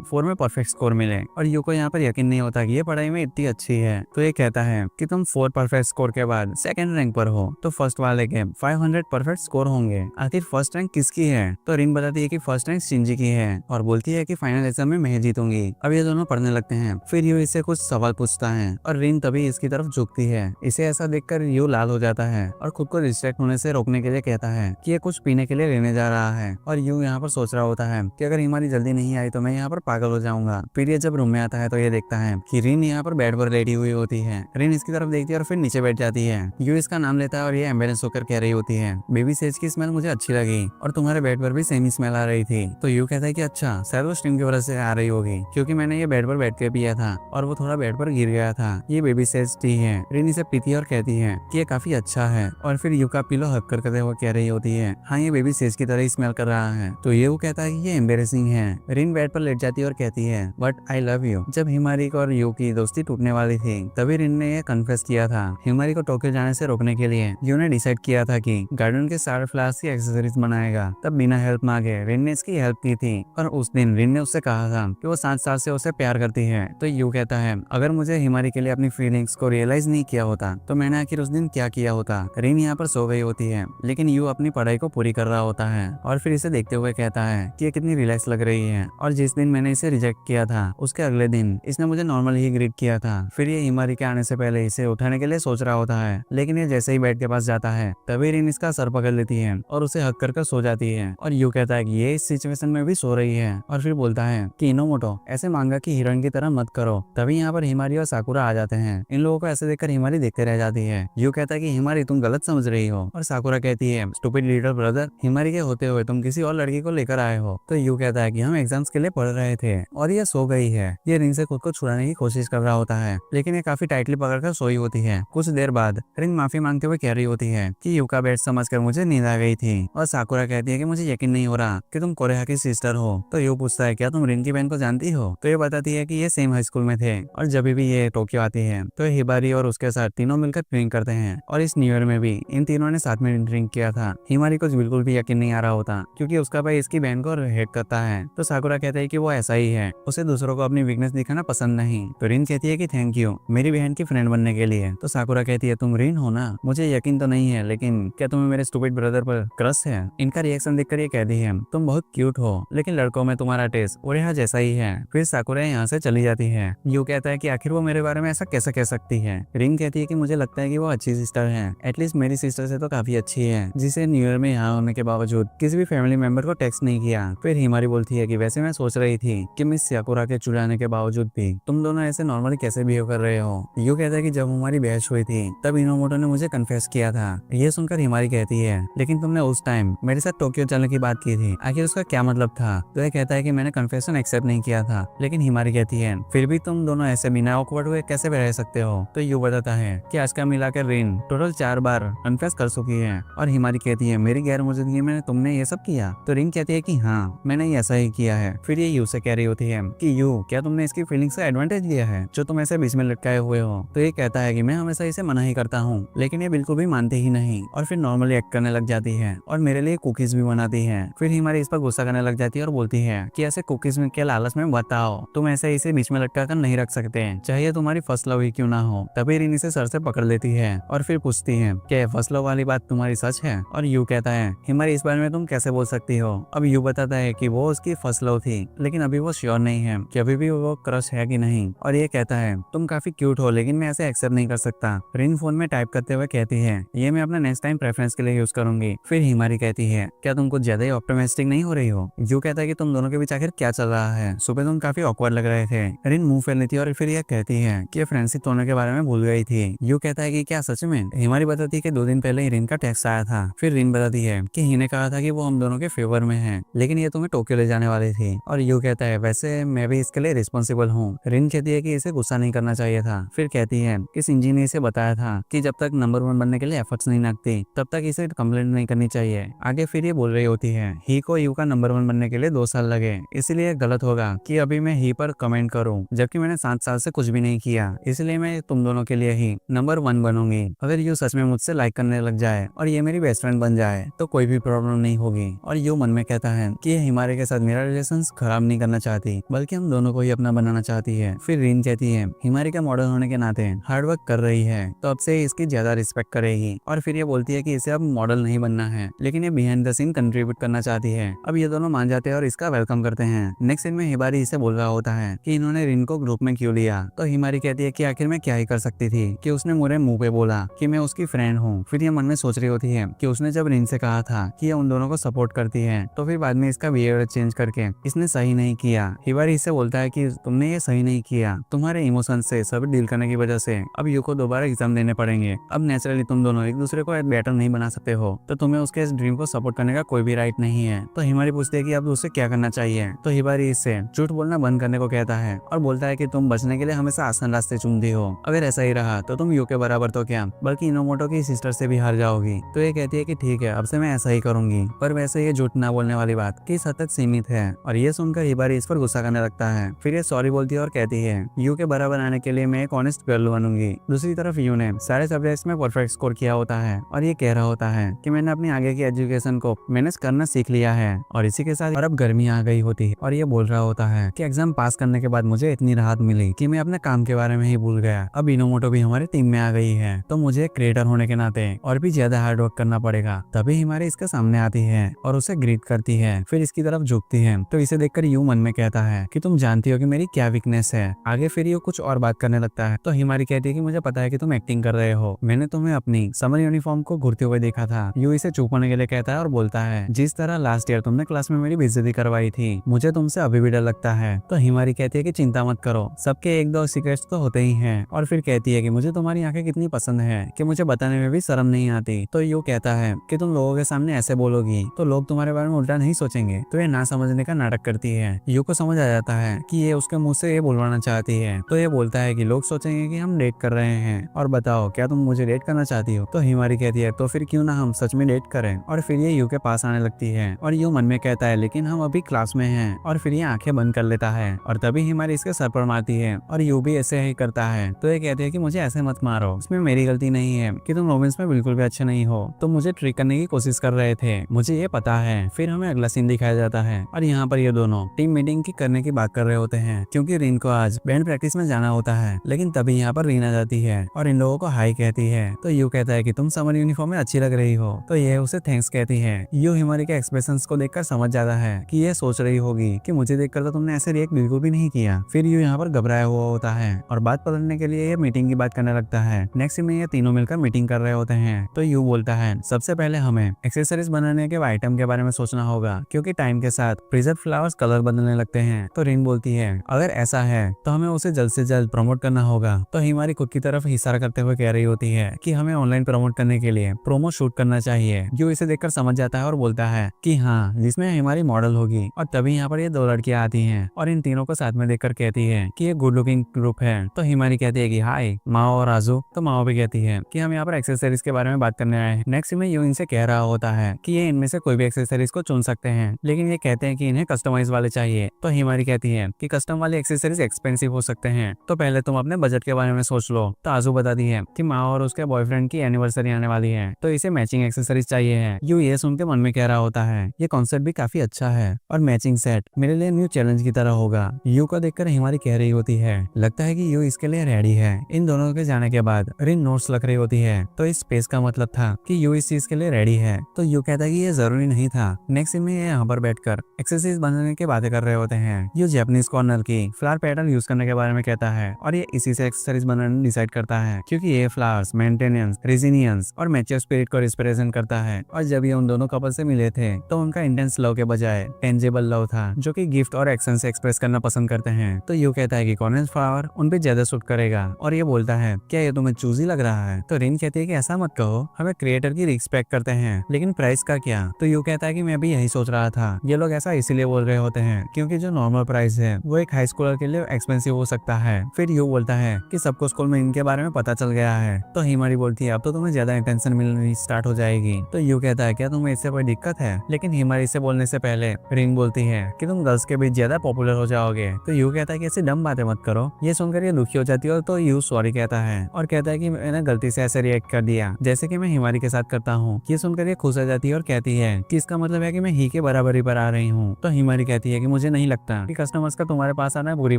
4 में परफेक्ट स्कोर मिले। और यू को यहाँ पर यकीन नहीं होता कि ये पढ़ाई में इतनी अच्छी है। तो ये कहता है कि तुम 4 परफेक्ट स्कोर के बाद सेकंड रैंक पर हो, तो फर्स्ट वाले के 500 परफेक्ट स्कोर होंगे। आखिर फर्स्ट रैंक किसकी है। तो रिन बताती है कि फर्स्ट रैंक शिंजी की है और बोलती है कि फाइनल एग्जाम में मैं जीतूंगी। अब ये दोनों पढ़ने लगते हैं। फिर यू इससे कुछ सवाल पूछता है और रिन तभी इसकी तरफ झुकती है। इसे ऐसा देखकर यू लाल हो जाता है और खुद को डिस्ट्रैक्ट होने से रोकने के लिए कहता है कि ये कुछ पीने के लिए लेने जा रहा है। और यू यहाँ पर सोच रहा होता है कि अगर हिमारी जल्दी नहीं आई तो मैं यहाँ पर पागल हो जाऊंगा। फिर ये जब रूम में आता है तो ये देखता है कि रिन यहाँ पर बेड पर लेटी हुई होती है। रिन इसकी तरफ देखती है और फिर नीचे बैठ जाती है। यू इसका नाम लेता है और ये एम्बुलेंस होकर कह रही होती है बेबी सेज की स्मेल मुझे अच्छी लगी और तुम्हारे बेड पर भी सेम ही स्मेल आ रही थी। तो यू कहता है कि अच्छा शायद वो स्ट्रीम की वजह से आ रही होगी, क्योंकि मैंने ये बेड पर बैठ के पिया था और वो थोड़ा बेड पर गिर गया था। ये बेबी सेज टी है। रिन इसे पीती है और कहती है कि ये काफी अच्छा है। और फिर यू का पिलो हक करते हुए कह रही होती है हाँ ये बेबी सेज की तरह ही स्मेल कर रहा है। तो ये वो कहता है कि ये एम्बेरेसिंग है। रिन बेड पर लेट जाती है और कहती है बट आई लव यू। जब हिमारी और यू की दोस्ती टूटने वाली थी तभी रिन ने ये कन्फेस किया था। हिमारी को टोक्यो जाने से रोकने के लिए यू ने डिसाइड किया था कि गार्डन के सारे फ्लावर्स की एक्सेसरीज बनाएगा। तब बिना हेल्प मांगे रिन ने इसकी हेल्प की थी और उस दिन रिन ने उससे कहा था कि वो 7 साल से उसे प्यार करती है। तो यू कहता है अगर मुझे हिमारी के लिए अपनी फीलिंग्स को रियलाइज नहीं किया होता तो मैंने आखिर उस दिन क्या किया होता। रिन यहाँ पर सो गई होती है, लेकिन यू अपनी पढ़ाई को पूरी कर रहा होता है और फिर इसे देखते हुए कहता है कि ये कितनी रिलैक्स लग रही है। और जिस दिन मैंने इसे रिजेक्ट किया था उसके अगले दिन इसने मुझे नॉर्मल ही ग्रीट किया था। फिर ये हिमारी के आने से पहले पहले इसे उठाने के लिए सोच रहा होता है, लेकिन ये जैसे ही बेड के पास जाता है तभी रिन इसका सर पकड़ लेती है और उसे हक कर सो जाती है। और यू कहता है कि ये इस सिचुएशन में भी सो रही है और फिर बोलता है कि इनोमोटो ऐसे मांगा कि हीरोइन की तरह मत करो। तभी यहाँ पर हिमारी और साकुरा आ जाते हैं। इन लोगों को ऐसे देखकर हिमारी देखते रह जाती है। यू कहता है कि हिमारी तुम गलत समझ रही हो, और साकुरा कहती है स्टूपिड लिटिल ब्रदर, हिमारी के होते हुए तुम किसी और लड़की को लेकर आए हो। तो यू कहता है कि हम एग्जाम्स के लिए पढ़ रहे थे और ये सो गई है। ये रिन से खुद को छुड़ाने की कोशिश कर रहा होता है, लेकिन ये काफी टाइटली पकड़कर सोई होती है। कुछ देर बाद रिन माफी मांगते हुए कह रही होती है कि यू का बेड समझकर मुझे नींद आ गई थी, और साकुरा कहती है कि मुझे यकीन नहीं हो रहा कि तुम कोरेहा की सिस्टर हो। तो यू पूछता है क्या तुम रिन की बहन को जानती हो। तो ये बताती है कि ये सेम हाई स्कूल में थे और जब भी ये टोक्यो आती है तो हिबारी और उसके साथ तीनों मिलकर ड्रिंक करते हैं, और इस न्यू ईयर में भी इन तीनों ने साथ में ड्रिंक किया था। हिमारी को बिल्कुल भी यकीन नहीं आ रहा होता क्योंकि उसका भाई इसकी बहन को हेट करता है। तो साकुरा कहता है कि वो ऐसा ही है, उसे दूसरों को अपनी वीकनेस दिखाना पसंद नहीं। तो रिन कहती है कि थैंक यू मेरी बहन की फ्रेंड बनने के लिए। तो साकुरा कहती है तुम रिन हो ना, मुझे यकीन तो नहीं है, लेकिन क्या तुम्हें मेरे स्टूपिड ब्रदर पर क्रश है। इनका रिएक्शन देखकर ये कहती है तुम बहुत क्यूट हो, लेकिन लड़कों में तुम्हारा टेस्ट और यहाँ जैसा ही है। फिर साकुरा यहाँ से चली जाती है। यू कहता है कि आखिर वो मेरे बारे में ऐसा कैसे कह सकती है। रिन कहती है कि मुझे लगता है कि वो अच्छी सिस्टर है, एटलीस्ट मेरी सिस्टर से तो काफी अच्छी है, जिसे न्यू ईयर में यहाँ होने के बावजूद किसी भी फैमिली मेंबर को टेक्स्ट नहीं किया। फिर हिमारी बोलती है कि वैसे मैं सोच रही थी कि मिस साकुरा के चुड़ाने के बावजूद भी तुम दोनों ऐसे नॉर्मली कैसे बिहेव कर रहे हो। यू कहता है कि जब हमारी बहस हुई थी तब इनोमोटो ने मुझे कन्फेस किया था। ये सुनकर हिमारी कहती है लेकिन तुमने उस टाइम मेरे साथ टोक्यो चलने की बात की थी, आखिर उसका क्या मतलब था। तो ये कहता है कि मैंने कन्फेशन एक्सेप्ट नहीं किया था, लेकिन हिमारी कहती है फिर भी तुम दोनों ऐसे बिना ऑकवर्ड हुए कैसे रह सकते हो। तो यू बताता है कि आज का मिलाकर रिन टोटल 4 बार कन्फेस कर चुकी है, और हिमारी कहती है मेरी गैर मौजूदगी में तुमने ये सब किया। तो रिन कहती है कि हाँ मैंने ऐसा ही किया है। फिर ये यू से कह रही होती है कि यू क्या तुमने इसकी फीलिंग्स का एडवांटेज लिया है जो तुम ऐसे बीच में लटकाए हुए हो। तो ये कहता है कि मैं हमेशा इसे मना ही करता हूँ, लेकिन ये बिल्कुल भी मानते ही नहीं, और फिर नॉर्मली एक्ट करने लग जाती है और मेरे लिए कुकीज भी बनाती है। फिर हिमारी इस पर गुस्सा करने लग जाती है और बोलती है कि ऐसे कुकीज में क्या लालच में बताओ, तुम ऐसे इसे बीच में लटका कर नहीं रख सकते, चाहे तुम्हारी फर्स्ट लव ही क्यों ना हो। तभी रिन इसे सर से पकड़ लेती है और फिर पूछती है क्या फर्स्ट लव वाली बात तुम्हारी सच है। और यू कहता है हिमारी इस बारे में तुम कैसे बोल सकती हो। अब यू बताता है कि वो उसकी फर्स्ट लव थी, लेकिन अभी वो श्योर नहीं है कि अभी भी वो क्रश है कि नहीं। और ये कहता है तुम काफी क्यूट हो, लेकिन मैं ऐसे एक्सेप्ट नहीं कर सकता। रिन फोन में टाइप करते हुए कहती है ये मैं अपना नेक्स्ट टाइम प्रेफरेंस के लिए यूज करूंगी। फिर हिमारी कहती है क्या तुम कुछ ज्यादा ही ऑप्टिमिस्टिक नहीं हो रही हो। यू कहता है कि तुम दोनों के बीच आखिर क्या चल रहा है, सुबह तुम काफी ऑकवर्ड लग रहे थे। रिन मुंह फेर लेती है और फिर यह कहती है कि फ्रेंडशिप तोड़ने के बारे में भूल गई थी। यू कहता है कि क्या सच में। हिमारी बताती है कि 2 दिन पहले ही रिन का टेक्स्ट आया था। फिर रिन बताती है कि ही ने कहा था कि वो हम दोनों के फेवर में है, लेकिन ये तुम्हें टोक्यो ले जाने वाली थी। और यू कहता है वैसे मैं भी इसके लिए रिस्पॉन्सिबल हूँ। रिन कहती है कि इसे गुस्सा नहीं करना चाहिए था। फिर कहती है कि सिंजी ने इसे बताया था कि जब तक नंबर 1 बनने के लिए एफर्ट्स नहीं लगती तब तक इसे कंप्लेंट नहीं करनी चाहिए। आगे फिर ये बोल रही होती है ही को यू का नंबर 1 बनने के लिए 2 साल लगे, इसलिए गलत होगा कि अभी मैं ही पर कमेंट करूं, जबकि मैंने 7 साल से कुछ भी नहीं किया, इसलिए मैं तुम दोनों के लिए ही नंबर 1 बनूंगी। अगर यू सच में मुझसे लाइक करने लग जाए और ये मेरी बेस्ट फ्रेंड बन जाए तो कोई भी प्रॉब्लम नहीं होगी। और यू मन में कहता है कि ये हिमारी के साथ मेरा रिलेशन खराब नहीं करना चाहती, बल्कि हम दोनों को ही अपना बनाना चाहती है। फिर रिन कहती है हिमारी का मॉडल होने के नाते हार्ड वर्क कर रही है तो अब से इसकी ज्यादा रिस्पेक्ट करेगी। और फिर ये बोलती है कि इसे अब मॉडल नहीं बनना है, लेकिन ये बिहाइंड द सीन कंट्रीब्यूट करना चाहती है। अब ये दोनों मान जाते हैं और इसका वेलकम करते हैं। नेक्स्ट सीन में हिमारी इसे बोल रहा होता है कि इन्होंने रिन को ग्रुप में क्यों लिया। तो हिमारी कहती है कि आखिर मैं क्या ही कर सकती थी कि उसने मेरे मुंह पे बोला कि मैं उसकी फ्रेंड हूँ। फिर ये मन में सोच रही होती है कि उसने जब रिन से कहा था कि ये उन दोनों को सपोर्ट करती है, तो फिर बाद में इसका बिहेवियर चेंज करके इसने सही नहीं किया। हिमारी इससे बोलता है कि तुमने ये सही नहीं किया, तुम्हारे इमोशन से सब डील करने की वजह से अब यू को दोबारा एग्जाम देने पड़ेंगे। अब नेचुरली तुम दोनों एक दूसरे को बेटर नहीं बना सकते हो, तो तुम्हें उसके इस ड्रीम को सपोर्ट करने का कोई भी राइट नहीं है। तो हिमारी पूछती है कि अब उसे क्या करना चाहिए। तो हिमारी इससे झूठ बोलना बंद करने को कहता है और बोलता है कि तुम बचने के लिए हमेशा आसान रास्ते चुनती हो, अगर ऐसा ही रहा तो तुम यू के बराबर तो क्या बल्कि इनोमोटो की सिस्टर से भी हार जाओगी। तो ये कहती है कि ठीक है अब से मैं ऐसा ही करूंगी, पर वैसे ये झूठ ना बोलने वाली बात किस हद तक सीमित है। और ये सुनकर हिमारी इस पर गुस्सा करने लगता है। फिर ये सॉरी बोलती है और कहती है यू के बराबर आने के लिए मैं एक ऑनेस्ट गर्ल बनूंगी। दूसरी तरफ यू ने सारे सब्जेक्ट्स में परफेक्ट स्कोर किया होता है और ये कह रहा होता है कि मैंने अपनी आगे की एजुकेशन को मैनेज करना सीख लिया है। और इसी के साथ और अब गर्मी आ गई होती है और ये बोल रहा होता है कि एग्जाम पास करने के बाद मुझे इतनी राहत मिली कि मैं अपने काम के बारे में ही भूल गया। अब इनोमोटो भी हमारी टीम में आ गई है, तो मुझे क्रिएटर होने के नाते और भी ज्यादा हार्ड वर्क करना पड़ेगा। तभी हिमारी इसके सामने आती है और उसे ग्रीट करती है, फिर इसकी तरफ झुकती है। तो इसे देखकर यू मन में कहता है कि तुम जानती हो कि मेरी क्या वीकनेस है। आगे फिर ये कुछ और बात करने लगता है। तो हिमारी हिमारी कहती है कि मुझे पता है कि तुम एक्टिंग कर रहे हो, मैंने तुम्हें अपनी समर यूनिफॉर्म को घुरते हुए देखा था। यू इसे चुप होने के लिए कहता है और बोलता है, जिस तरह लास्ट ईयर तुमने क्लास में मेरी बेइज्जती करवाई थी, मुझे तुमसे अभी भी डर लगता है। तो हिमारी कहती है कि चिंता मत करो, सबके एक दो सीक्रेट्स तो होते ही हैं। और फिर कहती है कि मुझे तुम्हारी आंखें कितनी पसंद है कि मुझे बताने में भी शर्म नहीं आती। तो यू कहता है कि तुम लोगों के सामने ऐसे बोलोगी तो लोग तुम्हारे बारे में उल्टा नहीं सोचेंगे। तो ये ना समझने का नाटक करती है। यू को समझ आ जाता है कि ये उसके मुंह से ये बुलवाना चाहती है। तो ये बोलता है कि लोग सोचेंगे कि हम डेट कर रहे हैं, और बताओ क्या तुम मुझे डेट करना चाहती हो। तो हिमारी कहती है तो फिर क्यों ना हम सच में डेट करें। और फिर ये यू के पास आने लगती है और यू मन में कहता है लेकिन हम अभी क्लास में हैं। और फिर ये आंखें बंद कर लेता है और तभी हिमारी इसके सर पर मारती है और यू भी ऐसे ही करता है। तो ये कहते हैं कि मुझे ऐसे मत मारो, इसमें मेरी गलती नहीं है कि तुम रोमांस में बिल्कुल भी अच्छे नहीं हो, तुम मुझे ट्रिक करने की कोशिश कर रहे थे, मुझे ये पता है। फिर हमें अगला सीन दिखाया जाता है और यहाँ पर ये दोनों टीम मीटिंग की करने की बात कर रहे होते हैं क्योंकि रिन को आज बैंड प्रैक्टिस में जाना होता है। लेकिन तभी यहाँ पर रीन आ जाती है और इन लोगों को हाई कहती है। तो यू कहता है कि तुम समर यूनिफॉर्म में अच्छी लग रही हो। तो ये उसे थैंक्स कहती है। यू हिमारी के एक्सप्रेशंस को देखकर समझ जाता है कि ये सोच रही होगी कि मुझे देखकर तो तुमने ऐसे रिएक्ट बिल्कुल भी नहीं किया। फिर यू यहाँ पर घबराया हुआ होता है और बात पलटने के लिए ये मीटिंग की बात करने लगता है। नेक्स्ट में ये तीनों मिलकर मीटिंग कर रहे होते हैं। तो यू बोलता है सबसे पहले हमें एक्सेसरीज बनाने के आइटम के बारे में सोचना होगा क्योंकि टाइम के साथ प्रिजर्व फ्लावर्स कलर बदलने लगते हैं। तो रिन बोलती है अगर ऐसा है तो हमें उसे जल्द से जल्द प्रमोट करना होगा। तो हिमारी खुद की तरफ इशारा करते हुए कह रही होती है कि हमें ऑनलाइन प्रमोट करने के लिए प्रोमो शूट करना चाहिए। यू इसे देखकर समझ जाता है और बोलता है कि हाँ, जिसमें हिमारी मॉडल होगी। और तभी यहाँ पर ये दो लड़कियां आती हैं और इन तीनों को साथ में देखकर कहती है कि ये गुड लुकिंग ग्रुप है। तो हिमारी कहती है कि हाय माओ और राजू। तो माओ भी कहती है कि हम यहाँ पर एक्सेसरीज के बारे में बात करने आए हैं। नेक्स्ट में यू इनसे कह रहा होता है कि ये इनमें से कोई भी एक्सेसरीज को चुन सकते हैं, लेकिन ये कहते हैं कि इन्हें कस्टमाइज वाले चाहिए। तो हिमारी कहती है कि कस्टम वाले एक्सेसरीज एक्सपेंसिव हो सकते हैं, तो पहले तुम अपने बजट के बारे में सोच लो। तो आजू बताती है कि माओ और उसके बॉयफ्रेंड की एनिवर्सरी आने वाली है, तो इसे मैचिंग एक्सेसरीज चाहिए है। यू ये सुन के मन में कह रहा होता है ये कॉन्सेप्ट भी काफी अच्छा है और मैचिंग सेट मेरे लिए न्यू चैलेंज की तरह होगा। यू को देखकर हिमारी कह रही होती है लगता है कि यू इसके लिए रेडी है। इन दोनों के जाने के बाद रिन नोट्स लिख रही होती है। तो इस स्पेस का मतलब था कि यू इस चीज के लिए रेडी है। तो यू कहता है कि ये जरूरी नहीं था। नेक्स्ट में ये यहाँ पर बैठकर एक्सेसरीज बनाने की बातें कर रहे होते हैं। यू जापानीज कॉर्नर की फ्लावर पैटर्न यूज करने के बारे में कहता है और ये इसी से एक्सेसरीज बनाने डिसाइड करता है क्योंकि ये फ्लावर्स मेंटेनेंस, रेजिलियंस और मैच्योर स्पिरिट को रिप्रेजेंट करता है। और जब ये उन दोनों कपल से मिले थे तो उनका इंटेंस लव के बजाय टेंजेबल लव था जो कि गिफ्ट और एक्शन से एक्सप्रेस करना पसंद करते हैं। तो यू कहता है कि कॉर्नर फ्लावर उन पे ज्यादा सूट करेगा और ये बोलता है क्या ये तुम्हें चूजी लग रहा है। तो रिन कहती है कि ऐसा मत कहो, हमें क्रिएटर की रिस्पेक्ट करते हैं, लेकिन प्राइस का क्या। तो यू कहता है कि मैं भी यही सोच रहा था, ये लोग ऐसा इसीलिए बोल रहे होते हैं क्योंकि जो नॉर्मल प्राइस है वो एक हाई स्कूलर के लिए एक्सपेंसिव हो सकता है। फिर यू बोलता है कि सबको स्कूल में इनके बारे में पता चल गया है। तो हिमारी बोलती है अब तो तुम्हें ज्यादा अटेंशन मिलनी स्टार्ट हो जाएगी। तो यू कहता है क्या तुम्हें इससे कोई दिक्कत है, लेकिन हिमारी से बोलने से पहले रिन बोलती है कि तुम गर्ल्स के बीच ज्यादा पॉपुलर हो जाओगे। तो यू कहता है कि ऐसी डम बातें मत करो। ये सुनकर ये दुखी हो जाती है। तो यू सॉरी कहता है और कहता है कि मैंने गलती से ऐसे रिएक्ट कर दिया जैसे कि मैं हिमारी के साथ करता हूँ। ये सुनकर ये खुश हो जाती है और कहती है कि इसका मतलब है कि मैं ही के बराबरी पर आ रही हूँ। तो हिमारी कहती है कि मुझे नहीं लगता कि कस्टमर्स का तुम्हारे पास आना बुरी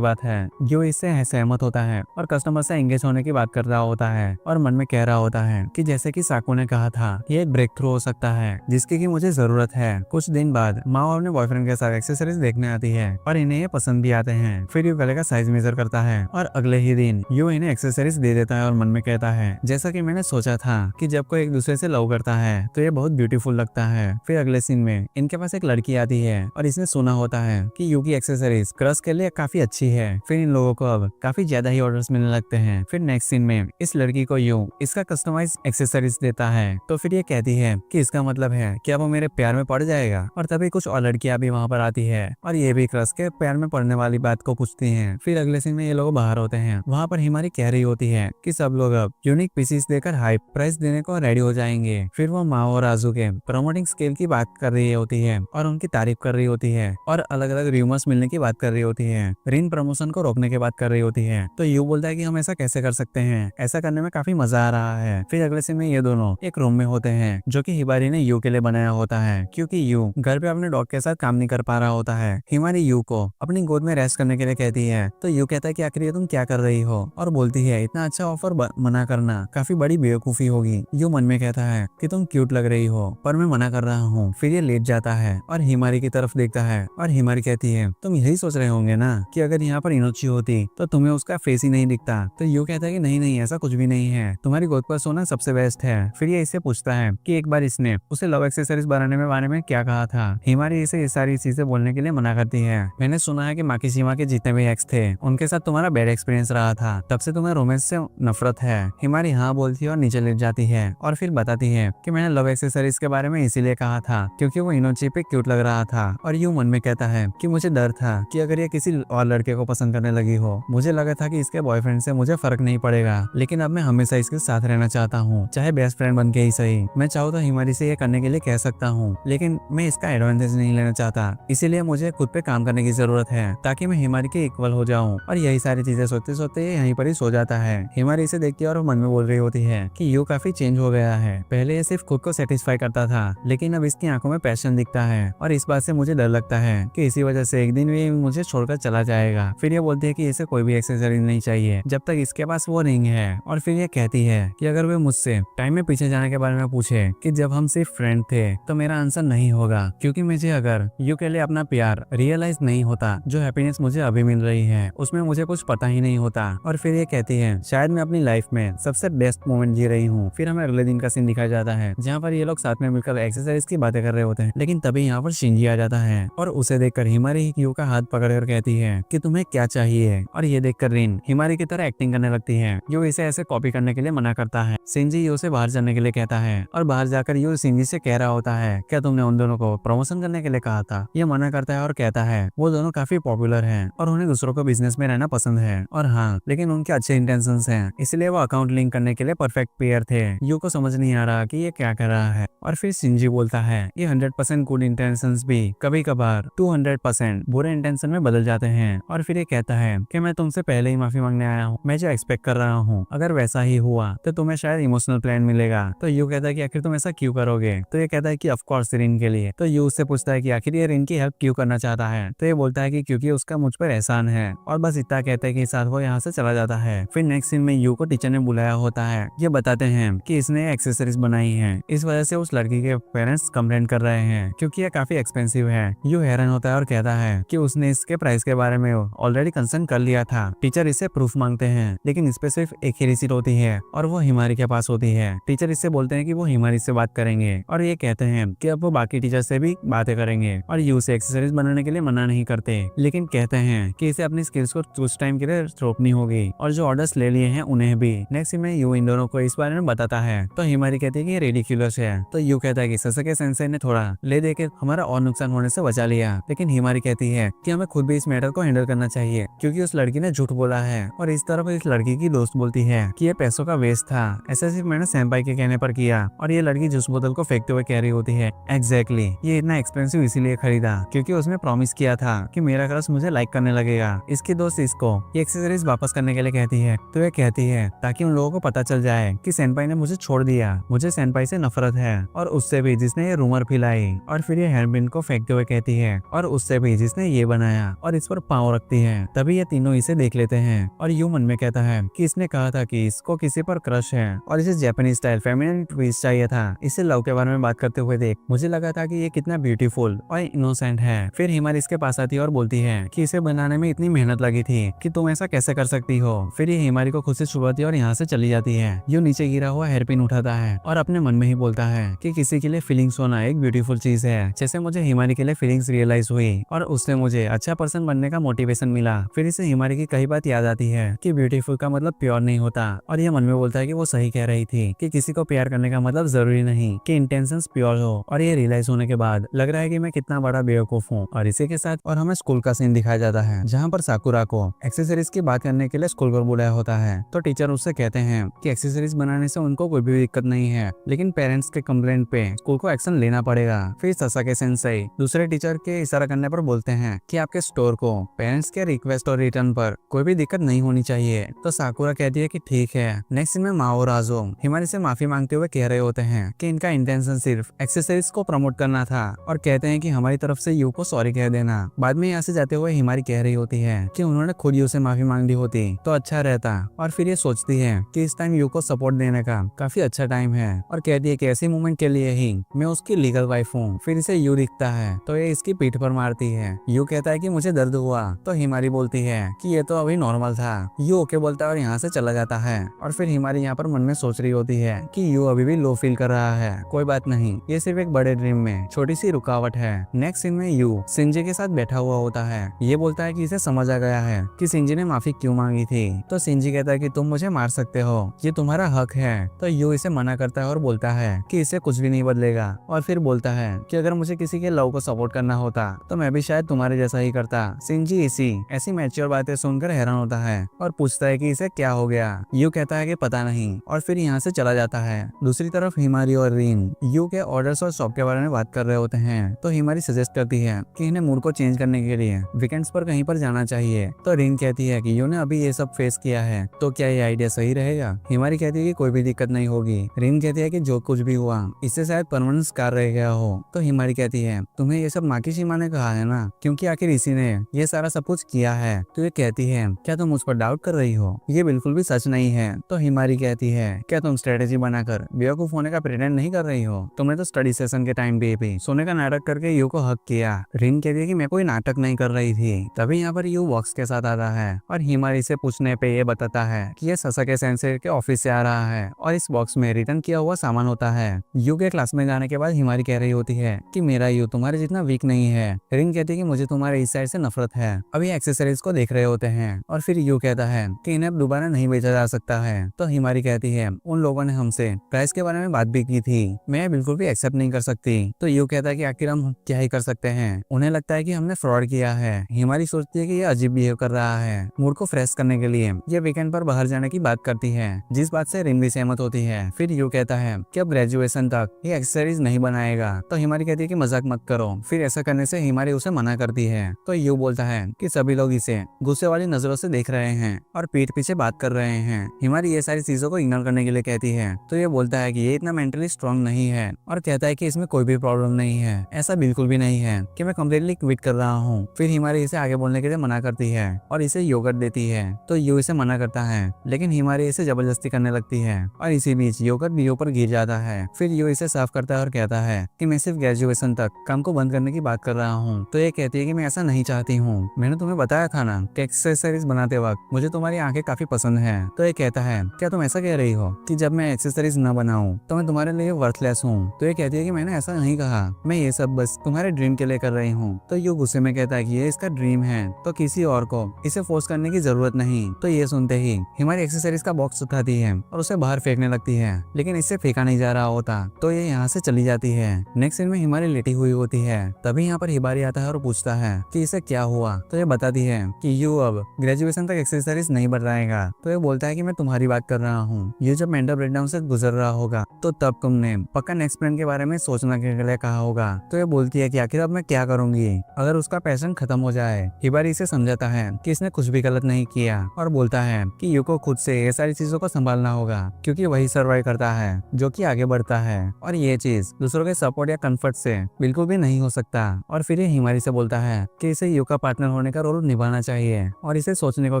बात है। यू इससे सहमत होता है और कस्टमर से एंगेज होने की बात कर रहा होता है और मन में कह रहा होता है कि जैसे कि साकू ने कहा था ये एक ब्रेक थ्रू हो सकता है जिसकी की मुझे जरूरत है। कुछ दिन बाद माँ अपने बॉयफ्रेंड के साथ एक्सेसरीज देखने आती है और इन्हें ये पसंद भी आते हैं। फिर यू गले का साइज मेजर करता है और अगले ही दिन यू इन्हें एक्सेसरीज दे देता है और मन में कहता है जैसा कि मैंने सोचा था कि जब कोई एक दूसरे से लव करता है तो ये बहुत ब्यूटीफुल लगता है। फिर अगले सीन में इनके पास एक लड़की आती है और इसने सुना होता है कि यू की एक्सेसरीज क्रश के लिए काफी अच्छी है। फिर इन लोगों को अब काफी ज्यादा ही ऑर्डर्स मिलने लगते हैं। फिर नेक्स्ट सीन में इस लड़की को यू इसका कस्टमाइज एक्सेसरीज देता है। तो फिर ये कहती है कि इसका मतलब है कि अब वो मेरे प्यार में पड़ जाएगा। और तभी कुछ और लड़कियां भी वहां पर आती है और ये भी क्रश के प्यार में पड़ने वाली बात को पूछती हैं। फिर अगले सीन में ये लोग बाहर होते हैं। वहां पर हिमारी कह रही होती है कि सब लोग अब यूनिक पीसीस देकर हाई प्राइस देने को रेडी हो जाएंगे। फिर वो माओ और राजू के प्रमोटिंग स्केल की बात कर रही होती है और उनकी तारीफ कर रही होती है और अलग अलग रूमर्स मिलने की बात कर रही होती है। रिन प्रमोशन को रोकने की बात कर रही होती है। तो यू बोलता है कि हम ऐसा कैसे कर सकते हैं, ऐसा करने में काफी मजा आ रहा है। फिर अगले सीन में ये दोनों एक रूम में होते हैं जो कि हिमारी ने यू के लिए बनाया होता है क्योंकि यू घर पे अपने डॉग के साथ काम नहीं कर पा रहा होता है। हिमारी यू को अपनी गोद में रेस्ट करने के लिए कहती है। तो यू कहता है कि आखिर ये तुम क्या कर रही हो और बोलती है इतना अच्छा ऑफर मना करना काफी बड़ी बेवकूफी होगी। यू मन में कहता है कि तुम क्यूट लग रही हो पर मैं मना कर रहा हूँ। फिर ये लेट जाता है और हिमारी की तरफ देखता है और हिमारी कहती है तुम यही सोच रहे होंगे ना कि अगर यहाँ पर इनोची होती तो तुम्हें उसका फेस ही नहीं दिखता तो यू कहता है कि नहीं नहीं ऐसा कुछ भी नहीं है, तुम्हारी गोद पर सोना सबसे बेस्ट है। फिर ये इससे पूछता है कि एक बार इसने उसे लव एक्सेसरीज बनाने में बारे में क्या कहा था। हिमारी इसे ये सारी चीजें बोलने के लिए मना करती है। मैंने सुना है कि माकिशिमा के जितने भी एक्स थे उनके साथ तुम्हारा बैड एक्सपीरियंस रहा था, तब से तुम्हें रोमांस से नफरत है। हिमारी हाँ बोलती है और नीचे लेट जाती है और फिर बताती है कि मैंने लव एक्सेसरीज के बारे में इसीलिए कहा था क्योंकि वो इनोची पे क्यूट लग रहा था। और यू मन में कहता है कि मुझे डर था कि अगर ये किसी और लड़के को पसंद करने लगी हो, मुझे लगा था कि इसके बॉयफ्रेंड से मुझे फर्क नहीं पड़ेगा, लेकिन अब मैं हमेशा इसके साथ रहना चाहता हूँ, चाहे बेस्ट फ्रेंड बन के ही सही। मैं चाहूँ तो हिमारी से ये करने के लिए कह सकता हूँ, लेकिन मैं इसका एडवांटेज नहीं लेना चाहता, इसीलिए मुझे खुद पे काम करने की जरूरत है ताकि मैं हिमारी के इक्वल हो जाऊँ। और यही सारी चीजें सोचते सोचते ये यहीं पर ही सो जाता है। हिमारी इसे देखती है और मन में बोल रही होती है कि यू काफी चेंज हो गया है, पहले ये सिर्फ खुद को सेटिस्फाई करता था, लेकिन अब इसकी आंखों में पैशन दिखता है और इस बात से मुझे डर लगता है कि इसी वजह से एक दिन ये मुझे छोड़कर चला जाएगा। फिर ये बोलती है कि इसे कोई भी एक्सेसरीज नहीं चाहिए जब तक इसके पास वो रिंग है। और फिर ये कहती है कि अगर वे मुझसे टाइम में पीछे जाने के बारे में पूछे कि जब हम सिर्फ फ्रेंड थे, तो मेरा आंसर नहीं होगा, क्योंकि मुझे अगर यू के लिए अपना प्यार रियलाइज नहीं होता, जो हैप्पीनेस मुझे अभी मिल रही है उसमें मुझे कुछ पता ही नहीं होता। और फिर ये कहती है शायद मैं अपनी लाइफ में सबसे बेस्ट मोमेंट जी रही हूँ। फिर हमें अगले दिन का सीन दिखाया जाता है जहाँ पर ये लोग साथ में मिलकर एक्सरसाइज की बातें कर रहे होते हैं, लेकिन तभी यहाँ पर शिंजी आ जाता है और उसे देखकर हिमारी यू का हाथ पकड़कर कहती है कि तुम्हें क्या चाहिए। और ये देखकर रिन हिमारी की तरह एक्टिंग करने लगती है। यू इसे ऐसे कॉपी करने के लिए मना करता है। शिंजी यू से बाहर जाने के लिए कहता है और बाहर जाकर यू शिंजी से कह रहा होता है क्या तुमने उन दोनों को प्रमोशन करने के लिए कहा था। ये मना करता है और कहता है वो दोनों काफी पॉपुलर हैं और उन्हें दूसरों को बिजनेस में रहना पसंद है, और हाँ लेकिन उनके अच्छे इंटेंशंस हैं, इसलिए वो अकाउंट लिंक करने के लिए परफेक्ट पेयर थे। यू को समझ नहीं आ रहा कि ये क्या कर रहा है। और फिर शिंजी बोलता है ये 100% गुड इंटेंशंस भी कभी कभार 200% बुरे इंटेंशन में बदल जाते हैं। और फिर ये कहता है कि मैं तुमसे पहले ही माफी मांगने आया हूँ, मैं जो एक्सपेक्ट कर रहा हूँ अगर वैसा ही हुआ तो तुम्हें शायद इमोशनल प्लान मिलेगा। तो यू कहता है कि आखिर तुम ऐसा क्यों करोगे। तो ये कहता है कि ऑफ कोर्स रिन के लिए। तो यू उससे पूछता है कि आखिर ये रिन की हेल्प क्यों करना चाहता है। तो ये बोलता है कि क्योंकि उसका मुझ पर एहसान है, और बस इतना कहते हैं कि साथ वो यहाँ से चला जाता है। फिर नेक्स्ट सीन में यू को टीचर ने बुलाया होता है। ये बताते हैं कि इसने एक्सेसरीज बनाई है, इस वजह से उस लड़की के पेरेंट्स कंप्लेंट कर रहे हैं क्योंकि ये काफी एक्सपेंसिव है। यू हैरान होता है और कहता है कि उसने इसके प्राइस के बारे में ऑलरेडी कंसर्न कर लिया था। टीचर इससे प्रूफ मांगते हैं, लेकिन इस पे सिर्फ एक ही रिसीट होती है और वो हिमारी के पास होती है। टीचर इससे बोलते हैं कि वो हिमारी से बात करेंगे और ये कहते हैं कि अब वो बाकी टीचर से भी बातें करेंगे और यू से एक्सेसरीज बनाने के लिए मना नहीं करते, लेकिन कहते हैं कि इसे अपनी स्किल्स को कुछ टाइम के लिए रोकनी होगी और जो ऑर्डर्स ले लिए हैं उन्हें भी। नेक्स्ट में यू इन दोनों को इस बारे में बताता है तो हिमारी कहती है कि ये रिडिक्यूलस है। तो यू कहता है कि ससके सेंसेई ने थोड़ा ले दे के हमारा और नुकसान होने से बचा लिया, लेकिन हिमारी कहती है कि हमें खुद भी इस मैटर को हैंडल करना चाहिए क्योंकि उस लड़की ने झूठ बोला है। और इस तरफ इस लड़की की दोस्त बोलती है कि ये पैसों का वेस्ट था, ऐसा सिर्फ मैंने सेंपाई के कहने पर किया। और ये लड़की जूस बोतल को फेंकते हुए कह रही होती है एग्जैक्टली ये इतना एक्सपेंसिव इसीलिए खरीदा क्योंकि उसने प्रॉमिस किया था कि मेरा क्रश मुझे लाइक करने लगेगा। इसकी दोस्त इसको ये एक्सेसरीज वापस करने के लिए कहती है। तो ये कहती है ताकि उन लोगों को पता चल जाए कि सेंपाई ने मुझे छोड़ दिया, मुझे सेंपाई से नफरत है और उससे भी जिसने ये रूमर फैलाई। और फिर ये हेयरबिन को फेंकते हुए कहती है और उससे भी जिसने ये बनाया, और इस पर पाँव रखती है। तभी ये तीनों इसे देख लेते हैं और यू मन में कहता है कि इसने कहा था कि इसको किसी पर क्रश है और इसे जापानीज स्टाइल फेमिनिन ट्विस्ट चाहिए था। इसे लव के बारे में बात करते हुए देख मुझे लगा था कि ये कितना ब्यूटीफुल और इनोसेंट है। फिर हिमारी इसके पास आती है और बोलती है कि इसे बनाने में इतनी मेहनत लगी थी कि तुम ऐसा कैसे कर सकती हो। फिर ये हिमारी को खुद से छुपाती है और यहाँ से चली जाती है। यू नीचे गिरा हुआ हेयरपिन उठाता है और अपने मन में ही बोलता है कि किसी के लिए फीलिंग्स होना एक ब्यूटीफुल चीज है, जैसे मुझे हिमारी के लिए फीलिंग्स रियलाइज हुई और उससे मुझे अच्छा पर्सन बनने का मोटिवेशन मिला। फिर इसे हिमारी की कई बात याद आती है कि ब्यूटीफुल का मतलब प्योर नहीं होता, और यह मन में बोलता है कि वो सही कह रही थी कि किसी को प्यार करने का मतलब जरूरी नहीं कि इंटेंशंस प्योर हो। और ये रियलाइज होने के बाद लग रहा है कि मैं कितना बड़ा बेवकूफ हूँ। और इसी के साथ और हमें स्कूल का सीन दिखाया जाता है जहाँ पर साकुरा को एक्सेसरीज की बात करने के लिए स्कूल पर बुलाया होता है। तो टीचर उससे कहते हैं कि एक्सेसरीज बनाने से उनको कोई भी दिक्कत नहीं है, लेकिन पेरेंट्स के कंप्लेंट पे स्कूल को एक्शन लेना पड़ेगा। फिर ससाके सेंसेई दूसरे टीचर के इशारा करने पर बोलते हैं कि आपके स्टोर को पेरेंट्स के रिक्वेस्ट और रिटर्न पर कोई भी दिक्कत नहीं होनी चाहिए। तो साकुरा कहती है कि ठीक है। नेक्स्ट सीन में माओ और आजो हिमारी से माफी मांगते हुए कह रहे होते हैं कि इनका इंटेंशन सिर्फ एक्सेसरीज को प्रमोट करना था और कहते हैं कि हमारी तरफ से यू को सॉरी कह देना। बाद में यहाँ से जाते हुए हिमारी कह रही होती है कि उन्होंने खुद यू से माफी मांग ली होती तो अच्छा रहता। और फिर ये सोचती है कि इस टाइम यू को सपोर्ट देने का काफी अच्छा टाइम है और कहती है कि ऐसी मोमेंट के लिए ही मैं उसकी लीगल वाइफ हूँ। फिर इसे यू दिखता है तो ये इसकी पीठ पर मारती है। यू कहता है कि मुझे दर्द हुआ तो हिमारी बोलती है कि ये तो अभी नॉर्मल था। यू ओके बोलता है और यहाँ से चला जाता है। और फिर हिमारी यहाँ पर मन में सोच रही होती है कि यू अभी भी लो फील कर रहा है, कोई बात नहीं, ये सिर्फ एक बड़े ड्रीम में छोटी सी रुकावट है। नेक्स्ट सीन में यू सिंजी के साथ बैठा हुआ होता है। ये बोलता है कि इसे समझ आ गया है कि सिंजी ने माफी क्यों मांगी थी। तो सिंजी कहता है कि तुम मुझे मार सकते हो, ये तुम्हारा हक है। तो यू इसे मना करता है और बोलता है कि इससे कुछ भी नहीं बदलेगा। और फिर बोलता है कि अगर मुझे किसी के लव को सपोर्ट करना होता तो मैं भी शायद तुम्हारे जैसा ही करता। सिंजी ऐसी मैच्योर बातें सुनकर हैरान होता है और पूछता है कि इसे क्या हो गया। यू कहता है कि पता नहीं और फिर यहाँ से चला जाता है। दूसरी तरफ हिमारी और रीन यू के ऑर्डर्स और शॉप के बारे में बात कर रहे होते हैं। तो हिमारी सजेस्ट करती है कि इन्हें मूड को चेंज करने के लिए वीकेंड्स पर कहीं पर जाना चाहिए। तो रीन कहती है कि यू ने अभी ये सब फेस किया है, तो क्या ये आइडिया सही रहेगा। हिमारी कहती है कि कोई भी दिक्कत नहीं होगी। रीन कहती है कि जो कुछ भी हुआ इससे शायद परमानेंट स्कार रह गया हो। तो हिमारी कहती है तुम्हें ये सब माकीशिमा ने कहा है ना, क्योंकि आखिर इसी ने ये सारा सब कुछ किया है। तो ये कहती है क्या तुम उस पर डाउट कर रही हो, ये बिल्कुल भी सच नहीं है। तो हिमारी कहती है क्या तुम स्ट्रेटेजी बनाकर बेवकूफ होने का प्रिटेंड नहीं कर रही हो, तुमने तो स्टडी सेशन के टाइम पे सोने का नाटक करके यू को हक किया। रिन कहती है कि मैं कोई नाटक नहीं कर रही थी। तभी यहाँ पर यू बॉक्स के साथ आता है और हिमारी से पूछने पे ये बताता है कि ये ससाके सेंसे के ऑफिस से आ रहा है और इस बॉक्स में रिटर्न किया हुआ सामान होता है। यू के क्लास में जाने के बाद हिमारी कह रही होती है कि मेरा यू तुम्हारे जितना वीक नहीं है। रिन कहती है कि मुझे तुम्हारे इस साइड से नफरत है। अभी एक्सेसरीज को देख रहे होते हैं और फिर यू कहता है कि इन्हें अब दोबारा नहीं बेचा जा सकता है। तो हिमारी कहती है उन लोगों ने हमसे प्राइस के बारे में बात भी की थी, मैं बिल्कुल भी एक्सेप्ट नहीं कर सकती। तो यू कहता है कि आखिर हम क्या ही कर सकते हैं, उन्हें लगता है कि हमने फ्रॉड किया है। हिमारी सोचती है कि ये अजीब बिहेव कर रहा है। मूड को फ्रेश करने के लिए ये वीकेंड पर बाहर जाने की बात करती है, जिस बात से रिन भी सहमत होती है। फिर यू कहता है कि अब ग्रेजुएशन तक ये एक्सेसरीज नहीं बनाएगा। तो हिमारी कहती है कि मजाक मत करो। फिर ऐसा करने से हिमारी उसे मना करती है। तो यू बोलता है कि सभी लोग इसे गुस्से वाली नजरों से देख रहे हैं और पीठ पीछे बात कर रहे हैं। हिमारी ये सारी चीजों को इग्नोर करने के लिए कहती है। तो ये बोलता है कि ये इतना मेंटली स्ट्रांग नहीं है और कहता है कि इसमें कोई भी प्रॉब्लम नहीं है, ऐसा बिल्कुल भी नहीं है कि मैं कम्प्लीटली क्विट कर रहा हूँ। फिर हिमारी इसे आगे बोलने के लिए मना करती है और इसे योगर्ट देती है। तो यू इसे मना करता है लेकिन हिमारी इसे जबरदस्ती करने लगती है और इसी बीच योगर्ट यू पर गिर जाता है। फिर यू इसे साफ करता है और कहता है कि मैं सिर्फ ग्रेजुएशन तक काम को बंद करने की बात कर रहा हूँ। तो ये कहती है कि मैं ऐसा नहीं चाहती हूँ, मैंने तुम्हें बताया था ना कि एक्सेसरीज बनाते वक्त मुझे तुम्हारी आंखें काफी पसंद है। तो ये कहता है क्या तुम ऐसा कह रही हो कि जब मैं एक्सेसरीज न बनाऊं तो मैं तुम्हारे लिए वर्थलेस हूँ। तो ये कहती है कि मैंने ऐसा नहीं कहा, मैं ये सब बस तुम्हारे ड्रीम के लिए कर रही हूँ। तो यू गुस्से में कहता है कि ये इसका ड्रीम है तो किसी और को इसे फोर्स करने की जरूरत नहीं। तो ये सुनते ही हिमारी एक्सेसरीज का बॉक्स उठाती है और उसे बाहर फेंकने लगती है, लेकिन इससे फेंका नहीं जा रहा होता। तो ये यहाँ से चली जाती है। नेक्स्ट सीन में हिमारी लेटी हुई होती है। तभी यहाँ पर हिमारी आता है और पूछता है कि इसे क्या हुआ। तो ये बताती है कि यू अब ग्रेजुएशन तक एक्सेसरीज नहीं बनाएगा। तो ये बोलता है कि मैं तुम्हारी बात कर रहा हूँ, ये जब मेंटल ब्रेकडाउन से गुजर रहा होगा तो तब तुमने पक्का नेक्स्ट प्लान के बारे में सोचना के लिए कहा होगा। तो ये बोलती है कि आखिर अब मैं क्या करूंगी अगर उसका पैशन खत्म हो जाए। हिबारी इसे समझाता है कि इसने कुछ भी गलत नहीं किया और बोलता है कि यू को खुद से ये सारी चीजों को संभालना होगा, क्योंकि वही सर्वाइव करता है जो कि आगे बढ़ता है और ये चीज दूसरों के सपोर्ट या कंफर्ट से बिल्कुल भी नहीं हो सकता। और फिर ये हिमारी से बोलता है कि इसे यू का पार्टनर होने का रोल निभाना चाहिए और इसे सोचने को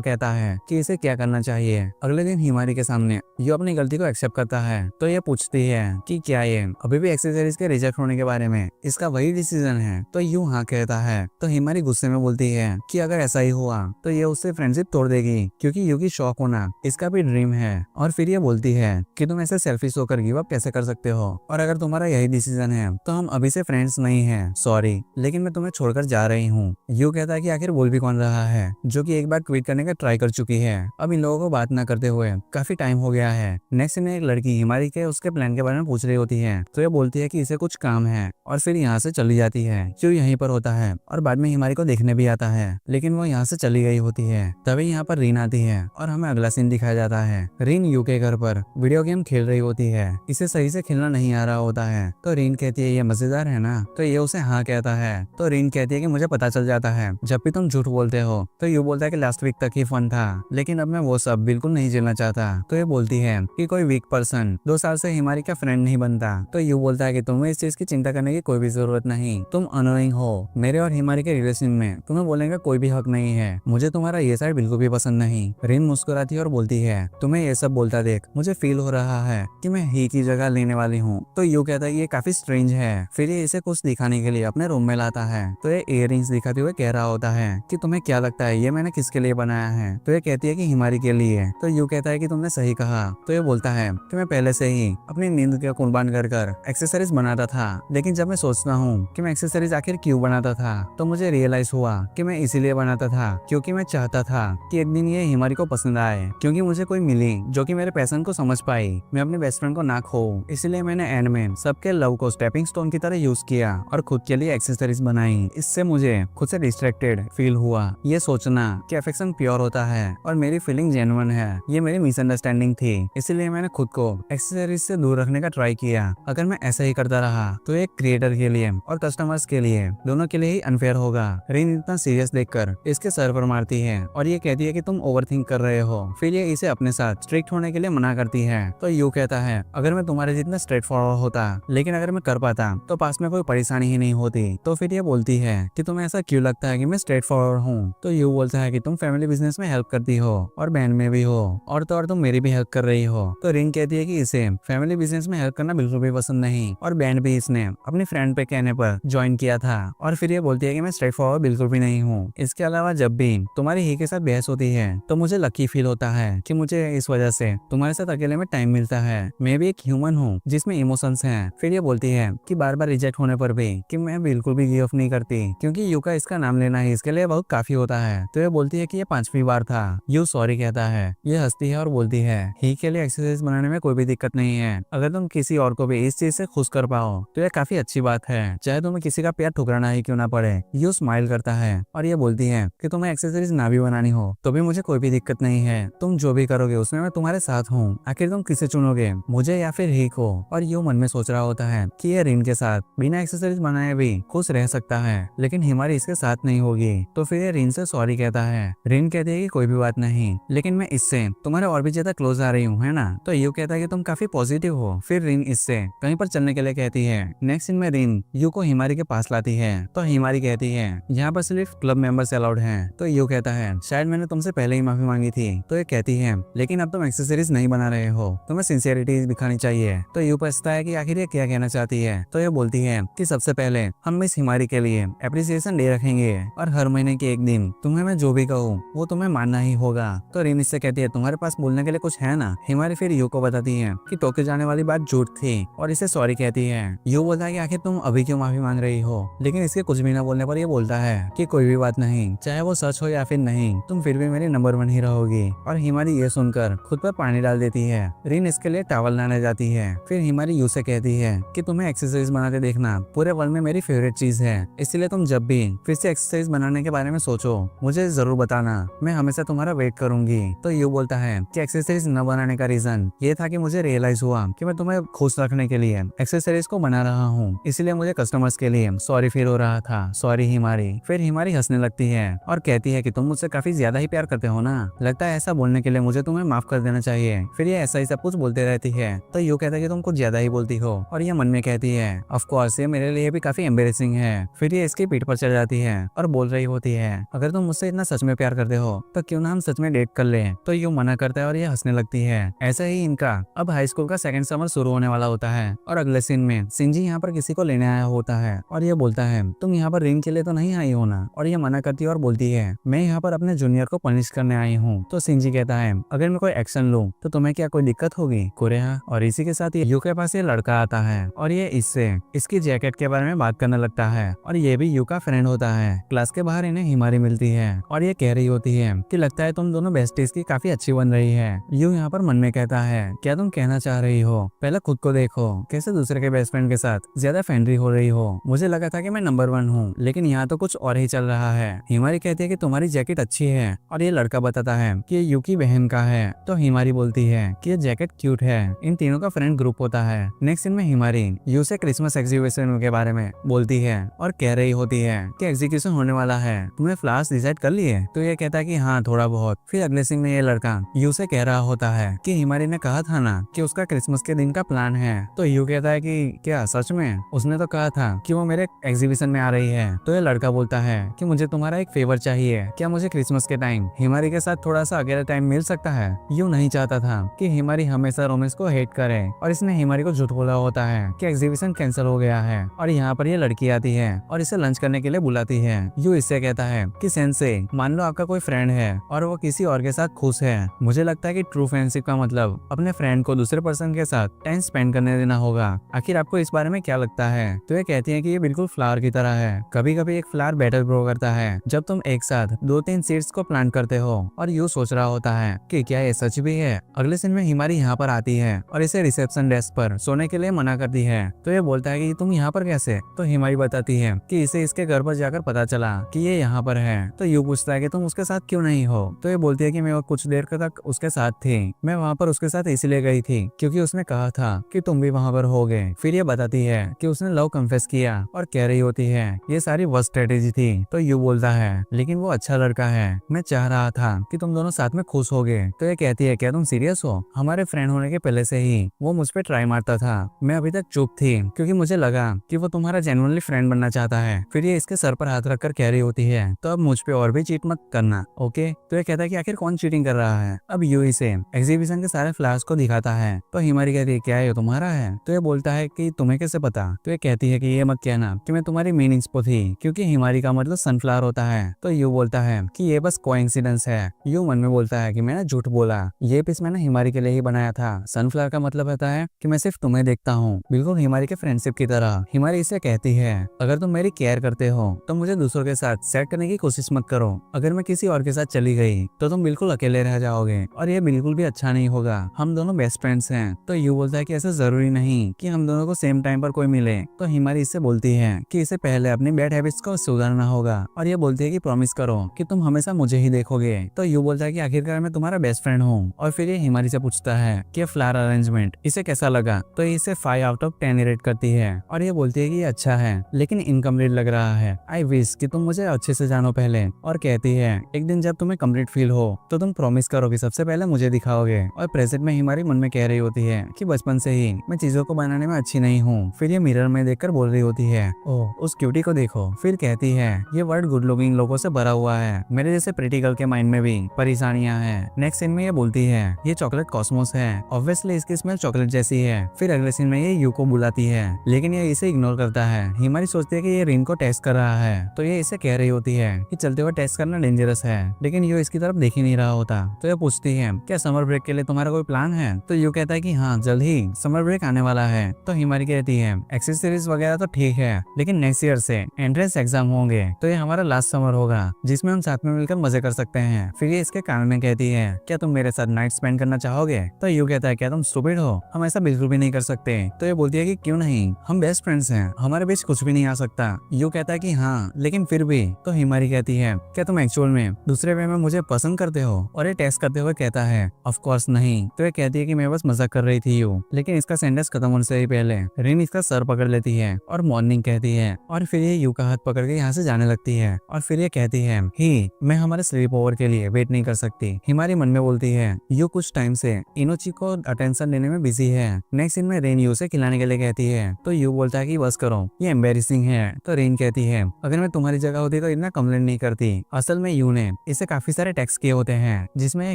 कहता है कि इसे क्या करना चाहिए। अगले दिन हिमारी के सामने यू अपनी गलती को एक्सेप्ट करता है। तो ये पूछती है कि क्या ये अभी भी एक्सेसरीज के रिजेक्ट होने के बारे में इसका वही डिसीजन है। तो यू हाँ कहता है। तो हिमारी गुस्से में बोलती है कि अगर ऐसा ही हुआ तो ये उससे फ्रेंडशिप तोड़ देगी, क्योंकि यू की शौक होना इसका भी ड्रीम है। और फिर ये बोलती है कि तुम ऐसे सेल्फिश होकर गिव अप कैसे कर सकते हो, और अगर तुम्हारा यही डिसीजन है तो हम अभी से फ्रेंड्स नहीं है, सॉरी लेकिन मैं तुम्हें छोड़कर जा रही हूँ। यू कहता है कि आखिर बोल भी कौन रहा है जो कि एक बार क्विट करने का ट्राई कर चुकी है। अब इन लोगों को बात न करते हुए काफी टाइम हो गया है। नेक्स्ट में एक लड़की हिमारी के उसके प्लान के बारे में पूछ रही होती है। तो ये बोलती है कि इसे कुछ काम है और फिर यहाँ से चली जाती है। यू यहीं पर होता है और बाद में हिमारी को देखने भी आता है, लेकिन वो यहाँ से चली गई होती है। तभी यहाँ पर रीन आती है और हमें अगला सीन दिखाया जाता है। रीन यू के घर पर वीडियो गेम खेल रही होती है। इसे सही से खेलना नहीं आ रहा होता है। तो रीन कहती है ये मजेदार है ना। तो ये उसे हाँ कहता है। तो रीन कहती है कि मुझे पता चल जाता है जब भी तुम झूठ बोलते हो। तो यू बोलता है कि लास्ट वीक तक ही फन था, लेकिन अब मैं वो सब बिल्कुल नहीं झेलना चाहता। तो ये बोलती है कि कोई वीक पर्सन 2 साल से हिमारी का फ्रेंड नहीं बनता। तो यू बोलता है कि तुम्हें इस चीज की चिंता करने की कोई भी जरूरत नहीं, तुम अनोइंग हो। मेरे और हिमारी के रिलेशन में तुम्हें बोलने का कोई भी हक नहीं है। मुझे तुम्हारा ये साइड बिल्कुल भी पसंद नहीं। रीन मुस्कुराती है और बोलती है तुम्हें ये सब बोलता देख मुझे फील हो रहा है कि मैं ही की जगह लेने वाली हूँ। तो यू कहता है ये काफी स्ट्रेंज है। फिर ये इसे कुछ दिखाने के लिए अपने रूम में लाता है। तो ये इयररिंग्स दिखाते हुए कह रहा होता है कि तुम्हें क्या लगता है ये मैंने किसके लिए बनाया है। तो ये कहती है कि हिमारी के लिए। तो यू कहता है कि तुमने सही कहा। तो ये बोलता है कि मैं पहले से ही अपनी नींद के कुर्बान कर कर एक्सेसरीज बनाता था, लेकिन जब मैं सोचता हूँ कि मैं एक्सेसरीज आखिर क्यों बनाता था तो मुझे रियलाइज हुआ कि मैं इसीलिए बनाता था क्योंकि मैं चाहता था कि एक दिन ये हिमारी को पसंद आए, क्योंकि मुझे कोई मिली जो कि मेरे पैशन को समझ पाई, मैं अपने बेस्ट फ्रेंड को ना खो। इसलिए मैंने एंड में सबके लव को स्टेपिंग स्टोन की तरह यूज किया और खुद के लिए एक्सेसरीज बनाई। इससे मुझे खुद से डिस्ट्रैक्टेड फील हुआ। ये सोचना कि अफेक्शन प्योर होता है और मेरी फीलिंग जेन्युइन है, ये मेरी मिसअंडरस्टैंडिंग थी। इसलिए मैंने खुद को एक्सेसरीज से दूर रखने का ट्राई किया। अगर मैं ऐसा ही करता रहा तो एक क्रिएटर के लिए और कस्टमर्स के लिए दोनों के लिए ही अनफेयर होगा। रिन इतना सीरियस देखकर इसके सर पर मारती है और ये कहती है कि तुम ओवरथिंक कर रहे हो। फिर ये इसे अपने साथ स्ट्रिक्ट होने के लिए मना करती है। तो यू कहता है अगर मैं तुम्हारे जितना स्ट्रेट फॉरवर्ड होता, लेकिन अगर मैं कर पाता तो पास में कोई परेशानी ही नहीं होती। तो फिर ये बोलती है कि तुम्हें ऐसा क्यों लगता है कि मैं स्ट्रेट फॉरवर्ड हूँ। तो यू बोलता है कि तुम फैमिली बिजनेस में हेल्प करती हो और बहन में भी हो, और तो और तुम मेरी भी हेल्प कर रही हो। तो रिन कहती है कि इसे फैमिली बिजनेस में हेल्प करना बिल्कुल भी पसंद नहीं, और बैंड भी इसने अपनी फ्रेंड पे कहने पर ज्वाइन किया था। और फिर ये बोलती है कि मैं स्ट्रेट फॉरवर्ड बिल्कुल भी नहीं हूँ। इसके अलावा जब भी तुम्हारी ही के साथ बहस होती है तो मुझे लकी फील होता है कि मुझे इस वजह से तुम्हारे साथ अकेले में टाइम मिलता है। मैं भी एक ह्यूमन हूँ जिसमें इमोशंस हैं। फिर ये बोलती है कि बार बार रिजेक्ट होने पर भी कि मैं बिल्कुल भी गिव अप नहीं करती, क्योंकि यू का इसका नाम लेना ही इसके लिए बहुत काफी होता है। तो ये बोलती है कि ये 5वीं बार था। यू सॉरी कहता है। ये हंसती है और बोलती है ही के लिए एक्सरसाइज बनाने में कोई भी दिक्कत नहीं है। अगर तुम किसी और को भी इस चीज से खुश कर पाओ तो ये काफी अच्छी बात है, चाहे तुम्हें किसी का प्यार ठुकराना ही क्यों ना पड़े। यू स्माइल करता है और ये बोलती है कि तुम्हें एक्सेसरीज ना भी बनानी हो तो भी मुझे कोई भी दिक्कत नहीं है। तुम जो भी करोगे उसमें मैं तुम्हारे साथ हूँ। आखिर तुम किसे चुनोगे, मुझे या फिर ही को। और यू मन में सोच रहा होता है कि ये रिन के साथ बिना एक्सेसरीज बनाए भी खुश रह सकता है, लेकिन हिमारी इसके साथ नहीं होगी। तो फिर ये रिन से सॉरी कहता है। रिन कहती है कि कोई भी बात नहीं, लेकिन मैं इससे तुम्हारे और भी ज्यादा क्लोज आ रही हूँ, है ना। तो यू कहता है कि तुम काफी पॉजिटिव हो। फिर रिन इससे कहीं पर चलने के लिए कहती है। नेक्स्ट सीन में रिन यू को हिमारी के पास लाती है। तो हिमारी कहती है यहाँ पर सिर्फ क्लब मेंबर्स अलाउड हैं। तो यू कहता है शायद मैंने तुमसे पहले ही माफी मांगी थी। तो ये कहती है लेकिन अब तुम एक्सेसरीज नहीं बना रहे हो, तुम्हें सिंसियरिटी दिखानी चाहिए। तो यू पूछता है कि आखिर ये क्या कहना चाहती है। तो ये बोलती है कि सबसे पहले हम मिस हिमारी के लिए एप्रिसिएशन डे रखेंगे और हर महीने के एक दिन तुम्हें मैं जो भी कहूँ वो तुम्हें मानना ही होगा। तो रिन इससे कहती है तुम्हारे पास बोलने के लिए कुछ है ना। हिमारी फिर यू को बताती है कि टोक्यो जाने वाली बात झूठ थी और इसे सॉरी कहती है। यू बोलता है कि आखिर तुम अभी क्यों माफी मांग रही हो, लेकिन इसके कुछ भी ना बोलने पर ये बोलता है कि कोई भी बात नहीं, चाहे वो सच हो या फिर नहीं, तुम फिर भी मेरी नंबर 1 ही रहोगी। और हिमारी ये सुनकर खुद पर पानी डाल देती है। रिन इसके लिए टॉवल लाने जाती है। फिर हिमारी यू से कहती है कि तुम्हें एक्सरसाइज बनाते देखना पूरे वर्ल्ड में मेरी फेवरेट चीज है, इसलिए तुम जब भी फिर से एक्सरसाइज बनाने के बारे में सोचो मुझे जरूर बताना, मैं हमेशा तुम्हारा वेट करूंगी। तो यू बोलता है कि एक्सरसाइज न बनाने का रीजन ये था कि मुझे रियलाइज हुआ कि मैं तुम्हें खुश रखने के लिए एक्सरसाइज को बना रहा हूँ, इसलिए मुझे कस्टमर्स के लिए सॉरी फील हो रहा था। सॉरी हिमारी। फिर हिमारी हंसने लगती है और कहती है कि तुम मुझसे काफी ज्यादा ही प्यार करते हो ना, लगता है ऐसा बोलने के लिए मुझे तुम्हें माफ कर देना चाहिए। फिर ये ऐसा ही सब कुछ बोलते रहती है। तो यू कहता है कि तुम कुछ ज्यादा ही बोलती हो, और ये मन में कहती है ऑफ कोर्स ये मेरे लिए भी काफी एम्बेरेसिंग है। फिर ये इसकी पीठ पर चढ़ जाती है और बोल रही होती है अगर तुम मुझसे इतना सच में प्यार करते हो तो क्यों ना हम सच में डेट कर लें। तो यू मना करता है और ये हंसने लगती है। ऐसा ही इनका अब हाई स्कूल का सेकंड समर शुरू होने वाला होता है और अगले सीन में सिंजी यहाँ पर किसी को लेने आया होता है और ये बोलता है तुम यहाँ पर रिंग के लिए तो नहीं आई हो ना। और ये मना करती है और बोलती है मैं यहाँ पर अपने जूनियर को पनिश करने आई हूँ। तो सिंजी कहता है अगर मैं कोई एक्शन लूँ तो तुम्हें क्या कोई दिक्कत होगी कोरिया। और इसी के साथ यू के पास ये लड़का आता है और ये इससे इसकी जैकेट के बारे में बात करने लगता है और ये भी यू का फ्रेंड होता है। क्लास के बाहर इन्हें हिमारी मिलती है और ये कह रही होती है कि लगता है तुम दोनों बेस्टीज की काफी अच्छी बन रही है। यू यहाँ पर मन में कहता है क्या तुम कहना चाह रही हो, पहले खुद को देखो कैसे दूसरे के बेस्ट फ्रेंड के साथ ज्यादा फ्रेंडली हो रही हो। मुझे लगा था कि मैं नंबर 1 हूँ, लेकिन यहाँ तो कुछ और ही चल रहा है। हिमारी कहती है कि तुम्हारी जैकेट अच्छी है और ये लड़का बताता है कि ये यू की बहन का है। तो हिमारी बोलती है कि ये जैकेट क्यूट है। इन तीनों का फ्रेंड ग्रुप होता है। नेक्स्ट सीन में हिमारी यू से क्रिसमस एग्जीबिशन के बारे में बोलती है और कह रही होती है कि एग्जीक्यूशन होने वाला है, तुमने फ्लावर्स डिसाइड कर लिए। तो ये कहता है कि हाँ थोड़ा बहुत। फिर अगले सीन में ये लड़का यू से कह रहा होता है कि हिमारी ने कहा था ना कि उसका क्रिसमस के दिन का प्लान है। तो यू कहता है कि क्या सच में, उसने तो कहा था कि वो मेरे एग्जीबिशन में आ रही है। तो ये लड़का बोलता है कि मुझे तुम्हारा एक फेवर चाहिए, क्या मुझे क्रिसमस के टाइम हिमारी के साथ थोड़ा सा अकेला टाइम मिल सकता है। यू नहीं चाहता था कि हिमारी हमेशा रोमेंस को हेट करे और इसने हिमारी को झूठ बोला होता है कि एग्जीबिशन कैंसिल हो गया है। और यहाँ पर ये लड़की आती है और इसे लंच करने के लिए बुलाती है। यू इससे कहता है कि सेंसे मान लो आपका कोई फ्रेंड है और और वो किसी और के साथ खुश है। मुझे लगता है कि ट्रू फ्रेंडशिप का मतलब अपने फ्रेंड को दूसरे पर्सन के साथ टाइम स्पेंड करने देना होगा। आखिर आपको इस बारे में क्या लगता है? तो ये कहती है कि ये बिल्कुल फ्लावर की तरह है। कभी कभी एक फ्लावर बेटर ग्रो करता है जब तुम एक साथ 2-3 सीड्स को प्लांट करते हो और यू सोच रहा होता है कि क्या ये सच भी है। अगले सीन में हिमारी यहाँ पर आती है और इसे रिसेप्शन डेस्क पर सोने के लिए मना करती है। तो ये बोलता है कि तुम यहाँ पर कैसे? तो हिमारी बताती है कि इसे इसके घर पर जाकर पता चला कि ये यहाँ पर है। तो यू पूछता है कि तुम उसके साथ क्यों नहीं हो? तो ये बोलती है कि मैं कुछ देर तक उसके साथ थी। मैं वहाँ पर उसके साथ इसलिए गई थी क्योंकि उसने कहा था कि तुम भी वहाँ पर होगे। फिर ये बताती है कि उसने लव कन्फेस किया और कह रही होती है ये सारी वर्स्ट स्ट्रेटेजी थी। तो यू बोलता है लेकिन वो अच्छा लड़का है, मैं चाह रहा था कि तुम दोनों साथ में खुश होगे। तो ये कहती है क्या तुम सीरियस हो? हमारे फ्रेंड होने के पहले से ही वो मुझ पे ट्राई मारता था। मैं अभी तक चुप थी क्योंकि मुझे लगा कि वो तुम्हारा जेन्युइनली फ्रेंड बनना चाहता है। फिर ये इसके सर पर हाथ रखकर कह रही होती है तो अब मुझ पे और भी चीट मत करना, ओके? तो ये कहता है कि आखिर कौन चीटिंग कर रहा है। अब यू इसे एग्जीबिशन के सारे फ्लावर्स को दिखाता है। तो हिमारी कहती है क्या ये तुम्हारा है? तो ये बोलता है कि तुम्हें कैसे पता? तो ये कहती है कि ये मत कहना कि मैं तुम्हारी मेन इंस्पो थी, क्योंकि हिमारी का मतलब सनफ्लावर होता है। तो यू बोलता है कि ये बस कोइंसिडेंस है। यू मन में बोलता है कि मैंने झूठ बोला, ये पीस मैंने हिमारी के लिए ही बनाया था। सनफ्लावर का मतलब होता है कि मैं सिर्फ तुम्हें देखता हूँ, बिल्कुल हिमारी के फ्रेंडशिप की तरह। हिमारी इसे कहती है अगर तुम मेरी केयर करते हो तो मुझे दूसरों के साथ सेट करने की कोशिश मत करो। अगर मैं किसी और के साथ चली गई तो तुम बिल्कुल अकेले रह जाओगे और ये बिल्कुल भी अच्छा नहीं होगा। हम दोनों बेस्ट फ्रेंड्स हैं। तो यू बोलता है कि ऐसा जरूरी नहीं कि हम दोनों को सेम टाइम पर कोई मिले। तो हिमारी इससे बोलती है कि इसे पहले अपनी बैड हैबिट्स को सुधारना होगा और ये बोलती है कि प्रॉमिस करो कि तुम हमेशा मुझे ही देखोगे। तो यू बोलता है कि आखिरकार मैं तुम्हारा बेस्ट फ्रेंड हूँ। और फिर ये हिमारी से पूछता है कि फ्लावर अरेंजमेंट इसे कैसा लगा। तो ये इसे 5 आउट ऑफ 10 रेट करती है और ये बोलती है कि ये अच्छा है लेकिन इनकम्प्लीट लग रहा है। आई विश कि तुम मुझे अच्छे से जानो पहले। और कहती है एक दिन जब तुम्हें कंप्लीट फील हो तो तुम प्रॉमिस करो कि सबसे पहले मुझे दिखाओगे। और प्रेजेंट में हिमारी मन में कह रही होती है कि बचपन से ही मैं चीजों को बनाने में अच्छी नहीं हूँ। फिर ये मिरर में देखकर बोल रही होती है ओह उस क्यूटी को देखो। फिर कहती है ये वर्ल्ड गुड लुकिंग लोगों से भरा हुआ है, मेरे जैसे प्रिटी गर्ल के माइंड में भी परेशानियां हैं। नेक्स्ट सीन में ये बोलती है ये चॉकलेट कॉस्मोस है, ऑब्वियसली इसकी स्मेल चॉकलेट जैसी है। फिर अगले सीन में ये यू को बुलाती है लेकिन ये इसे इग्नोर करता है। हिमारी सोचती है कि ये रिन को टेस्ट कर रहा है। तो ये इसे कह रही होती है कि चलते हुए टेस्ट करना डेंजरस है, लेकिन यू इसकी तरफ देख ही नहीं रहा होता। तो ये पूछती है क्या समर ब्रेक के लिए तुम्हारा कोई प्लान है? तो यू कहता है कि हाँ जल्द ही समर ब्रेक आने वाला है। तो हिमारी कहती है एक्सेसरीज वगैरह तो ठीक है लेकिन नेक्स्ट ईयर से एंट्रेंस एग्जाम होंगे तो ये हमारा लास्ट समर होगा जिसमें हम साथ में मिलकर मजे कर सकते हैं। फिर ये इसके कान में कहती है क्या तुम मेरे साथ नाइट स्पेंड करना चाहोगे? तो यू कहता है क्या तुम स्टूपिड हो, हम ऐसा बिल्कुल भी नहीं कर सकते। तो ये बोलती है कि क्यों नहीं, हम बेस्ट फ्रेंड्स हैं, हमारे बीच कुछ भी नहीं आ सकता। यू कहता है कि हाँ लेकिन फिर भी। तो हिमारी कहती है क्या तुम एक्चुअल में दूसरे वे में मुझे पसंद करते हो? और ये टेस्ट करते हुए कहता है ऑफ कोर्स नहीं। तो ये कहती है कि मैं बस मजाक कर रही थी यू। लेकिन इसका सेंटेंस खत्म होने से ही पहले रिन इसका सर पकड़ लेती है और मॉर्निंग कहती है और फिर ये यू का हाथ पकड़ के यहाँ से जाने लगती है। और फिर ये कहती है ही मैं हमारे स्लीप ओवर के लिए वेट नहीं कर सकती। हिमारी मन में बोलती है यू कुछ टाइम से इनोची को अटेंशन लेने में बिजी है। नेक्स्ट सीन में रेन यू से खिलाने के लिए कहती है। तो यू बोलता है कि बस करो ये एम्बेरसिंग है। तो रेन कहती है अगर मैं तुम्हारी जगह होती तो इतना कंप्लेंट नहीं करती। असल में यू ने इसे काफी सारे टेक्स्ट किए होते हैं जिसमें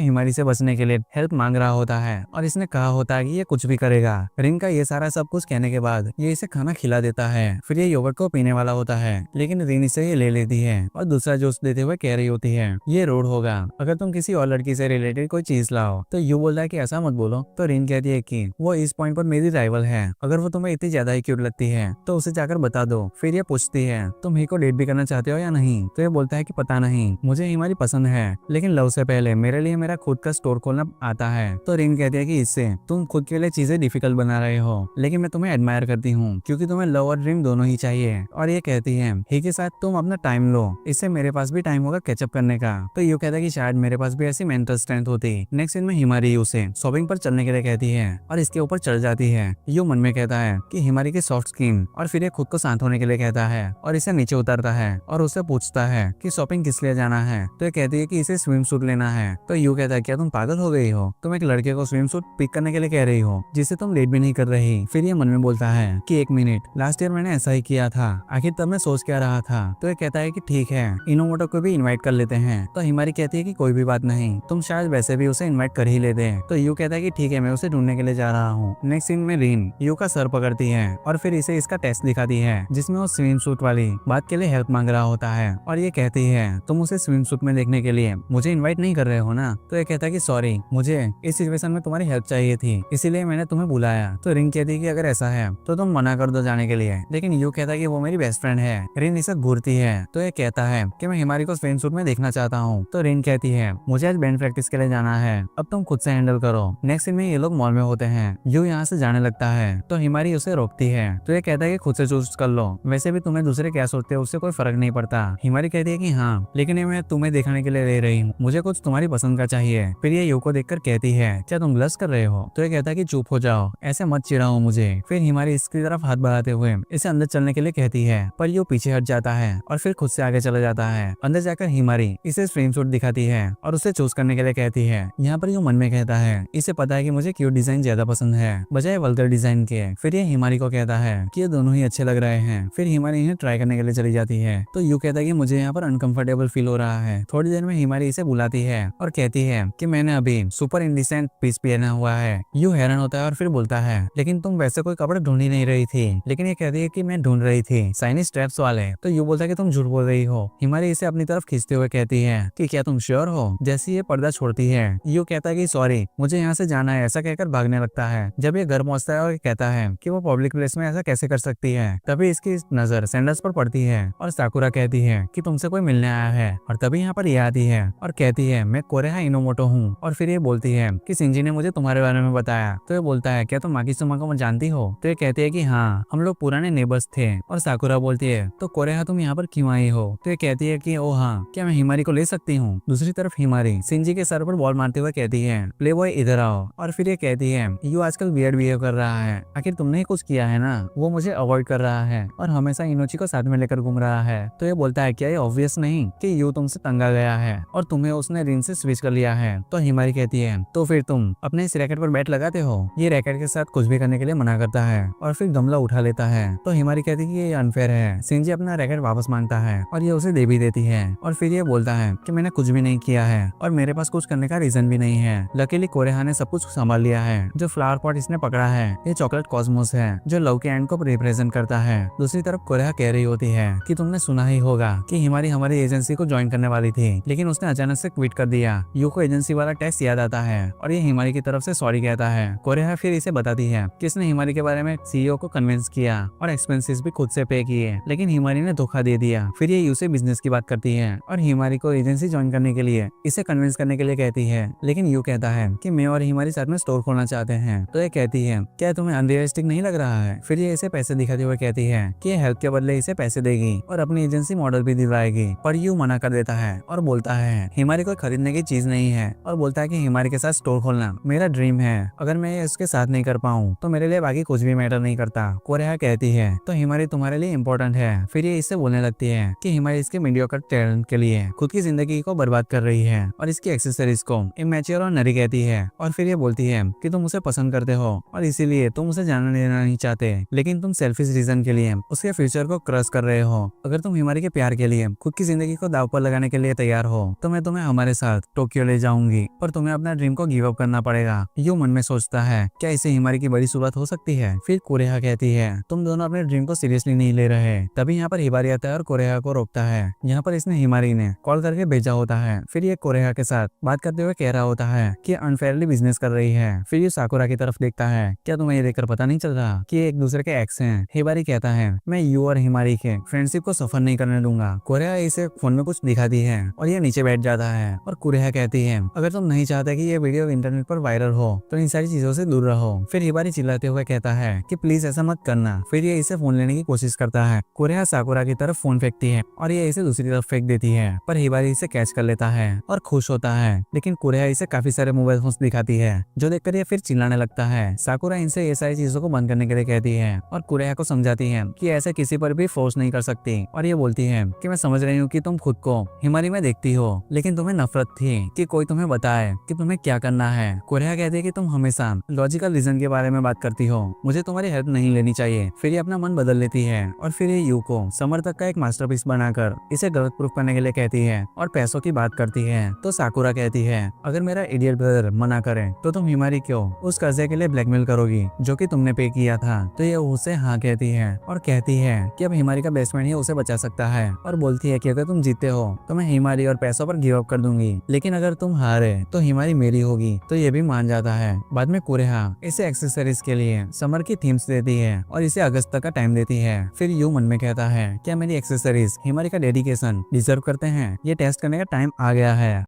हिमारी से बचने के लिए हेल्प मांग रहा होता है और इसने कहा होता है कि ये कुछ भी करेगा। रिन का ये सारा सब कुछ कहने के बाद ये इसे खाना खिला देता है। फिर ये योगर्ट को पीने वाला होता है लेकिन रिन इसे ये ले लेती है और दूसरा जूस देते हुए कह रही होती है ये रूड होगा अगर तुम किसी और लड़की से रिलेटेड कोई चीज लाओ। तो यू बोलता है कि ऐसा मत बोलो। तो रिन कहती है कि वो इस पॉइंट पर मेरी राइवल है, अगर वो तुम्हें इतनी ज्यादा ही क्यूट लगती है तो उसे जाकर बता दो। फिर ये पूछती है तुम ही को डेट भी करना चाहते हो या नहीं? तो ये बोलता है कि पता नहीं, मुझे हिमारी पसंद है लेकिन लव से पहले मेरे लिए मेरा खुद का स्टोर खोलना आता है। तो रिन कहती है कि इससे तुम खुद के लिए चीजें डिफिकल्ट बना रहे हो लेकिन मैं तुम्हें एडमायर करती हूँ क्योंकि तुम्हें लव और ड्रीम दोनों ही चाहिए। और ये कहती है ही के साथ तुम अपना टाइम लो, इससे मेरे पास भी टाइम होगा कैचअप करने का। तो यू कहता है कि शायद मेरे पास भी ऐसी मेंटल स्ट्रेंथ होती। नेक्स्ट सीन में हिमारी यू से शॉपिंग पर चलने के लिए कहती है और इसके ऊपर चढ़ जाती है। यू मन में कहता है कि हिमारी की सॉफ्ट स्किन और फिर ये खुद को शांत होने के लिए कहता है और इसे नीचे उतारता है और उससे पूछता है कि शॉपिंग किस लिए जाना है। तो ये कहती है कि इसे स्विम सूट लेना है। तो यू कहता है क्या तुम पागल हो गई हो, तुम एक लड़के को स्विम सूट पिक करने के लिए कह रही हो जिसे तुम डेट भी नहीं कर रही। फिर ये मन में बोलता है कि एक मिनट, लास्ट ईयर मैंने ऐसा ही किया था, आखिर तब मैं सोच क्या रहा था। तो ये कहता है कि ठीक है इनोमोटो को भी इन्वाइट कर लेते हैं। तो हिमारी कहती है कि कोई भी बात नहीं, तुम शायद वैसे भी उसे इन्वाइट कर ही लेते। तो यू कहता है कि ठीक है मैं उसे ढूंढने के लिए जा रहा हूँ। नेक्स्ट सीन में रिन यू का सर पकड़ती है और फिर इसे इसका टेस्ट दिखाती है जिसमें वो स्विम सूट वाली बात के लिए हेल्प मांग रहा होता है और ये कहती है तुम उसे स्विम सूट में देखने के लिए लिए मुझे इन्वाइट नहीं कर रहे हो ना। तो ये कहता है कि सॉरी, मुझे इस सिचुएशन में तुम्हारी हेल्प चाहिए थी, इसीलिए मैंने तुम्हें बुलाया। तो रिन कहती है कि अगर ऐसा है तो तुम मना कर दो जाने के लिए, लेकिन यू कहता है कि वो मेरी बेस्ट फ्रेंड है। रिन इसे घूरती है तो ये कहता है कि मैं हिमारी को स्विम सूट में देखना चाहता हूँ। तो रिन कहती है मुझे आज बैंड प्रैक्टिस के लिए जाना है, अब तुम खुद से हैंडल करो। नेक्स्ट सीन में ये लोग मॉल में होते हैं। यू यहाँ से जाने लगता है तो हिमारी उसे रोकती है। तो ये कहता है कि खुद से चूज कर लो, वैसे भी तुम्हें दूसरे क्या सोचते हैं उससे कोई फर्क नहीं पड़ता। हिमारी कहती है कि हाँ, लेकिन ये मैं तुम्हें देखने के लिए ले रही हूँ, मुझे कुछ तुम्हारी पसंद का चाहिए। फिर ये यू को देखकर कहती है क्या तुम ब्लश कर रहे हो। तो ये कहता है कि चुप हो जाओ, ऐसे मत चिढ़ाओ मुझे। फिर हिमारी इसकी तरफ हाथ बढ़ाते हुए इसे अंदर चलने के लिए कहती है, पर यू पीछे हट जाता है और फिर खुद से आगे चला जाता है। अंदर जाकर हिमारी इसे स्विम सूट दिखाती है और उसे चूज करने के लिए कहती है। यहाँ पर यू मन में कहता है इसे पता है कि मुझे क्यूट डिजाइन ज्यादा पसंद है बजाय वल्गर डिजाइन के। फिर ये हिमारी को कहता है कि ये दोनों ही अच्छे लग रहे हैं। फिर हिमारी इन्हें ट्राई करने के लिए चली जाती है। तो यू कहता है कि मुझे यहाँ पर अनकंफर्टेबल फील हो रहा है। थोड़ी देर में हिमारी इसे बुलाती है और कहती है कि मैंने अभी सुपर इंडिसेंट पीस पहना हुआ है। यू हैरान होता है और फिर बोलता है लेकिन तुम वैसे कोई कपड़े ढूंढ ही नहीं रही थी। लेकिन ये कहती है कि मैं ढूंढ रही थी शाइनी स्ट्रैप्स वाले। तो यू बोलता है कि तुम झूठ बोल रही हो। हिमारी इसे अपनी तरफ खींचते हुए कहती है कि क्या तुम श्योर हो। जैसे ये पर्दा छोड़ती है यू कहता है कि सॉरी, मुझे यहाँ से जाना है, ऐसा कहकर भागने लगता है। जब ये घर पहुंचता है और कहता है कि वो पब्लिक प्लेस में ऐसा कैसे कर सकती है, तभी इसकी नजर सैंडल्स पर पड़ती है और साकुरा कहती है कि तुमसे कोई मिलने आया है। और तभी यहाँ पर ये आती है और कहती है मैं कोरेहा इनोमोटो हूँ। और फिर ये बोलती है कि सिंजी ने मुझे तुम्हारे बारे में बताया। तो ये बोलता है क्या तुम माकिसुमा को जानती हो। तो ये कहती है कि हाँ, हम लोग पुराने नेबर्स थे। और साकुरा बोलती है तो कोरेहा तुम यहाँ पर क्यों आई हो। तो ये कहती है कि ओ हाँ, क्या मैं हिमारी को ले सकती हूँ। दूसरी तरफ हिमारी सिंजी के सर पर बॉल मारते हुए कहती है प्ले बॉय इधर आओ। और फिर ये कहती है यू आजकल वियर्ड बिहेव कर रहा है, आखिर तुमने ही कुछ किया है ना। वो मुझे अवॉइड कर रहा है और हमेशा इनोची को साथ में लेकर घूम रहा है। तो ये बोलता है क्या ये ऑब्वियस नहीं कि यू तुमसे तंग आ गया है और तुम्हें उसने रिन से स्विच कर लिया है। तो हिमारी कहती है तो फिर तुम अपने इस रैकेट पर बैट लगाते हो। ये रैकेट के साथ कुछ भी करने के लिए मना करता है और फिर गमला उठा लेता है। तो हिमारी कहती है कि ये अनफेयर है। सिंजी अपना रैकेट वापस मांगता है और ये उसे दे भी देती है। और फिर ये बोलता है कि मैंने कुछ भी नहीं किया है और मेरे पास कुछ करने का रीजन भी नहीं है। लकीली कोरेहा ने सब कुछ संभाल लिया है। जो फ्लावर पॉट इसने पकड़ा है ये चॉकलेट कॉस्मोस है जो लव के एंड को रिप्रेजेंट करता है। दूसरी तरफ कोरेहा कह रही होती है कि तुमने सुना ही होगा कि हिमारी हमारी एजेंसी को ज्वाइन करने वाली थी, लेकिन उसने अचानक से क्विट कर दिया। यू को एजेंसी वाला टेक्स्ट याद आता है और ये हिमारी की तरफ से सॉरी कहता है। कोरेहा फिर इसे बताती है कि इसने हिमारी के बारे में सीईओ को कन्विंस किया और एक्सपेंसेस भी खुद से पे किए, लेकिन हिमारी ने धोखा दे दिया। फिर ये यू से बिजनेस की बात करती है और हिमारी को एजेंसी ज्वाइन करने के लिए इसे कन्विंस करने के लिए कहती है। लेकिन यू कहता है कि मैं और हिमारी साथ में स्टोर खोलना चाहते हैं। तो ये कहती है क्या तुम्हें अनरियलिस्टिक नहीं लग रहा है। फिर ये इसे पैसे दिखाते हुए कहती है कि हेल्प के बदले इसे पैसे देगी और अपनी एजेंसी मॉडल भी दिलवाएगी। पर यू मना कर देता है और बोलता है हिमारी को खरीदने की चीज नहीं है और बोलता है कि हिमारी के साथ स्टोर खोलना मेरा ड्रीम है, अगर मैं इसके साथ नहीं कर पाऊँ तो मेरे लिए बाकी कुछ भी मैटर नहीं करता। कोरेहा कहती है तो हिमारी तुम्हारे लिए इम्पोर्टेंट है। फिर ये इससे बोलने लगती है कि हिमारी इसके मीडियोकर टैलेंट के लिए खुद की जिंदगी को बर्बाद कर रही है और इसकी एक्सेसरीज को इमेच्योर और नरी कहती है। और फिर ये बोलती है कि तुम उसे पसंद करते हो और इसीलिए तुम उसे जाने देना नहीं चाहते, लेकिन तुम सेल्फिश रीजन के लिए उसके फ्यूचर को क्रश कर रहे हो। अगर तुम हिमारी के प्यार के लिए खुद की जिंदगी को दाव पर लगाने के लिए तैयार हो तो मैं तुम्हें हमारे साथ टोक्यो ले जाऊंगी, पर तुम्हें अपना ड्रीम को गिव अप करना पड़ेगा। यू मन में सोचता है क्या इसे हिमारी की बड़ी शुरुआत हो सकती है। फिर कोरेहा कहती है तुम दोनों अपने ड्रीम को सीरियसली नहीं ले रहे। तभी यहाँ पर हिमारी आता है और कोरेहा को रोकता है। यहाँ पर इसने हिमारी ने कॉल करके भेजा होता है। फिर ये कोरेहा के साथ बात करते हुए कह रहा होता है कि अनफेयरली बिजनेस कर रही है। फिर ये साकुरा की तरफ देखता है क्या तुम्हें ये देखकर पता नहीं चल रहा कि एक दूसरे के एक्स हैं। हिमारी कहता है मैं यू और हिमारी के फ्रेंडशिप को सफर नहीं करने दूंगा। कोरेहा इसे फोन में कुछ दिखाती है और ये नीचे बैठ जाता है और कोरेहा कहती है अगर तुम नहीं चाहते कि ये वीडियो इंटरनेट पर वायरल हो तो इन सारी चीजों से दूर रहो। फिर हिमारी चिल्लाते हुए कहता है कि प्लीज ऐसा मत करना। फिर ये इसे फोन लेने की कोशिश करता है। कोरेहा साकुरा की तरफ फोन फेंकती है और ये इसे दूसरी तरफ फेंक देती है, पर हिमारी इसे कैच कर लेता है और खुश होता है। लेकिन कोरेहा इसे काफी सारे मोबाइल फोन दिखाती है जो देखकर ये फिर चिल्लाने लगता है। साकुरा इनसे ये सारी चीजों को बंद करने के लिए कहती है और कोरेहा को समझाती है कि ऐसे किसी पर भी फोर्स नहीं कर सकती। और ये बोलती है कि मैं समझ रही हूँ कि तुम खुद को हिमारी में देखती हो, लेकिन तुम्हें नफरत थी कि कोई तुम्हें बताए कि तुम्हें क्या करना है। कोरेहा कहती है कि तुम हमेशा लॉजिकल रीजन के बारे में बात करती हो, मुझे तुम्हारी हेल्प नहीं लेनी चाहिए। फिर ये अपना मन बदल लेती है और फिर ये यू को समर तक का एक मास्टरपीस बनाकर इसे गलत प्रूफ करने के लिए कहती है और पैसों की बात करती है। तो साकुरा कहती है अगर मेरा इडियट ब्रदर मना करे तो तुम हिमारी क्यों उस कर्जे के लिए ब्लैकमेल करोगी जो कि तुमने पे किया था। तो ये उसे हाँ कहती है और कहती है कि अब हिमारी का बेस्ट फ्रेंड ही उसे बचा सकता है और बोलती है कि अगर तुम जीतते हो तो मैं हिमारी और पैसों आशा पर गिव अप कर दूंगी, लेकिन अगर तुम हारे तो हिमारी मेरी होगी। तो ये भी मान जाता है। बाद में कुरेहा इसे एक्सेसरीज के लिए समर की थीम्स देती है और इसे अगस्त तक का टाइम देती है। फिर यू मन में कहता है क्या मेरी एक्सेसरीज हिमारी का डेडिकेशन डिजर्व करते हैं? ये टेस्ट करने का टाइम आ गया है।